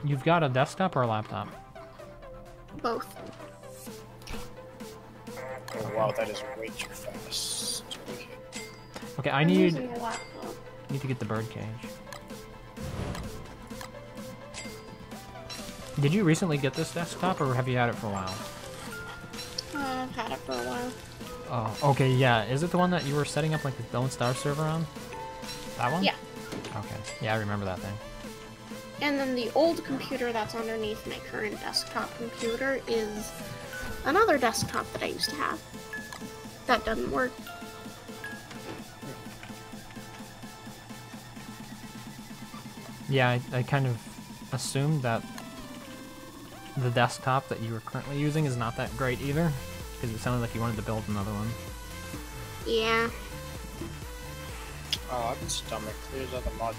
You've got a desktop or a laptop? Both. Oh wow, that is way too fast. Okay. Okay, I I'm need using a laptop. to get the birdcage. Did you recently get this desktop, or have you had it for a while? I've had it for a while. Oh, okay, yeah. Is it the one that you were setting up like the Don't Starve server on? That one? Yeah. Okay. Yeah, I remember that thing. And then the old computer that's underneath my current desktop computer is another desktop that I used to have. That doesn't work. Yeah, I kind of assumed that the desktop that you were currently using is not that great either, because it sounded like you wanted to build another one. Yeah. Oh, I can stomach. There's other mod.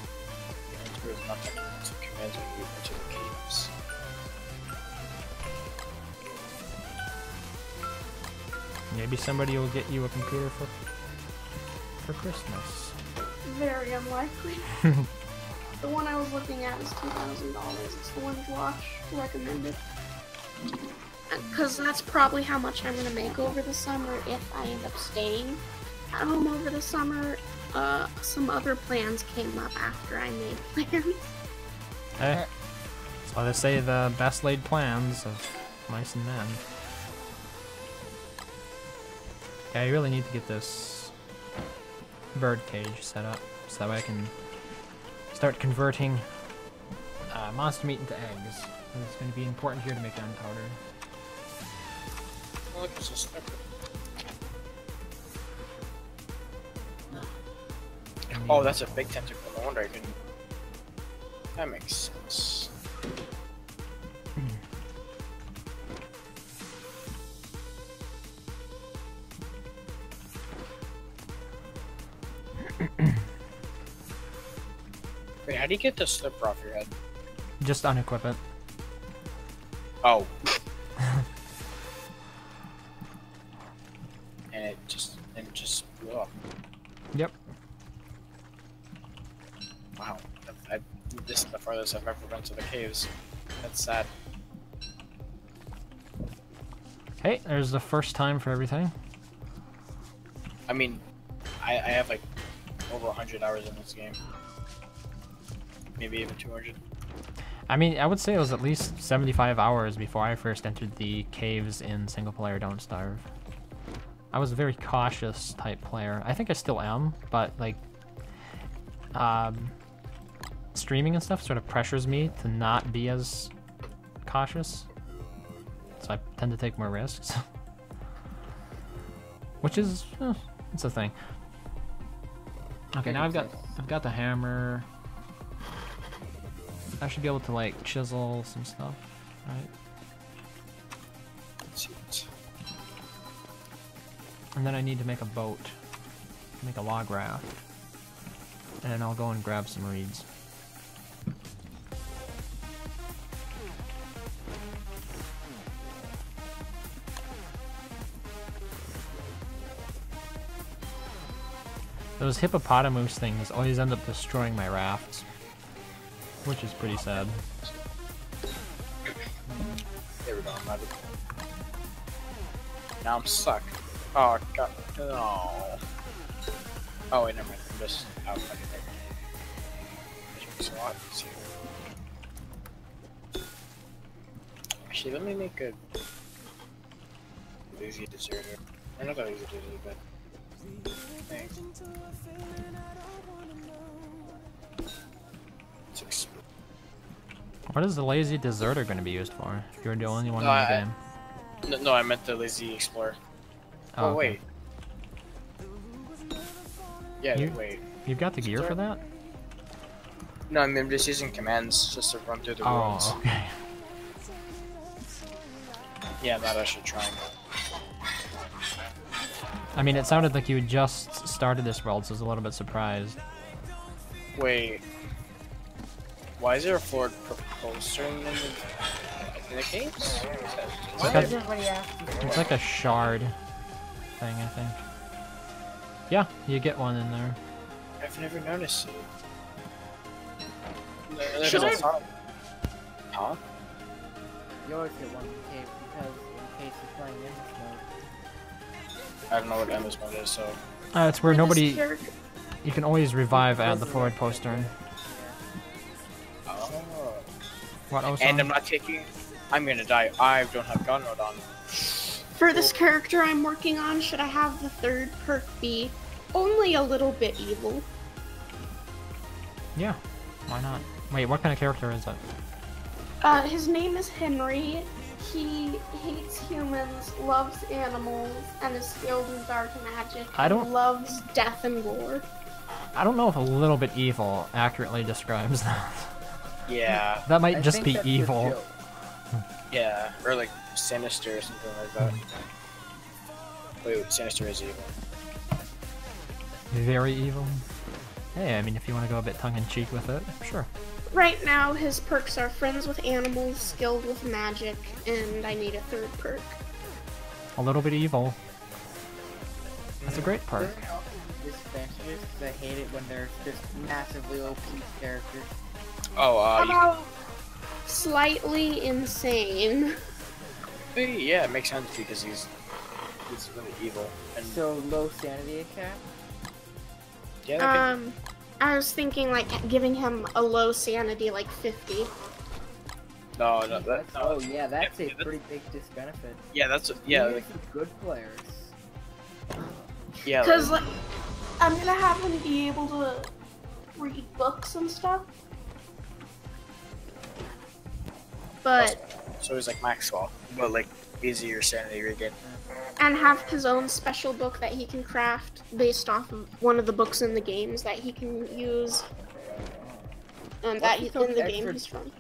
There's nothing. Some commands when you move into the caves. Maybe somebody will get you a computer for Christmas. Very unlikely. The one I was looking at is $2,000. It's the one Josh recommended. Because that's probably how much I'm going to make over the summer if I end up staying at home over the summer. Some other plans came up after I made plans. Hey, that's why they say the best laid plans of mice and men. Okay, I really need to get this bird cage set up so that way I can start converting monster meat into eggs. And it's going to be important here to make gunpowder. Look, it's a slipper. Oh, that's a big tentacle. No wonder I couldn't. That makes sense. Wait, how do you get the slipper off your head? Just unequip it. Oh. and it just blew up. Yep. Wow. This is the farthest I've ever been to the caves. That's sad. Hey, there's the first time for everything. I mean, I have like over 100 hours in this game. Maybe even 200. I mean, I would say it was at least 75 hours before I first entered the caves in single player Don't Starve. I was a very cautious type player. I think I still am, but like, streaming and stuff sort of pressures me to not be as cautious. So I tend to take more risks. Which is, it's a thing. Okay, now I've got the hammer. I should be able to like chisel some stuff, right? Let's see it. And then I need to make a boat, make a log raft. and I'll go and grab some reeds. Those hippopotamus things always end up destroying my rafts, which is pretty sad. There we go, I'm out of it. Now I'm stuck. Oh god, no. Oh wait, never mind, I'm just out of it. Which makes it a lot easier. Actually, let me make a lazy deserter. Or not a lazy deserter, but thanks. What is the lazy deserter going to be used for? If you're the only one No, in the game. No, I meant the lazy explorer. Oh, okay. wait. Yeah, You- wait. You've got the gear for that? No, I mean, I'm just using commands just to run through the ruins. Oh, okay. Yeah, that I should try. I mean, it sounded like you had just started this world, so I was a little bit surprised. Wait. Why is there a floored poster in the caves? Why like does everybody ask you for It's it? like a shard thing, I think. Yeah, you get one in there. I've never noticed it. Should I- Huh? You always get one in case because in case you're playing in this mode. I don't know what Emma's mode is, so. It's where This nobody... character- You can always revive at the forward poster. Oh. What else? And I'm not taking. I'm gonna die. I don't have gun mode on. For this character I'm working on, should I have the third perk be only a little bit evil? Yeah, why not? Wait, what kind of character is it? His name is Henry. He hates humans, loves animals, and is skilled in dark magic. I don't- and loves death and gore. I don't know if a little bit evil accurately describes that. Yeah. That might I just think be that's the evil. joke. Yeah. Or like sinister or something like that. Wait, sinister is evil. Very evil. Hey, I mean, if you want to go a bit tongue-in-cheek with it, sure. Right now, his perks are friends with animals, skilled with magic, and I need a third perk. A little bit evil. That's a great perk. Doesn't help this adventures because I hate it when there's just massively OP characters. Oh, How you about slightly insane? yeah, it makes sense because he's really evil. And So low sanity cap. yeah, that I was thinking like giving him a low sanity, like 50. no, that, That's, no. oh yeah, that's Yeah, a pretty big disbenefit. Yeah, that's yeah, Even like, for good players. yeah. Because like, I'm gonna have him be able to read books and stuff. But So he's like Maxwell, but like easier sanity regain. and have his own special book that he can craft based off of one of the books in the games that he can use. And that he he's took in the extra- game he's from.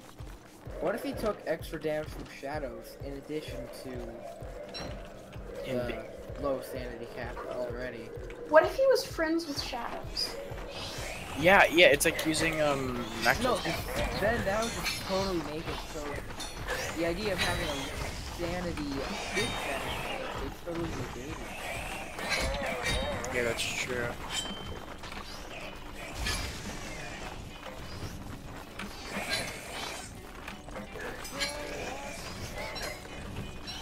What if he took extra damage from shadows in addition to In the being- low sanity cap already? What if he was friends with shadows? Yeah, it's like using Maxwell. No, then that would just totally make it so the idea of having a sanity big benefit is totally negated. Yeah, that's true.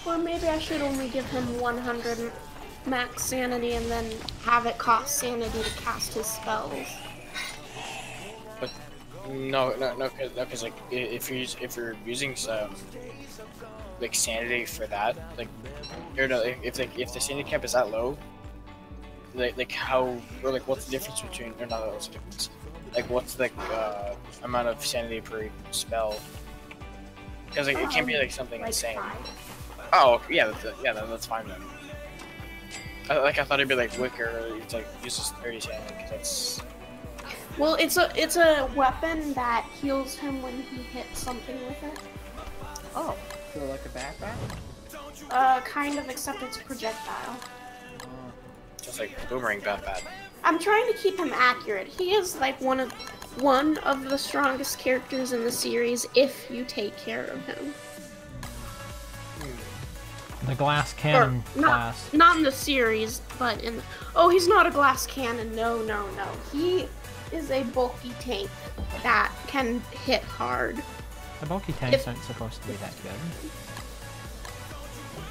Or maybe I should only give him 100 max sanity and then have it cost sanity to cast his spells. No, because like if you're using some like sanity for that, like or no, if the sanity cap is that low, like how or like what's the difference between or not what's the difference? Like what's the amount of sanity per spell? Because like it can't be like something Like insane. 5. Oh yeah, that's fine then. I thought it'd be like wicker. It's like uses 30 sanity because that's. Well, it's a weapon that heals him when he hits something with it. Oh, so like a backpack? Kind of, except it's a projectile. Just like Boomerang bad. I'm trying to keep him accurate. He is like one of the strongest characters in the series if you take care of him. The glass cannon Or class. not in the series, but in the, oh, he's not a glass cannon. No. He is a bulky tank that can hit hard. The bulky tanks aren't supposed to be that good.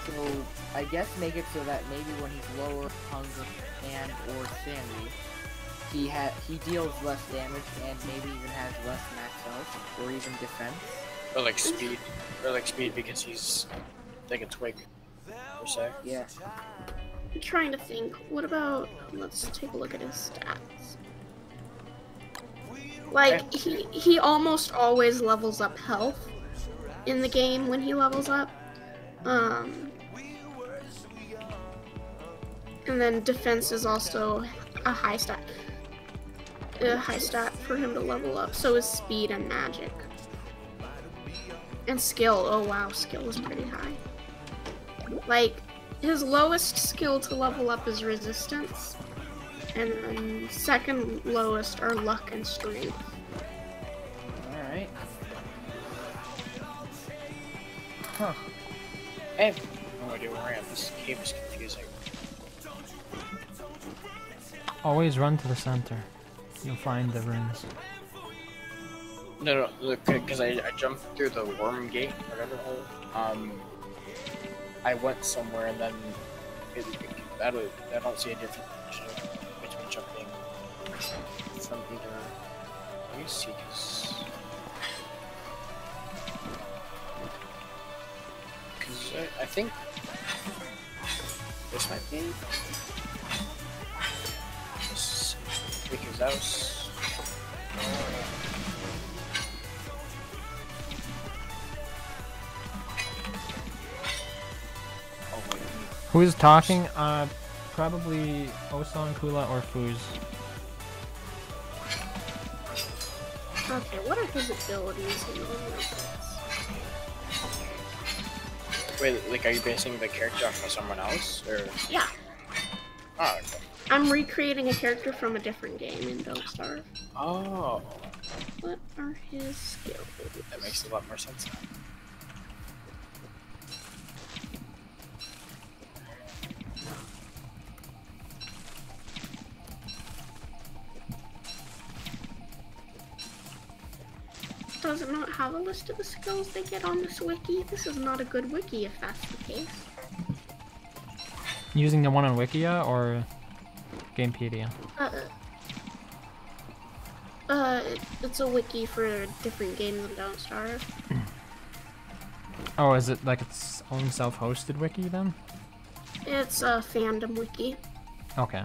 So I guess make it so that maybe when he's lower hunger and or sanity, he deals less damage and maybe even has less max health or even defense. Or like speed because he's like a twig, per se. Yeah. I'm trying to think. What about? Let's take a look at his stats. Like he almost always levels up health in the game when he levels up. And then defense is also a high stat for him to level up. So is speed and magic. And skill. Oh wow, skill is pretty high. Like his lowest skill to level up is resistance. And then second lowest are luck and strength. Alright. Huh. I have no idea where I am. This game is confusing. Always run to the center. You'll find the runes. No, because I jumped through the worm gate, whatever hole. I went somewhere and then I don't see a difference between jumping from either. Let me see, because I think this might be. Because that was. Oh wait. Who is talking? Probably Osan, Kula, or Fuz. Okay, what are his abilities in this? Wait, like, are you basing the character off of someone else, or? Yeah. Oh, okay. I'm recreating a character from a different game in Don't Starve. Oh, What are his skills? that makes a lot more sense now. Does it not have a list of the skills they get on this wiki? This is not a good wiki if that's the case. Using the one on Wikia or Gamepedia? It's a wiki for different games in Don't Starve. Oh, is it like its own self-hosted wiki then? It's a fandom wiki. Okay.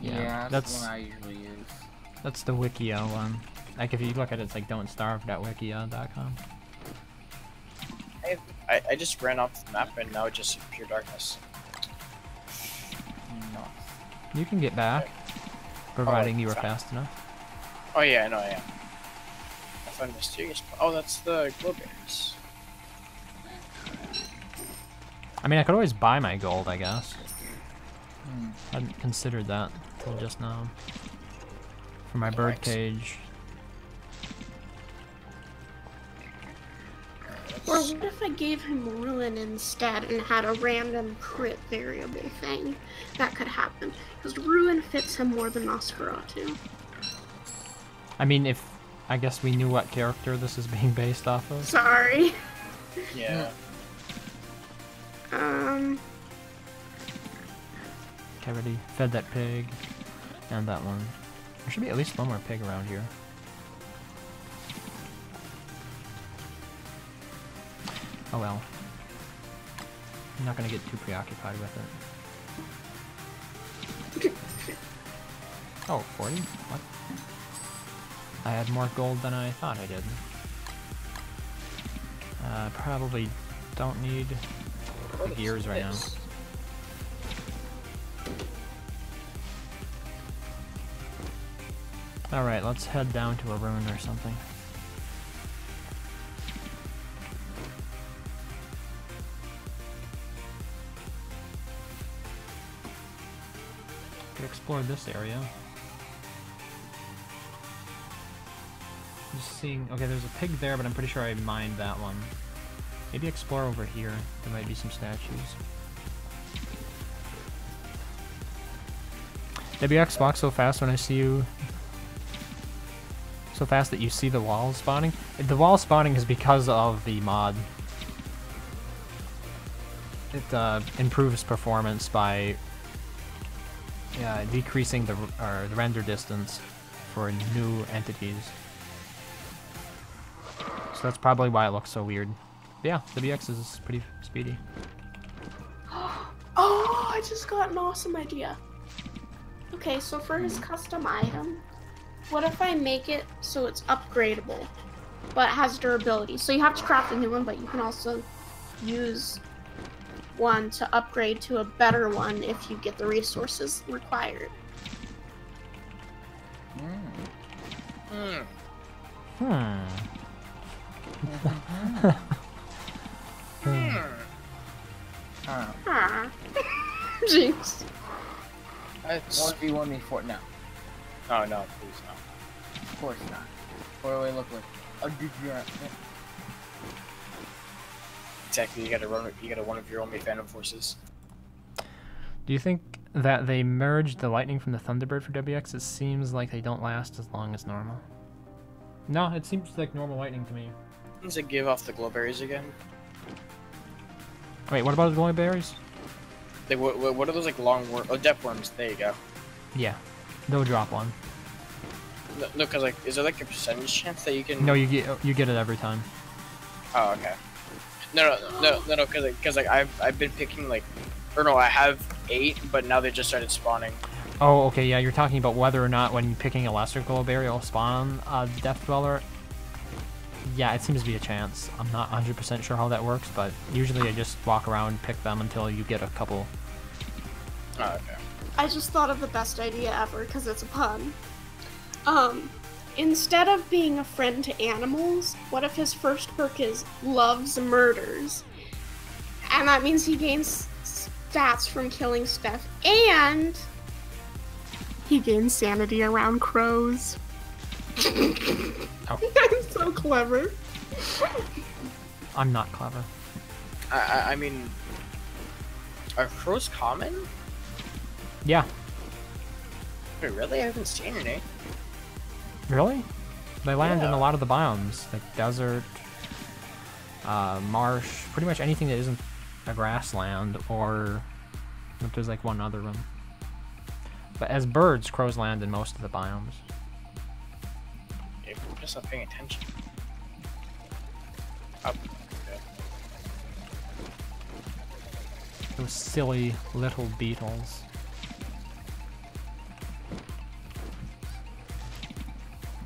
Yeah, that's the one I usually use. That's the Wikia one. Like if you look at it, it's like don'tstarve.wikia.com. I just ran off the map and now it's just pure darkness. No. You can get back, providing you were fast enough. Oh yeah, I know I am. I found a mysterious. Oh, that's the glow berries. I mean, I could always buy my gold, I guess. I hadn't considered that until just now. For my bird cage. Or what if I gave him Ruin instead and had a random crit variable thing? That could happen. Because Ruin fits him more than Nosferatu. I mean, if I guess we knew what character this is being based off of. Sorry. Yeah. Okay, already fed that pig. And that one. There should be at least one more pig around here. Oh well. I'm not gonna get too preoccupied with it. Oh, 40? What? I had more gold than I thought I did. Probably don't need gears right now. Alright, let's head down to a ruin or something. Could explore this area. Just seeing. Okay, there's a pig there, but I'm pretty sure I mined that one. Maybe explore over here. There might be some statues. WX walks so fast when I see you. So fast that you see the walls spawning. The wall spawning is because of the mod. It improves performance by decreasing the render distance for new entities. So that's probably why it looks so weird. But yeah, WX is pretty speedy. Oh, I just got an awesome idea. Okay, so for his custom item, what if I make it so it's upgradable, but has durability? So you have to craft a new one, but you can also use one to upgrade to a better one if you get the resources required. Jinx. It's 1v1 me for now. Oh no, please no. Of course not. What do I look like? A degenerate. Exactly, you gotta one of your only Phantom Forces. Do you think that they merged the lightning from the Thunderbird for WX? It seems like they don't last as long as normal. No, it seems like normal lightning to me. Does it give off the glow berries again? Wait, what about the glowing berries? What are those like long worm? Oh, depth worms. There you go. Yeah, they'll drop one. No, cause like, is there like a percentage chance that you can? No, you get it every time. Oh, okay. No, cause like I've been picking like, or no, I have 8, but now they just started spawning. Oh, okay, yeah, you're talking about whether or not when picking a lesser glowberry it'll spawn a Death Dweller. Yeah, it seems to be a chance. I'm not 100% sure how that works, but usually I just walk around and pick them until you get a couple. Oh, okay. I just thought of the best idea ever because it's a pun. Instead of being a friend to animals, what if his first perk is loves murders? And that means he gains stats from killing stuff, and he gains sanity around crows. Oh. I'm so clever. I'm not clever. I mean, are crows common? Yeah. Wait, really? I haven't seen any. Really? They land in Yeah. a lot of the biomes, like desert, marsh, pretty much anything that isn't a grassland, or if there's like one other one. But as birds, crows land in most of the biomes. Yeah, I'm just not paying attention. Oh, okay. Those silly little beetles.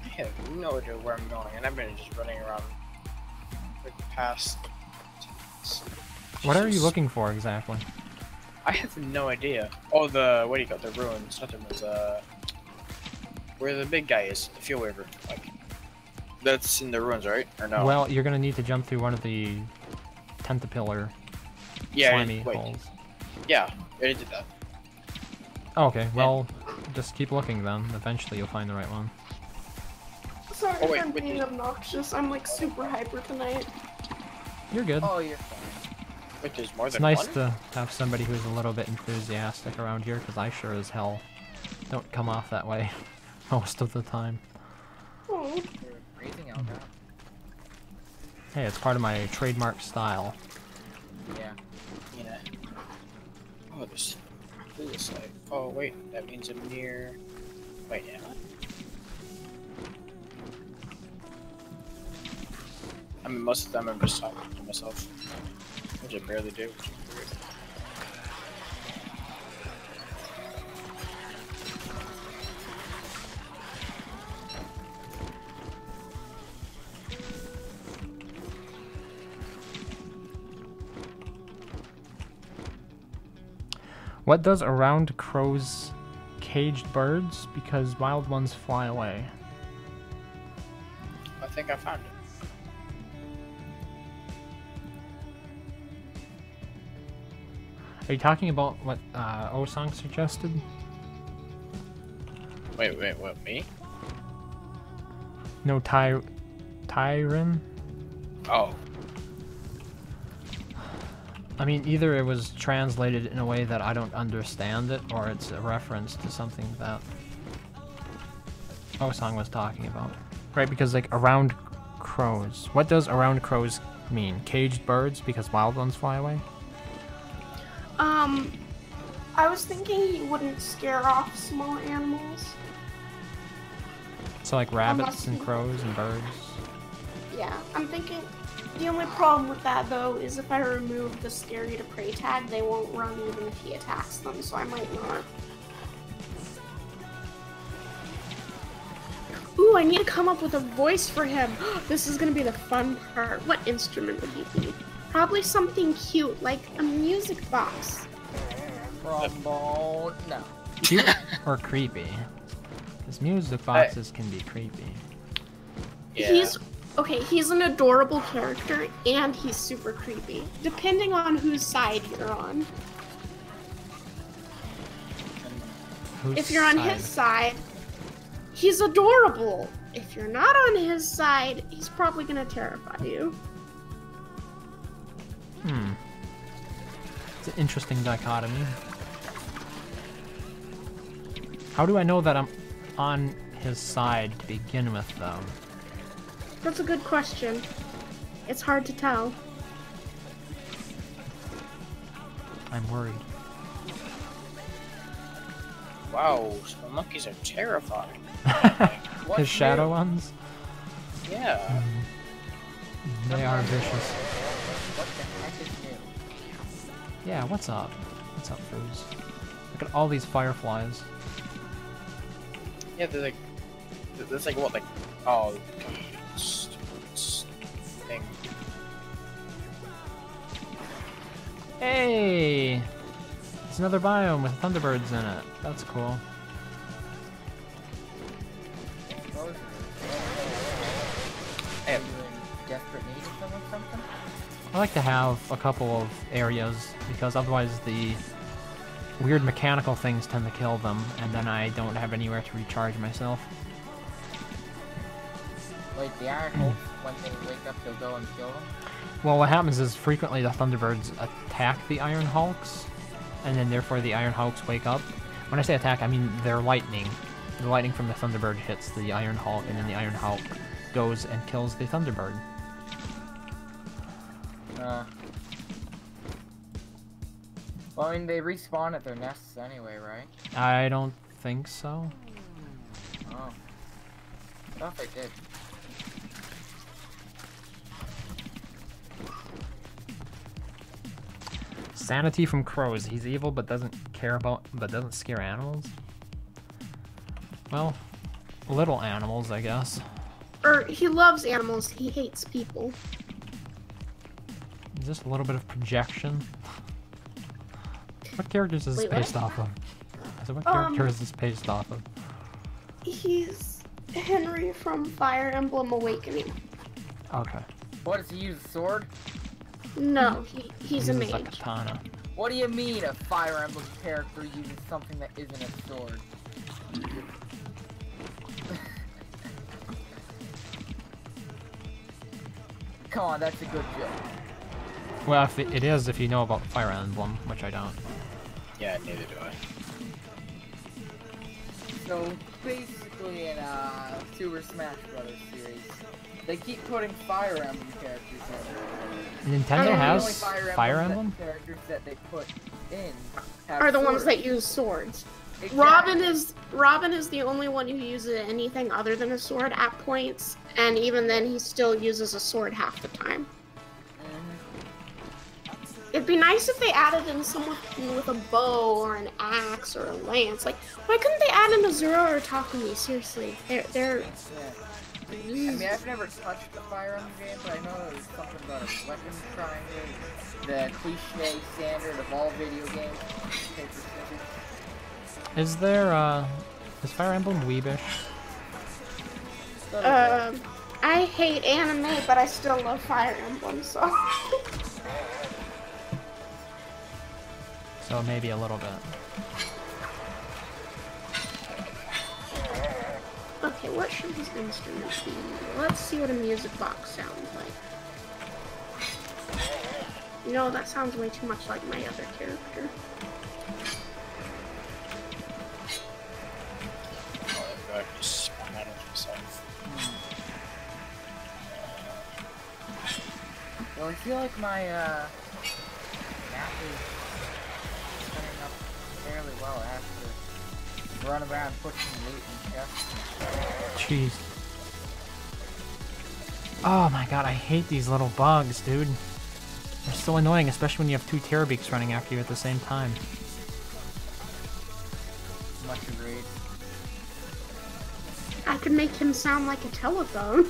I have no idea where I'm going, and I've been just running around for the past. What are you Jesus. looking for exactly? I have no idea. Oh, the what do you call it? The ruins? Not the ruins. Where the big guy is, the field waver. Like, that's in the ruins, right? Or no? Well, you're gonna need to jump through one of the tentapillar yeah. slimy Wait. holes. Yeah, I already did that. Oh, okay, well, just keep looking then. Eventually you'll find the right one. Sorry Oh, wait, if I'm wait, being did- obnoxious. I'm like super hyper tonight. You're good. Oh, you're fine. Wait, there's more It's than nice one? to have somebody who's a little bit enthusiastic around here, because I sure as hell don't come off that way most of the time. Oh. You're raising out now. Hey, it's part of my trademark style. Yeah. Yeah. Oh, there's this side. Oh, wait, that means I'm near. Wait, yeah. I mean, most of the time I'm just talking to myself, which I barely do. Which is weird. What does around crows caged birds? Because wild ones fly away. I think I found it. Are you talking about what Osang suggested? Wait, me? No, Tyron? Oh. I mean, either it was translated in a way that I don't understand it, or it's a reference to something that Osang was talking about. Right, because like around crows. What does around crows mean? Caged birds because wild ones fly away? I was thinking he wouldn't scare off small animals. So like rabbits Unless and he- crows and birds? Yeah, I'm thinking the only problem with that though is if I remove the scary to prey tag, they won't run even if he attacks them, so I might not. Ooh, I need to come up with a voice for him. This is gonna be the fun part. What instrument would he be? Probably something cute, like a music box. Trombone. No. Cute or creepy? Because music boxes can be creepy. Yeah. He's an adorable character and he's super creepy, depending on whose side you're on. Whose If you're on side? his side, he's adorable. If you're not on his side, he's probably gonna terrify you. It's an interesting dichotomy. How do I know that I'm on his side to begin with, though? That's a good question. It's hard to tell. I'm worried. Wow, small monkeys are terrifying. His shadow new? ones? Yeah. They are vicious. What the heck is new? Yeah, what's up? What's up, Foos? Look at all these fireflies. Yeah, they're like, there's like what, like, oh, thing. Hey! It's another biome with thunderbirds in it. That's cool. Are you in desperate need of them or something? I like to have a couple of areas because otherwise the weird mechanical things tend to kill them, and then I don't have anywhere to recharge myself. Like the Iron Hulk, when they wake up, they'll go and kill them. Well, what happens is frequently the Thunderbirds attack the Iron Hulks, and then therefore the Iron Hulks wake up. When I say attack, I mean they're lightning. The lightning from the Thunderbird hits the Iron Hulk, and then the Iron Hulk goes and kills the Thunderbird. Well, I mean, they respawn at their nests anyway, right? I don't think so. Oh. I thought they did. Sanity from crows. He's evil but doesn't scare animals. Well, little animals, I guess. Or he loves animals, he hates people. Just a little bit of projection. What characters is this Wait, what? based off of? So what character is this based off of? He's Henry from Fire Emblem Awakening. Okay. What, does he use a sword? No, he's a Uses a mage. katana. What do you mean a Fire Emblem character uses something that isn't a sword? Come on, that's a good joke. Well, if it is, if you know about Fire Emblem, which I don't. Yeah, neither do I. So basically in Super Smash Brothers series, they keep putting Fire Emblem characters in. Nintendo And the has only Fire Emblem? characters that they put in have Are the ones swords. that use swords. Exactly. Robin is the only one who uses anything other than a sword at points, and even then he still uses a sword half the time. It'd be nice if they added in someone with a bow or an axe or a lance. Like, why couldn't they add in Azura or Takumi? Seriously, they're. Yeah. I mean, I've never touched the Fire Emblem game, but I know there's something about a weapon triangle, the cliche standard of all video games. Paper, scissors. Is there, is Fire Emblem weebish? I hate anime, but I still love Fire Emblem, so. So maybe a little bit. what should this instrument be? Let's see what a music box sounds like. No, that sounds way too much like my other character. Oh, I just spun out of myself. Well, I feel like my map is setting up fairly well. I have to run around pushing loot and chests. Jeez. Oh my god, I hate these little bugs, dude. They're so annoying, especially when you have two Terrorbeaks running after you at the same time. Much agreed. I could make him sound like a telephone.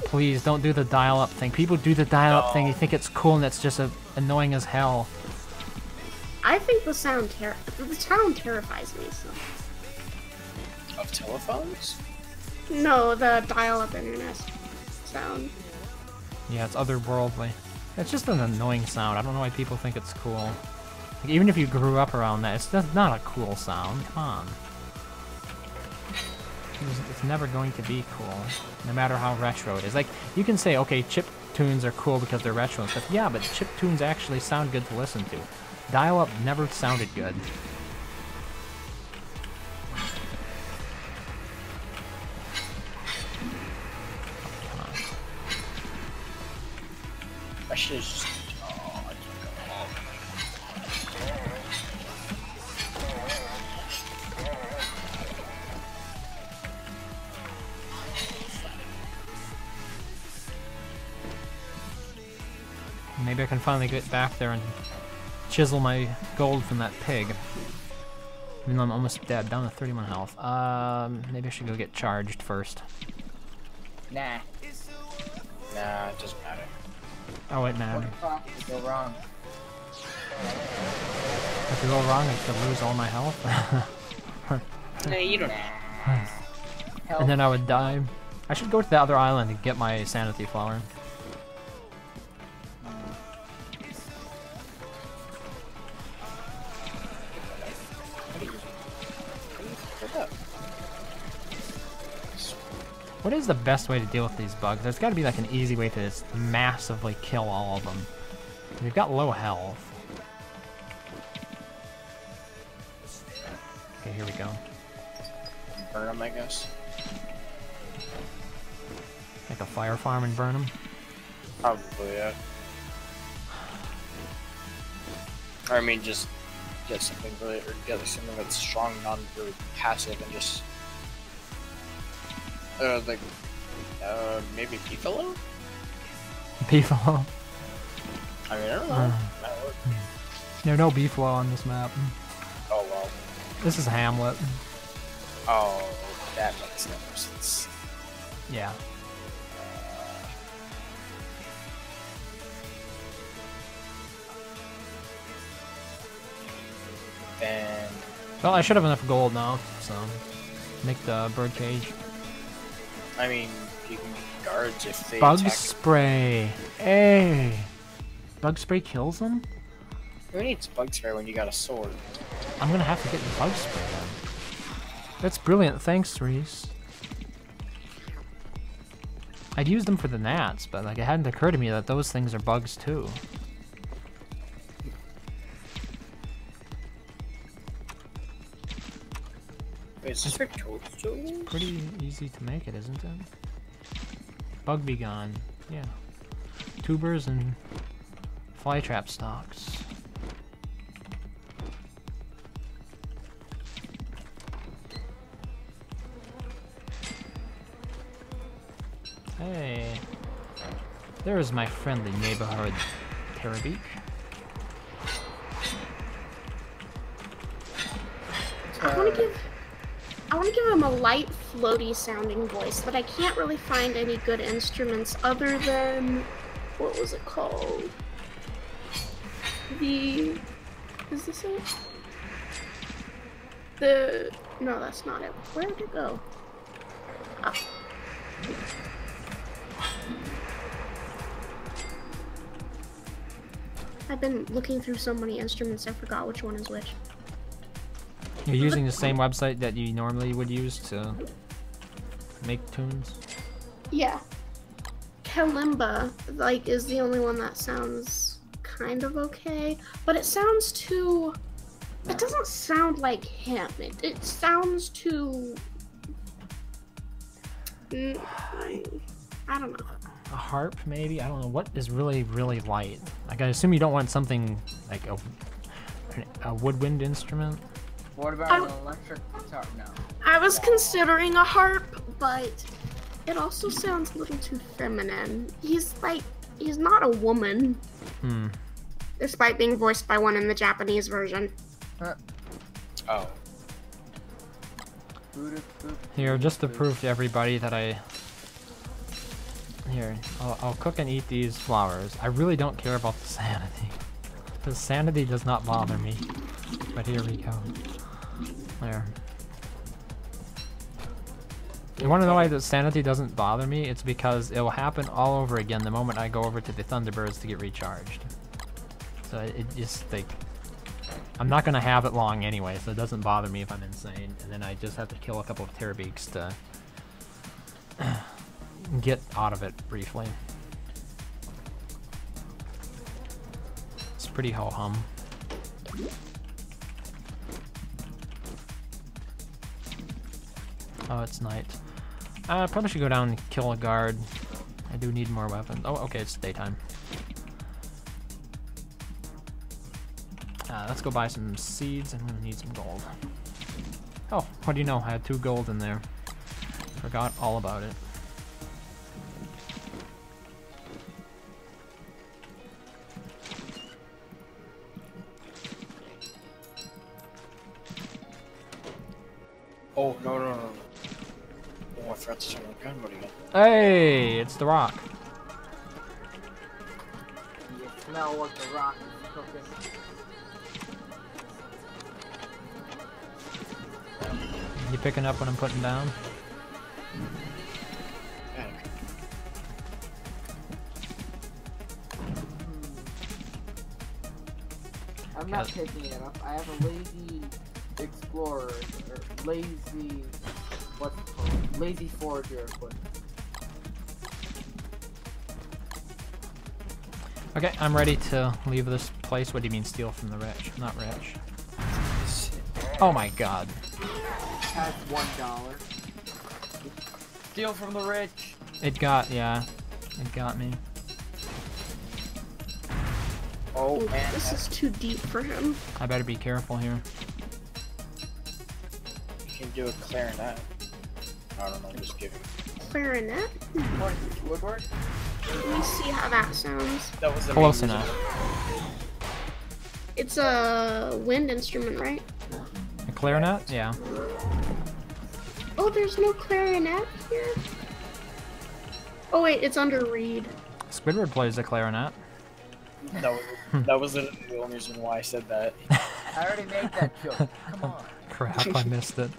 Please don't do the dial-up thing. People do the dial-up thing. You think it's cool, and it's just annoying as hell. I think the sound terrifies me. So. Of telephones? No, the dial-up internet sound. Yeah, it's otherworldly. It's just an annoying sound. I don't know why people think it's cool. Like, even if you grew up around that, it's just not a cool sound. Come on. It's never going to be cool, no matter how retro it is. Like, you can say, okay, chip tunes are cool because they're retro and stuff. Yeah, but chip tunes actually sound good to listen to. Dial-up never sounded good. Come on. I should have just... Oh, I can't go home. Maybe I can finally get back there and chisel my gold from that pig. Even though I'm almost dead, down to 31 health. Maybe I should go get charged first. Nah. Nah, it doesn't matter. Oh, it matters. What the fuck could go wrong? If I go wrong, I could lose all my health. Nah, you don't. Help. And then I would die. I should go to the other island and get my sanity flower. What is the best way to deal with these bugs? There's got to be like an easy way to just massively kill all of them. They've got low health. Okay, here we go. Burn them, I guess. Like a fire farm and burn them. Probably, yeah. Or I mean, just get something really, or get something that's strong, non-really passive, and just like maybe beefalo. Beefalo. I mean, I don't know. There's no beefalo on this map. Oh well. This is Hamlet. Oh, that makes no sense. Yeah. Then Well, I should have enough gold now, so make the bird cage. I mean, you can make guards if they Bug attack. spray. Hey. Bug spray kills them? Who needs bug spray when you got a sword? I'm gonna have to get the bug spray then. That's brilliant, thanks, Reese. I'd use them for the gnats, but like it hadn't occurred to me that those things are bugs too. Wait, is this for toadstools? Pretty easy to make it, isn't it? Bug be gone. Yeah. Tubers and flytrap stalks. Hey. There's my friendly neighborhood Terrorbeak. I want to give him a light, floaty sounding voice, but I can't really find any good instruments other than, what was it called? Is this it? No, that's not it. Where did it go? Ah. I've been looking through so many instruments, I forgot which one is which. You're using the same website that you normally would use to make tunes? Yeah. Kalimba, like, is the only one that sounds kind of okay, but it sounds too... It doesn't sound like him. It sounds too... I don't know. A harp, maybe? I don't know. What is really, really light? Like, I assume you don't want something like a woodwind instrument? What about an electric guitar? No. I was considering a harp, but it also sounds a little too feminine. He's not a woman. Hmm. Despite being voiced by one in the Japanese version. Oh. Here, just to prove to everybody that I'll cook and eat these flowers. I really don't care about the sanity. The sanity does not bother me. But here we go. There. You want to know why the sanity doesn't bother me? It's because it will happen all over again the moment I go over to the Thunderbirds to get recharged. So it just, like... I'm not going to have it long anyway, so it doesn't bother me if I'm insane. And then I just have to kill a couple of Terrorbeaks to get out of it briefly. It's pretty ho-hum. Oh, it's night. I probably should go down and kill a guard. I do need more weapons. Oh, okay, it's daytime. Let's go buy some seeds. I'm gonna need some gold. Oh, what do you know? I had 2 gold in there. Forgot all about it. Oh, no. Oh, I forgot to turn on the gun mode again. Hey, it's the Rock. You smell what the rock is cooking. You picking up what I'm putting down? I'm not picking it up. I have a lazy explorer, or lazy, what's it called? Lazy forager equipment. Okay, I'm ready to leave this place. What do you mean steal from the rich? Not rich. Oh my god. Has $1. Steal from the rich. It got me. Oh, Ooh, man. this is too deep for him. I better be careful here. You can do a clarinet. I don't know, just kidding. Clarinet? Woodward? Let me see how that sounds. That was the Close main enough. It's a wind instrument, right? A clarinet? Yeah. Oh, there's no clarinet here? Oh wait, it's under reed. Squidward plays the clarinet. That was the only reason why I said that. I already made that joke. Come on. Crap, I missed it.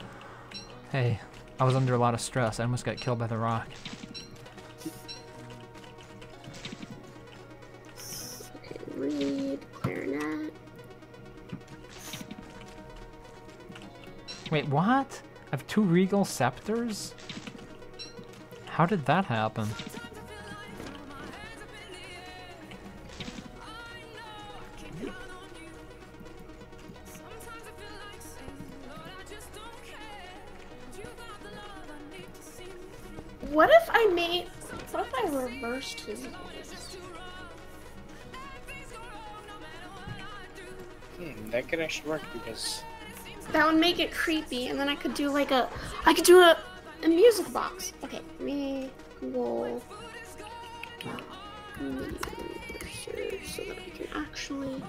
Hey, I was under a lot of stress. I almost got killed by the Rock. Okay, reed, clarinet. Wait, what? I have 2 regal scepters? How did that happen? What if I reversed his voice? That could actually work because That would make it creepy, and then I could do like a music box. Okay, me will so that I can actually.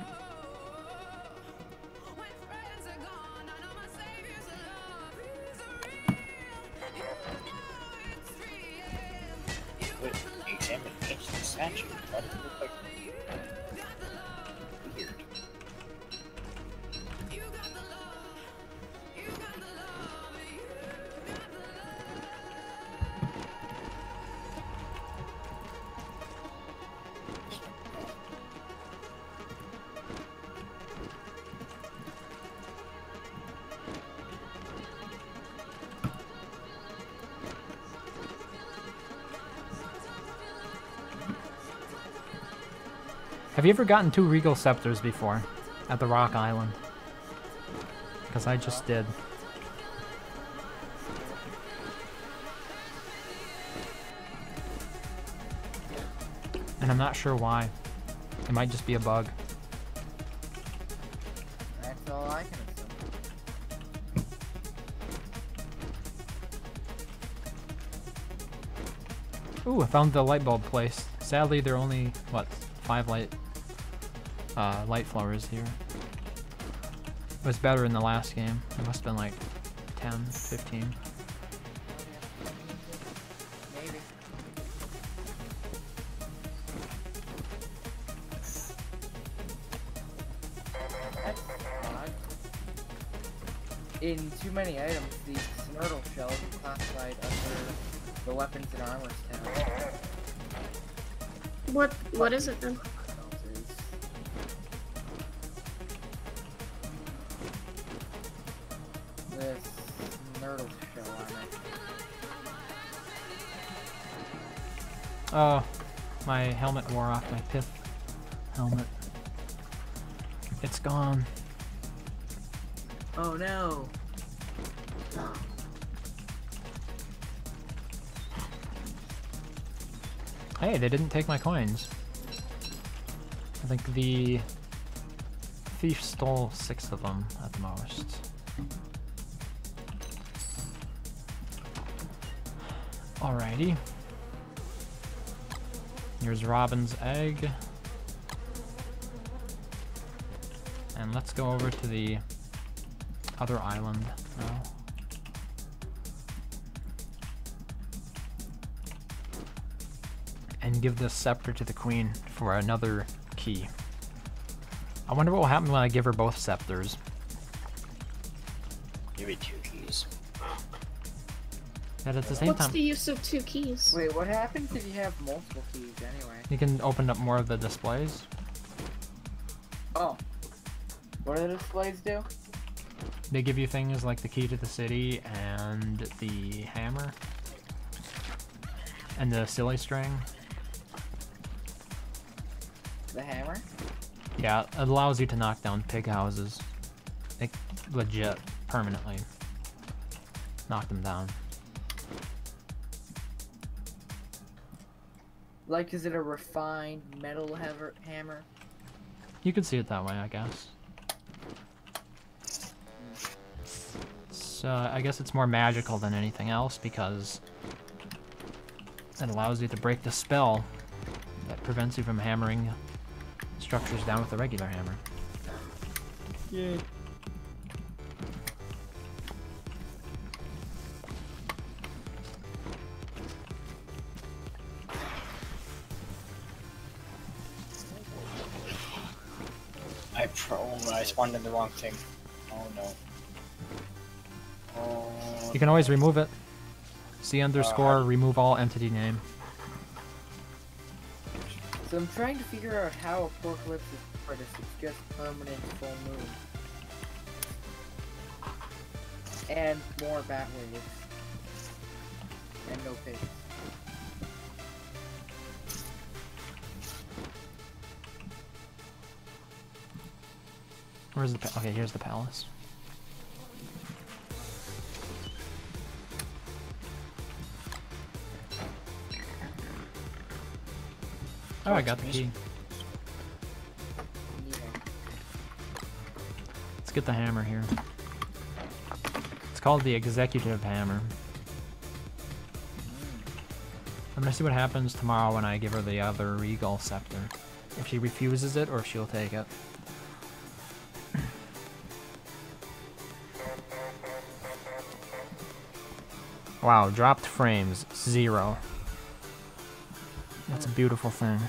wait, examine ancient statue. Why does it look like weird? Have you ever gotten 2 Regal Scepters before at the Rock Island? Because I just did. And I'm not sure why. It might just be a bug. That's all I can assume. Ooh, I found the light bulb place. Sadly, there are only, what, 5 light flowers here. It was better in the last game. It must have been like 10, 15. Maybe. That's odd. In too many items, the Snurtle shell is classified under the weapons and armors tab. What is it then? This Snurtle shell armor. Oh, my helmet wore off, my pith helmet. It's gone. Oh no! Hey, they didn't take my coins. I think the thief stole 6 of them at the most. Alrighty. Here's Robin's egg. And let's go over to the other island now. And give this scepter to the queen for another key. I wonder what will happen when I give her both scepters. Give me 2 keys. But at the same What's time, the use of 2 keys? Wait, what happens if you have multiple keys anyway? you can open up more of the displays. Oh. What do the displays do? They give you things like the key to the city and the hammer. And the silly string. The hammer? Yeah, it allows you to knock down pig houses. Like, legit, permanently. Knock them down. Like, is it a refined metal hammer? You could see it that way, I guess. So, I guess it's more magical than anything else because it allows you to break the spell that prevents you from hammering structures down with a regular hammer. Yay. I spawned in the wrong thing. Oh no. Oh. You can always remove it. C underscore remove all entity name. So I'm trying to figure out how Aporkalypse is different if it's just permanent full moon. And more bat waves. And no pigs. Where's the okay, here's the palace. Oh, I got the key. Let's get the hammer here. It's called the executive hammer. I'm gonna see what happens tomorrow when I give her the other regal scepter. If she refuses it or if she'll take it. Wow, dropped frames, 0. That's a beautiful thing.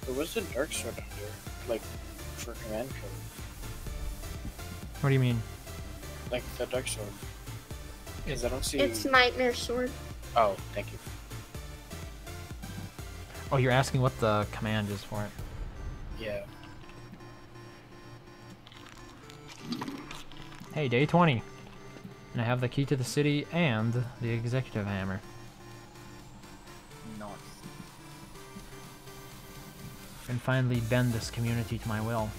There was a dark sword under, like, for command code. What do you mean? Like the dark sword. Because I don't see. It's Nightmare Sword. Oh, thank you. Oh, you're asking what the command is for it. Yeah. Hey, day 20. And I have the key to the city and the executive hammer. Nice. and finally bend this community to my will.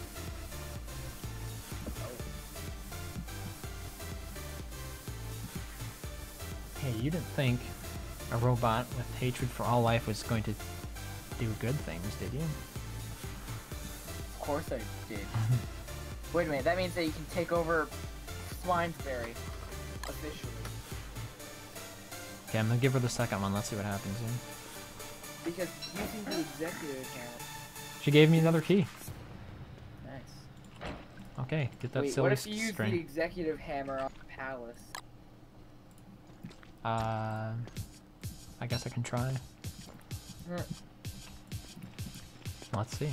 Hey, you didn't think a robot with hatred for all life was going to do good things, did you? Of course I did. Wait a minute, that means that you can take over Swinesbury. Officially. Okay, I'm gonna give her the second one. Let's see what happens here. Because using the executive account. She gave me another key. Nice. Okay, get that Wait, silly what if you use the string. executive hammer on the palace? I guess I can try. Let's see.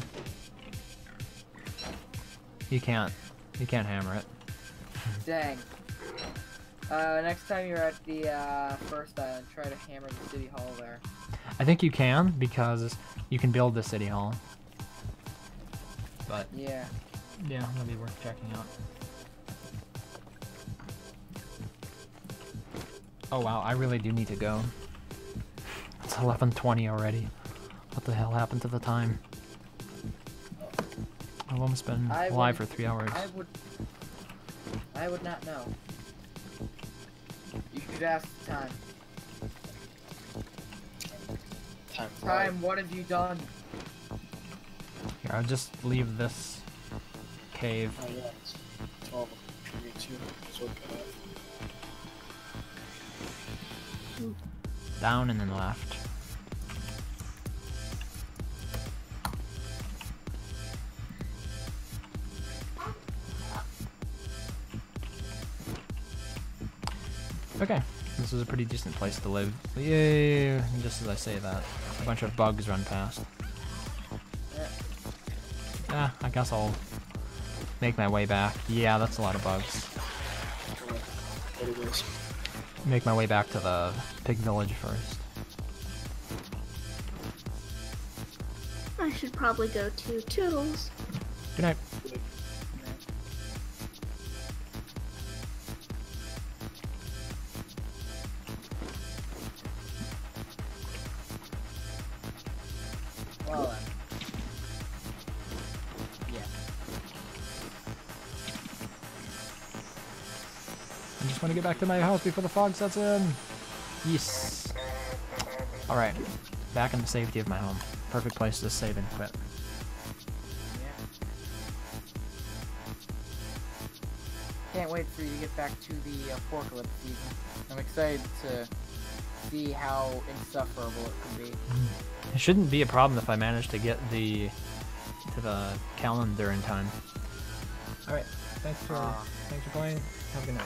You can't hammer it. Dang. Next time you're at the first island, try to hammer the city hall there. I think you can, because you can build the city hall. But yeah, that'll be worth checking out. Oh wow, I really do need to go. It's 11:20 already. What the hell happened to the time? I've almost been alive for 3 hours. I would not know. You should ask time. Time, what have you done? Here, I'll just leave this cave. Oh, yeah, it's 12, 22, so look at that. Down and then left. Okay, this is a pretty decent place to live. Yay! Just as I say that, a bunch of bugs run past. Yeah, I guess I'll make my way back. Yeah, that's a lot of bugs. Make my way back to the pig village first. I should probably go to Toodles. Good night. Well then. Yeah. I just want to get back to my house before the fog sets in. Yes. Alright. Back in the safety of my home. Perfect place to save and quit. Can't wait for you to get back to the Aporkalypse season. I'm excited to see how insufferable it can be. It shouldn't be a problem if I manage to get to the calendar in time. Alright, thanks for playing. Have a good night.